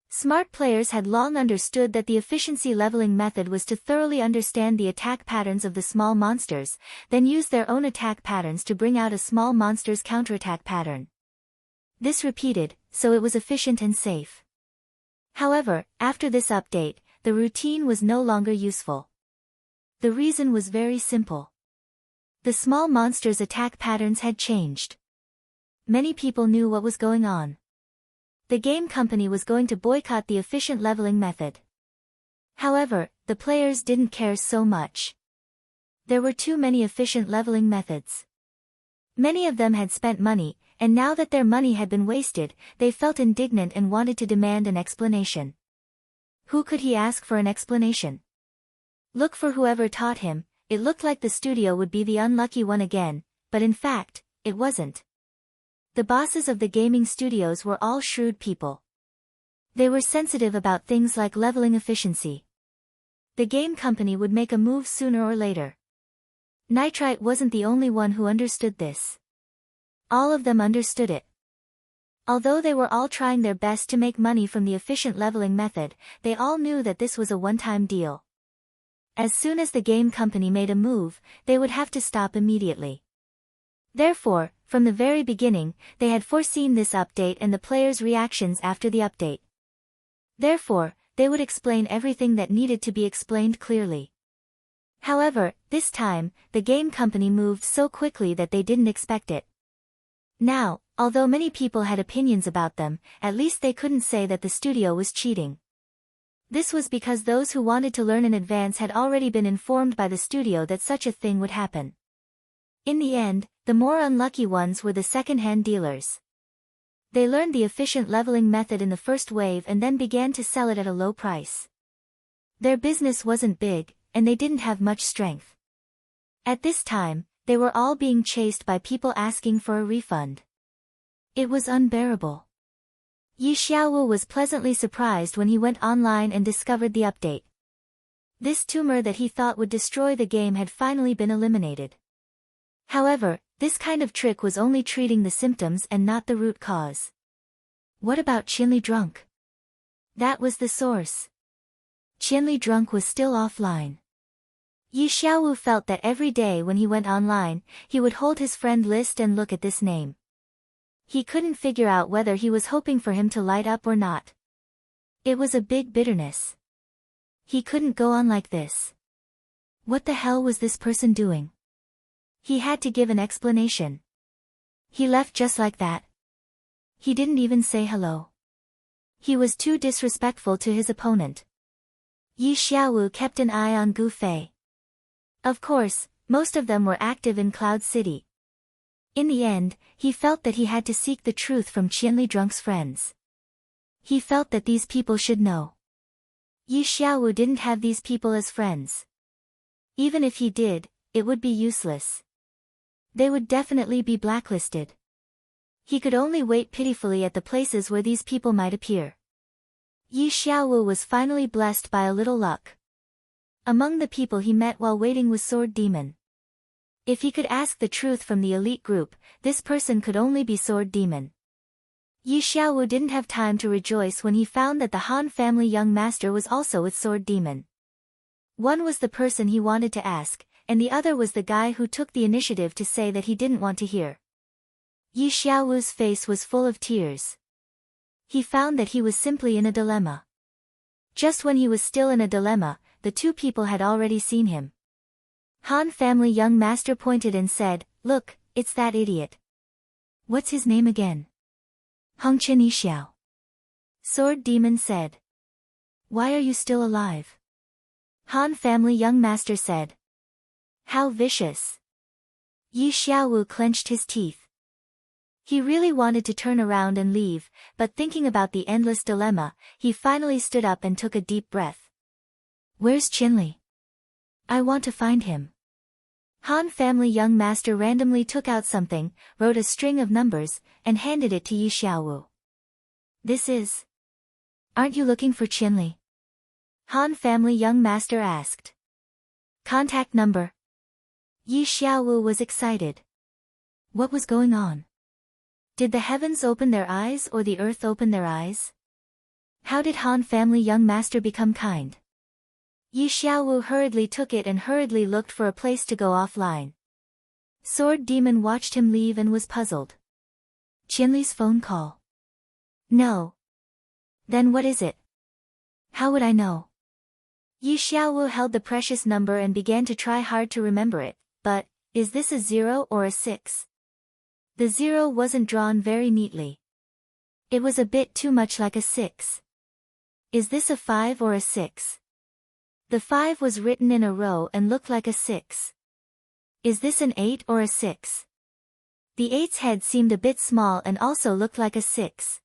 Smart players had long understood that the efficiency leveling method was to thoroughly understand the attack patterns of the small monsters, then use their own attack patterns to bring out a small monster's counterattack pattern. This repeated, so it was efficient and safe. However, after this update, the routine was no longer useful. The reason was very simple. The small monsters' attack patterns had changed. Many people knew what was going on. The game company was going to boycott the efficient leveling method. However, the players didn't care so much. There were too many efficient leveling methods. Many of them had spent money, and now that their money had been wasted, they felt indignant and wanted to demand an explanation. Who could he ask for an explanation? Look for whoever taught him. It looked like the studio would be the unlucky one again, but in fact, it wasn't. The bosses of the gaming studios were all shrewd people. They were sensitive about things like leveling efficiency. The game company would make a move sooner or later. Nitrite wasn't the only one who understood this. All of them understood it. Although they were all trying their best to make money from the efficient leveling method, they all knew that this was a one-time deal. As soon as the game company made a move, they would have to stop immediately. Therefore, from the very beginning, they had foreseen this update and the players' reactions after the update. Therefore, they would explain everything that needed to be explained clearly. However, this time, the game company moved so quickly that they didn't expect it. Now, although many people had opinions about them, at least they couldn't say that the studio was cheating. This was because those who wanted to learn in advance had already been informed by the studio that such a thing would happen. In the end, the more unlucky ones were the second-hand dealers. They learned the efficient leveling method in the first wave and then began to sell it at a low price. Their business wasn't big, and they didn't have much strength. At this time, they were all being chased by people asking for a refund. It was unbearable. Yi Xiaowu was pleasantly surprised when he went online and discovered the update. This tumor that he thought would destroy the game had finally been eliminated. However, this kind of trick was only treating the symptoms and not the root cause. What about Qianli Drunk? That was the source. Qianli Drunk was still offline. Yi Xiaowu felt that every day when he went online, he would hold his friend list and look at this name. He couldn't figure out whether he was hoping for him to light up or not. It was a big bitterness. He couldn't go on like this. What the hell was this person doing? He had to give an explanation. He left just like that. He didn't even say hello. He was too disrespectful to his opponent. Yi Xiaowu kept an eye on Gu Fei. Of course, most of them were active in Cloud City. In the end, he felt that he had to seek the truth from Qianli Drunk's friends. He felt that these people should know. Yi Xiaowu didn't have these people as friends. Even if he did, it would be useless. They would definitely be blacklisted. He could only wait pitifully at the places where these people might appear. Yi Xiaowu was finally blessed by a little luck. Among the people he met while waiting was Sword Demon. If he could ask the truth from the elite group, this person could only be Sword Demon. Yi Xiaowu didn't have time to rejoice when he found that the Han family young master was also with Sword Demon. One was the person he wanted to ask, and the other was the guy who took the initiative to say that he didn't want to hear. Yi Xiaowu's face was full of tears. He found that he was simply in a dilemma. Just when he was still in a dilemma, the two people had already seen him. Han family young master pointed and said, "Look, it's that idiot." "What's his name again?" "Hongchen Yixiao." Sword Demon said. "Why are you still alive?" Han family young master said. "How vicious." Yi Xiaowu clenched his teeth. He really wanted to turn around and leave, but thinking about the endless dilemma, he finally stood up and took a deep breath. "Where's Qinli? I want to find him." Han family young master randomly took out something, wrote a string of numbers, and handed it to Yi Xiaowu. "This is... Aren't you looking for Qinli?" Han family young master asked. "Contact number." Yi Xiaowu was excited. What was going on? Did the heavens open their eyes or the earth open their eyes? How did Han family young master become kind? Yi Xiaowu hurriedly took it and hurriedly looked for a place to go offline. Sword Demon watched him leave and was puzzled. Qinli's phone call. No. Then what is it? How would I know? Yi Xiaowu held the precious number and began to try hard to remember it, but, is this a 0 or a 6? The 0 wasn't drawn very neatly. It was a bit too much like a 6. Is this a 5 or a 6? The 5 was written in a row and looked like a 6. Is this an 8 or a 6? The 8's head seemed a bit small and also looked like a 6.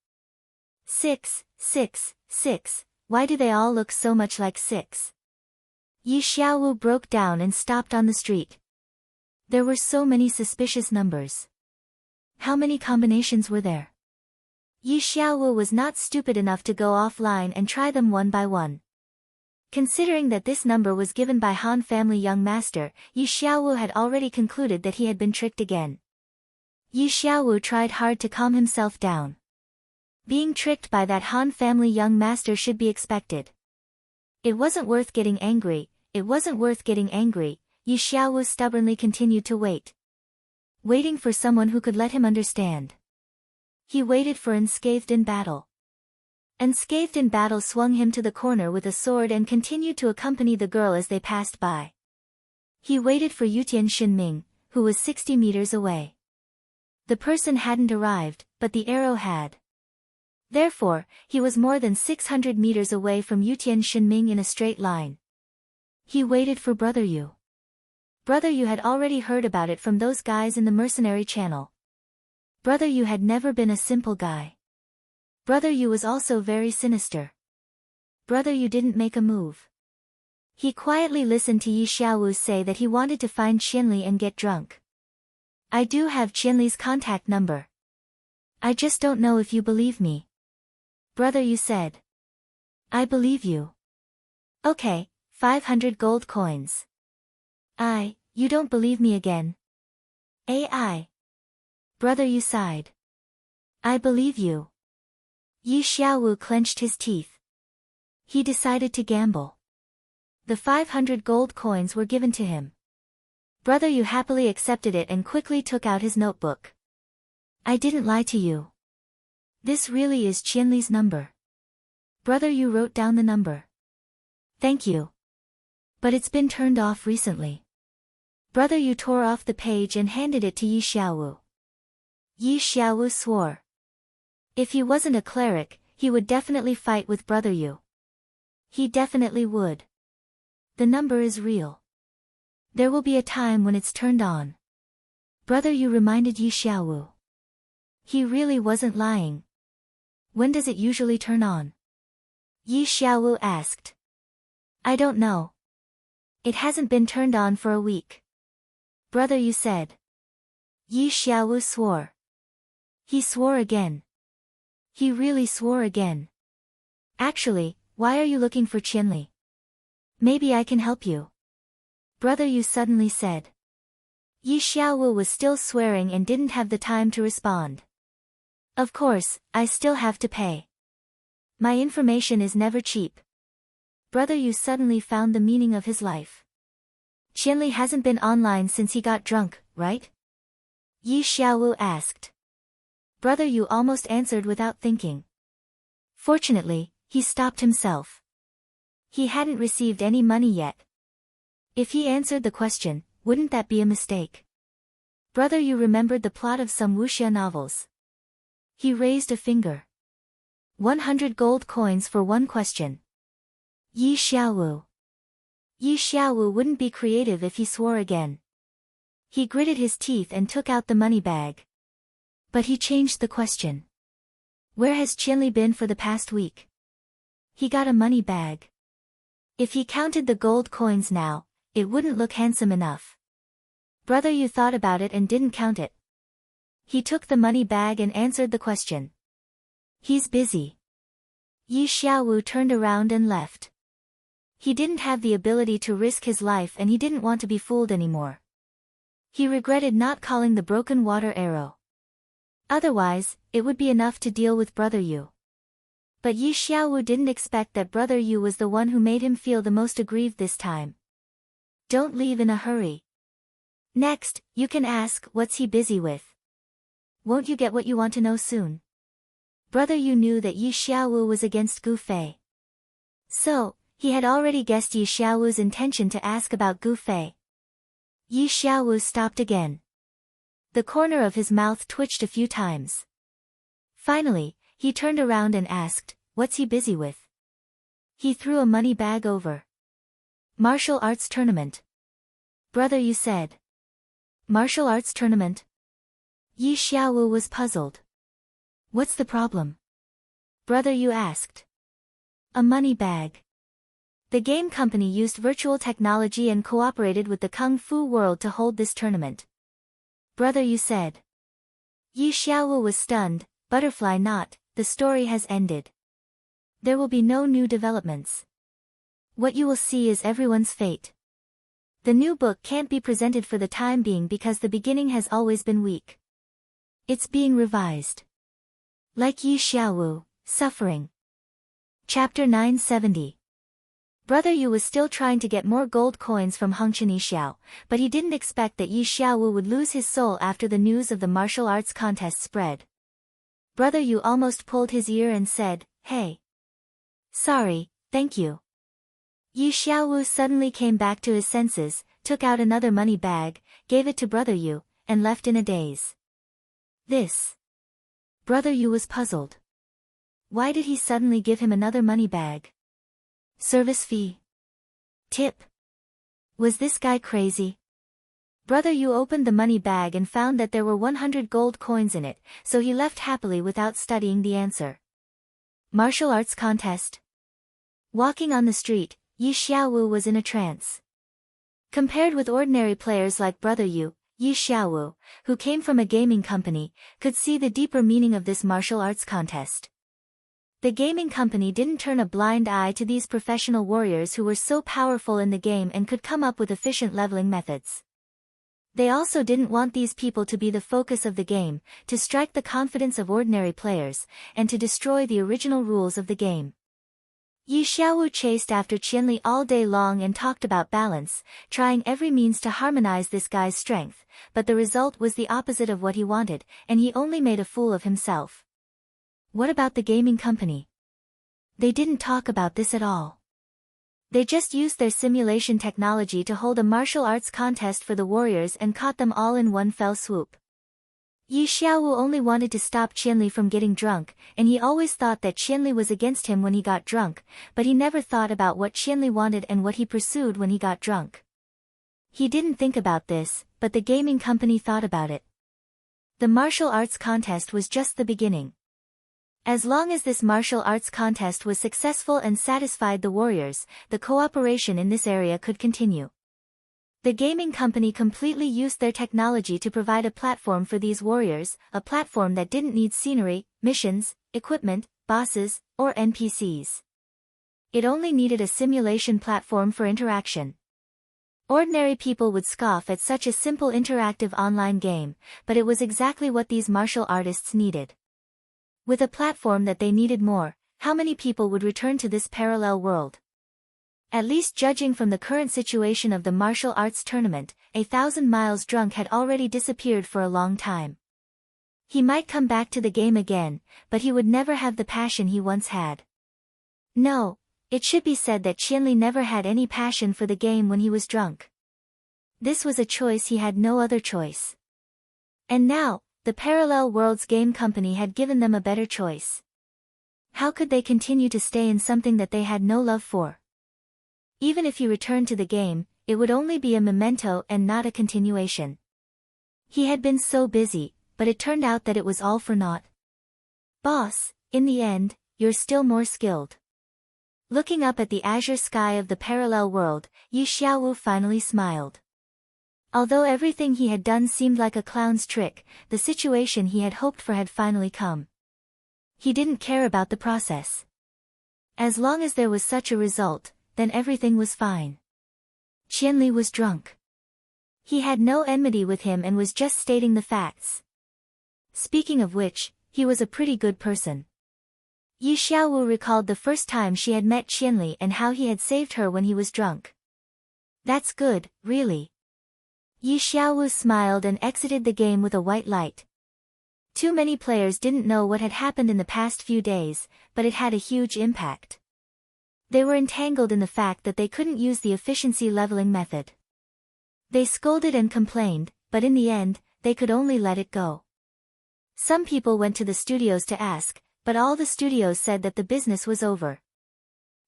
6, 6, 6, why do they all look so much like 6? Yi Xiaowu broke down and stopped on the street. There were so many suspicious numbers. How many combinations were there? Yi Xiaowu was not stupid enough to go offline and try them one by one. Considering that this number was given by Han family young master, Yi Xiaowu had already concluded that he had been tricked again. Yi Xiaowu tried hard to calm himself down. Being tricked by that Han family young master should be expected. It wasn't worth getting angry, it wasn't worth getting angry, Yi Xiaowu stubbornly continued to wait. Waiting for someone who could let him understand. He waited for Unscathed in Battle. Unscathed in Battle swung him to the corner with a sword and continued to accompany the girl as they passed by. He waited for Yutian Shinming, who was 60 meters away. The person hadn't arrived, but the arrow had. Therefore, he was more than 600 meters away from Yutian Shinming in a straight line. He waited for Brother Yu. Brother Yu had already heard about it from those guys in the mercenary channel. Brother Yu had never been a simple guy. Brother Yu was also very sinister. Brother Yu didn't make a move. He quietly listened to Yi Xiaowu say that he wanted to find Qinli and get drunk. "I do have Qinli's contact number. I just don't know if you believe me." Brother Yu said. "I believe you." "Okay, 500 gold coins." You don't believe me again?" "AI." Brother Yu sighed. "I believe you." Yi Xiaowu clenched his teeth. He decided to gamble. The 500 gold coins were given to him. Brother Yu happily accepted it and quickly took out his notebook. "I didn't lie to you. This really is Qianli's number." Brother Yu wrote down the number. Thank you. But it's been turned off recently. Brother Yu tore off the page and handed it to Yi Xiaowu. Yi Xiaowu swore. If he wasn't a cleric, he would definitely fight with Brother Yu. He definitely would. The number is real. There will be a time when it's turned on. Brother Yu reminded Yi Xiaowu. He really wasn't lying. When does it usually turn on? Yi Xiaowu asked. I don't know. It hasn't been turned on for a week. Brother Yu said. Yi Xiaowu swore. He swore again. He really swore again. Actually, why are you looking for Qianli? Maybe I can help you. Brother Yu suddenly said. Yi Xiaowu was still swearing and didn't have the time to respond. Of course, I still have to pay. My information is never cheap. Brother Yu suddenly found the meaning of his life. Qianli hasn't been online since he got drunk, right? Yi Xiaowu asked. Brother Yu almost answered without thinking. Fortunately, he stopped himself. He hadn't received any money yet. If he answered the question, wouldn't that be a mistake? Brother Yu remembered the plot of some wuxia novels. He raised a finger. 100 gold coins for one question. Yi Xiaowu. Yi Xiaowu wouldn't be creative if he swore again. He gritted his teeth and took out the money bag. But he changed the question. Where has Qianli been for the past week? He got a money bag. If he counted the gold coins now, it wouldn't look handsome enough. Brother Yu thought about it and didn't count it. He took the money bag and answered the question. He's busy. Yi Xiaowu turned around and left. He didn't have the ability to risk his life and he didn't want to be fooled anymore. He regretted not calling the broken water arrow. Otherwise, it would be enough to deal with Brother Yu. But Yi Xiaowu didn't expect that Brother Yu was the one who made him feel the most aggrieved this time. Don't leave in a hurry. Next, you can ask, what's he busy with? Won't you get what you want to know soon? Brother Yu knew that Yi Xiaowu was against Gu Fei. So, he had already guessed Yi Xiaowu's intention to ask about Gu Fei. Yi Xiaowu stopped again. The corner of his mouth twitched a few times. Finally, he turned around and asked, what's he busy with? He threw a money bag over. Martial arts tournament. Brother Yu said. Martial arts tournament? Yi Xiaowu was puzzled. What's the problem? Brother Yu asked. A money bag. The game company used virtual technology and cooperated with the Kung Fu world to hold this tournament. Brother Yu said. Yi Xiaowu was stunned. Butterfly knot, the story has ended. There will be no new developments. What you will see is everyone's fate. The new book can't be presented for the time being because the beginning has always been weak. It's being revised. Like Yi Xiaowu, suffering. Chapter 970. Brother Yu was still trying to get more gold coins from Hongchen Yixiao, but he didn't expect that Yi Xiaowu would lose his soul after the news of the martial arts contest spread. Brother Yu almost pulled his ear and said, hey. Sorry, thank you. Yi Xiaowu suddenly came back to his senses, took out another money bag, gave it to Brother Yu, and left in a daze. This. Brother Yu was puzzled. Why did he suddenly give him another money bag? Service fee? Tip? Was this guy crazy? Brother Yu opened the money bag and found that there were 100 gold coins in it, so he left happily without studying the answer. Martial arts contest. Walking on the street, Yi Xiaowu was in a trance. Compared with ordinary players like Brother Yu, Yi Xiaowu, who came from a gaming company, could see the deeper meaning of this martial arts contest. The gaming company didn't turn a blind eye to these professional warriors who were so powerful in the game and could come up with efficient leveling methods. They also didn't want these people to be the focus of the game, to strike the confidence of ordinary players, and to destroy the original rules of the game. Yi Xiaowu chased after Qianli all day long and talked about balance, trying every means to harmonize this guy's strength, but the result was the opposite of what he wanted, and he only made a fool of himself. What about the gaming company? They didn't talk about this at all. They just used their simulation technology to hold a martial arts contest for the warriors and caught them all in one fell swoop. Yi Xiaowu only wanted to stop Qianli from getting drunk, and he always thought that Qianli was against him when he got drunk, but he never thought about what Qianli wanted and what he pursued when he got drunk. He didn't think about this, but the gaming company thought about it. The martial arts contest was just the beginning. As long as this martial arts contest was successful and satisfied the warriors, the cooperation in this area could continue. The gaming company completely used their technology to provide a platform for these warriors, a platform that didn't need scenery, missions, equipment, bosses, or NPCs. It only needed a simulation platform for interaction. Ordinary people would scoff at such a simple interactive online game, but it was exactly what these martial artists needed. With a platform that they needed more, how many people would return to this parallel world? At least judging from the current situation of the martial arts tournament, 1,000 Miles Drunk had already disappeared for a long time. He might come back to the game again, but he would never have the passion he once had. No, it should be said that Qianli never had any passion for the game when he was drunk. This was a choice he had no other choice. And now, the Parallel Worlds Game Company had given them a better choice. How could they continue to stay in something that they had no love for? Even if he returned to the game, it would only be a memento and not a continuation. He had been so busy, but it turned out that it was all for naught. Boss, in the end, you're still more skilled. Looking up at the azure sky of the parallel world, Yi Xiaowu finally smiled. Although everything he had done seemed like a clown's trick, the situation he had hoped for had finally come. He didn't care about the process. As long as there was such a result, then everything was fine. Qianli was drunk. He had no enmity with him and was just stating the facts. Speaking of which, he was a pretty good person. Yi Xiaowu recalled the first time she had met Qianli and how he had saved her when he was drunk. That's good, really. Yi Xiaowu smiled and exited the game with a white light. Too many players didn't know what had happened in the past few days, but it had a huge impact. They were entangled in the fact that they couldn't use the efficiency leveling method. They scolded and complained, but in the end, they could only let it go. Some people went to the studios to ask, but all the studios said that the business was over.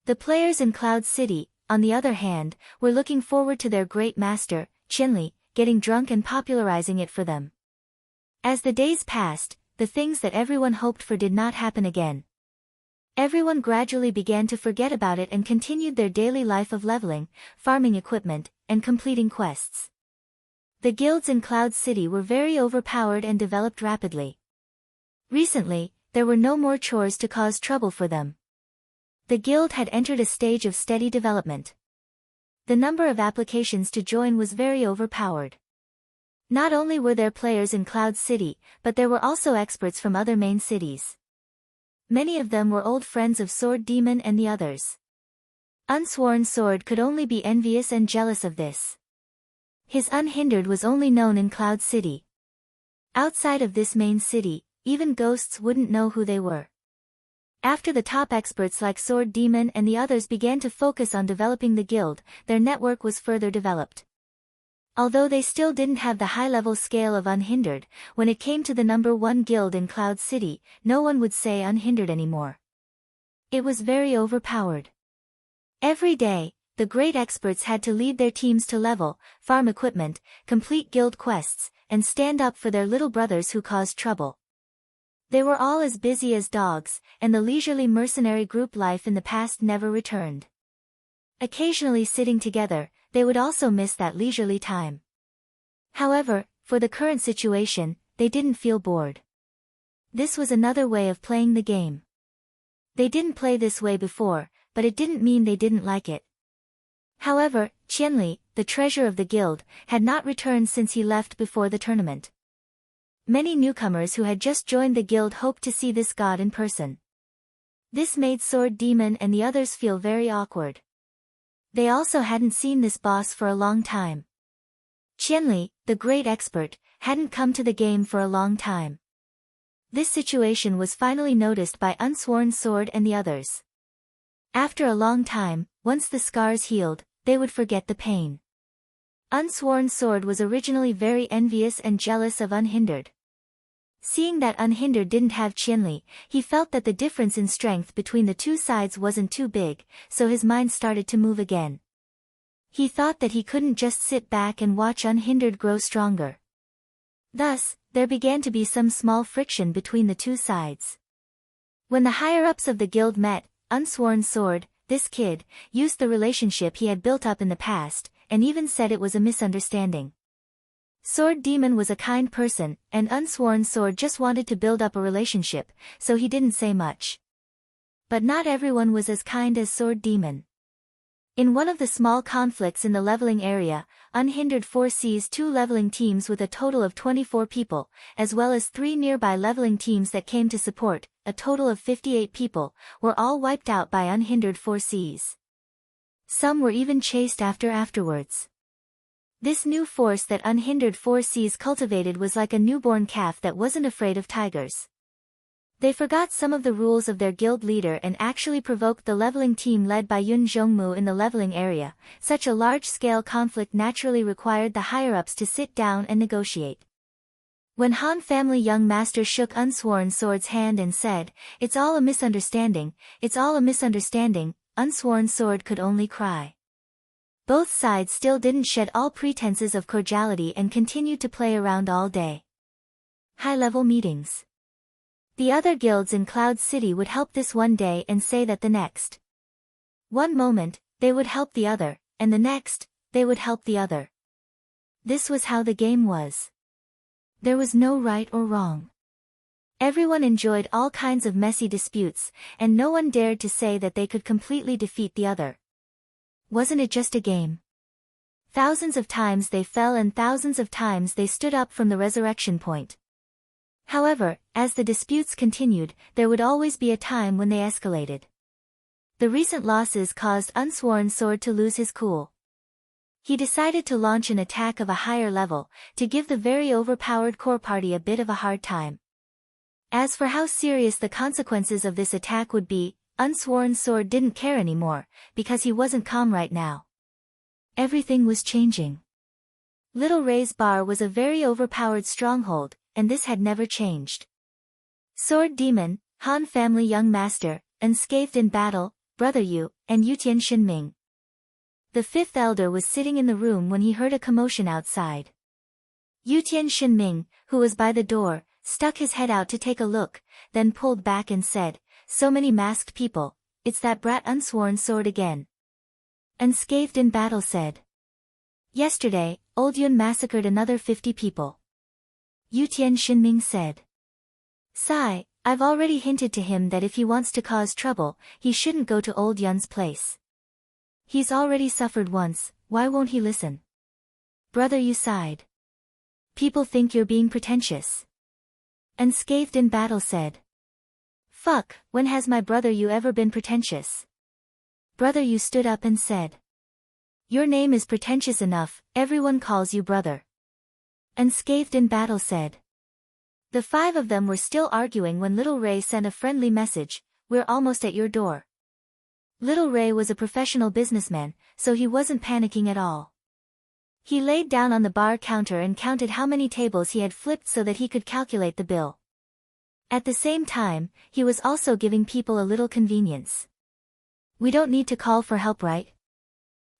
The players in Cloud City, on the other hand, were looking forward to their great master, Qianli, getting drunk and popularizing it for them. As the days passed, the things that everyone hoped for did not happen again. Everyone gradually began to forget about it and continued their daily life of leveling, farming equipment, and completing quests. The guilds in Cloud City were very overpowered and developed rapidly. Recently, there were no more chores to cause trouble for them. The guild had entered a stage of steady development. The number of applications to join was very overpowered. Not only were there players in Cloud City, but there were also experts from other main cities. Many of them were old friends of Sword Demon and the others. Unsworn Sword could only be envious and jealous of this. His Unhindered was only known in Cloud City. Outside of this main city, even ghosts wouldn't know who they were. After the top experts like Sword Demon and the others began to focus on developing the guild, their network was further developed. Although they still didn't have the high-level scale of Unhindered, when it came to the number 1 guild in Cloud City, no one would say Unhindered anymore. It was very overpowered. Every day, the great experts had to lead their teams to level, farm equipment, complete guild quests, and stand up for their little brothers who caused trouble. They were all as busy as dogs, and the leisurely mercenary group life in the past never returned. Occasionally sitting together, they would also miss that leisurely time. However, for the current situation, they didn't feel bored. This was another way of playing the game. They didn't play this way before, but it didn't mean they didn't like it. However, Qianli, the treasure of the guild, had not returned since he left before the tournament. Many newcomers who had just joined the guild hoped to see this god in person. This made Sword Demon and the others feel very awkward. They also hadn't seen this boss for a long time. Qianli, the great expert, hadn't come to the game for a long time. This situation was finally noticed by Unsworn Sword and the others. After a long time, once the scars healed, they would forget the pain. Unsworn Sword was originally very envious and jealous of Unhindered. Seeing that Unhindered didn't have Qianli, he felt that the difference in strength between the two sides wasn't too big, so his mind started to move again. He thought that he couldn't just sit back and watch Unhindered grow stronger. Thus, there began to be some small friction between the two sides. When the higher-ups of the guild met, Unsworn Sword, this kid, used the relationship he had built up in the past, and even said it was a misunderstanding. Sword Demon was a kind person, and Unsworn Sword just wanted to build up a relationship, so he didn't say much. But not everyone was as kind as Sword Demon. In one of the small conflicts in the leveling area, Unhindered foresees 2 leveling teams with a total of 24 people, as well as 3 nearby leveling teams that came to support, a total of 58 people, were all wiped out by Unhindered foresees. Some were even chased afterwards. This new force that Unhindered foresees cultivated was like a newborn calf that wasn't afraid of tigers. They forgot some of the rules of their guild leader and actually provoked the leveling team led by Yun Zhongmu in the leveling area. Such a large-scale conflict naturally required the higher-ups to sit down and negotiate. When Han family young master shook Unsworn Sword's hand and said, "It's all a misunderstanding, it's all a misunderstanding," Unsworn Sword could only cry. Both sides still didn't shed all pretenses of cordiality and continued to play around all day. High-level meetings. The other guilds in Cloud City would help this one day and say that the next. One moment, they would help the other, and the next, they would help the other. This was how the game was. There was no right or wrong. Everyone enjoyed all kinds of messy disputes, and no one dared to say that they could completely defeat the other. Wasn't it just a game? Thousands of times they fell and thousands of times they stood up from the resurrection point. However, as the disputes continued, there would always be a time when they escalated. The recent losses caused Unsworn Sword to lose his cool. He decided to launch an attack of a higher level, to give the very overpowered core party a bit of a hard time. As for how serious the consequences of this attack would be, Unsworn Sword didn't care anymore, because he wasn't calm right now. Everything was changing. Little Ray's bar was a very overpowered stronghold, and this had never changed. Sword Demon, Han family young master, unscathed in battle, Brother Yu, and Yutian Shinming. The fifth elder was sitting in the room when he heard a commotion outside. Yutian Shinming, who was by the door, stuck his head out to take a look, then pulled back and said, "So many masked people, it's that brat Unsworn Sword again." Unscathed in battle said, "Yesterday, Old Yun massacred another 50 people." Yutian Shinming said, "Sigh, I've already hinted to him that if he wants to cause trouble, he shouldn't go to Old Yun's place. He's already suffered once, why won't he listen?" Brother Yu sighed. "People think you're being pretentious." Unscathed in battle said, "Fuck, when has my brother Yu ever been pretentious?" Brother Yu stood up and said, "Your name is pretentious enough, everyone calls you brother." Unscathed in battle said. The 5 of them were still arguing when Little Ray sent a friendly message, "We're almost at your door." Little Ray was a professional businessman, so he wasn't panicking at all. He laid down on the bar counter and counted how many tables he had flipped so that he could calculate the bill. At the same time, he was also giving people a little convenience. "We don't need to call for help, right?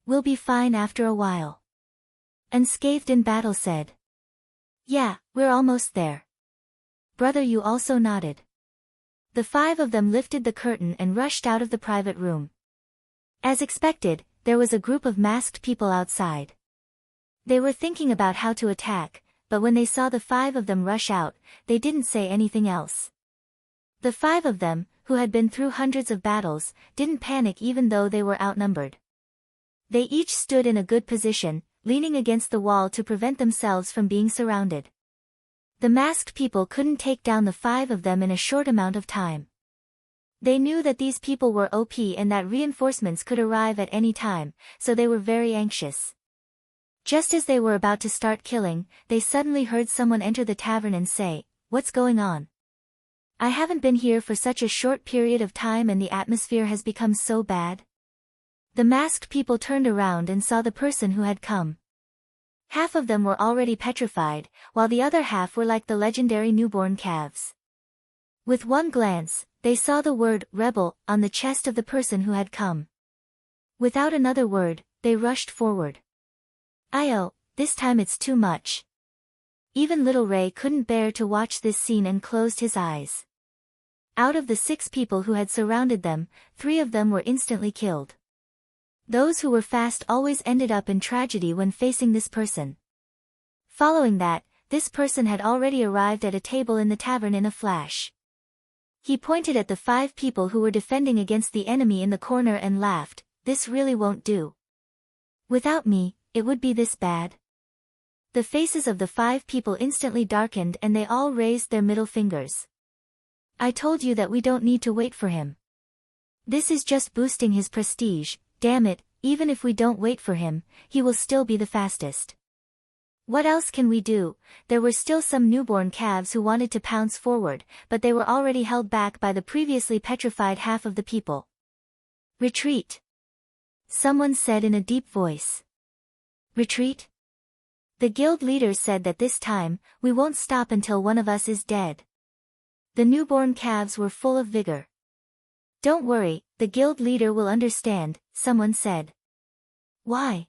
We'll be fine after a while." Unscathed in battle said, "Yeah, we're almost there." Brother Yu also nodded. The 5 of them lifted the curtain and rushed out of the private room. As expected, there was a group of masked people outside. They were thinking about how to attack, but when they saw the 5 of them rush out, they didn't say anything else. The 5 of them, who had been through hundreds of battles, didn't panic even though they were outnumbered. They each stood in a good position, leaning against the wall to prevent themselves from being surrounded. The masked people couldn't take down the 5 of them in a short amount of time. They knew that these people were OP and that reinforcements could arrive at any time, so they were very anxious. Just as they were about to start killing, they suddenly heard someone enter the tavern and say, "What's going on?" I haven't been here for such a short period of time and the atmosphere has become so bad. The masked people turned around and saw the person who had come. Half of them were already petrified, while the other half were like the legendary newborn calves. With one glance, they saw the word "rebel" on the chest of the person who had come. Without another word, they rushed forward. "Io, this time it's too much." Even little Ray couldn't bear to watch this scene and closed his eyes. Out of the 6 people who had surrounded them, 3 of them were instantly killed. Those who were fast always ended up in tragedy when facing this person. Following that, this person had already arrived at a table in the tavern in a flash. He pointed at the 5 people who were defending against the enemy in the corner and laughed, "This really won't do. Without me, it would be this bad." The faces of the 5 people instantly darkened and they all raised their middle fingers. "I told you that we don't need to wait for him. This is just boosting his prestige, damn it, even if we don't wait for him, he will still be the fastest. What else can we do?" There were still some newborn calves who wanted to pounce forward, but they were already held back by the previously petrified half of the people. "Retreat," someone said in a deep voice. "Retreat?" The guild leaders said that this time, "We won't stop until one of us is dead." The newborn calves were full of vigor. "Don't worry, the guild leader will understand," someone said. "Why?"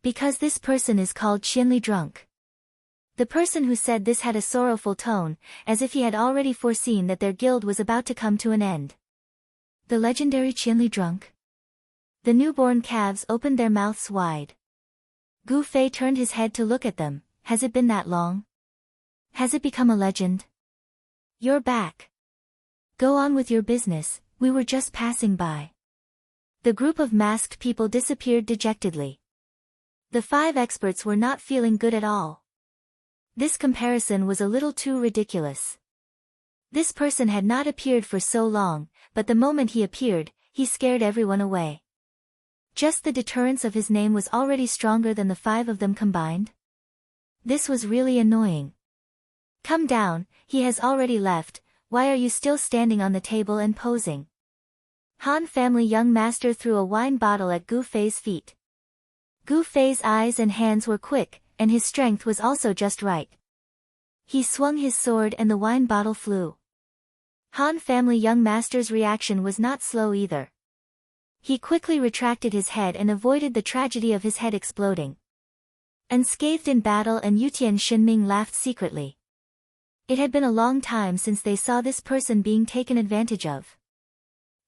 "Because this person is called Qianli Drunk." The person who said this had a sorrowful tone, as if he had already foreseen that their guild was about to come to an end. "The legendary Qianli Drunk?" The newborn calves opened their mouths wide. Gu Fei turned his head to look at them. "Has it been that long? Has it become a legend?" "You're back. Go on with your business, we were just passing by." The group of masked people disappeared dejectedly. The 5 experts were not feeling good at all. This comparison was a little too ridiculous. This person had not appeared for so long, but the moment he appeared, he scared everyone away. Just the deterrence of his name was already stronger than the 5 of them combined. This was really annoying. "Come down, he has already left, why are you still standing on the table and posing?" Han family young master threw a wine bottle at Gu Fei's feet. Gu Fei's eyes and hands were quick, and his strength was also just right. He swung his sword and the wine bottle flew. Han family young master's reaction was not slow either. He quickly retracted his head and avoided the tragedy of his head exploding. Unscathed in battle, and Yutian Xinming laughed secretly. It had been a long time since they saw this person being taken advantage of.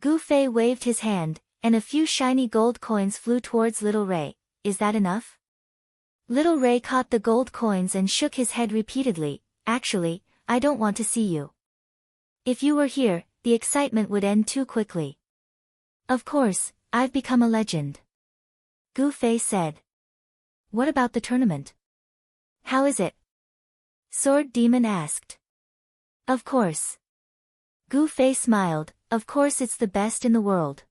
Gu Fei waved his hand, and a few shiny gold coins flew towards Little Ray. "Is that enough?" Little Ray caught the gold coins and shook his head repeatedly. "Actually, I don't want to see you. If you were here, the excitement would end too quickly." "Of course, I've become a legend," Gu Fei said. "What about the tournament? How is it?" Sword Demon asked. "Of course." Gu Fei smiled, "Of course it's the best in the world."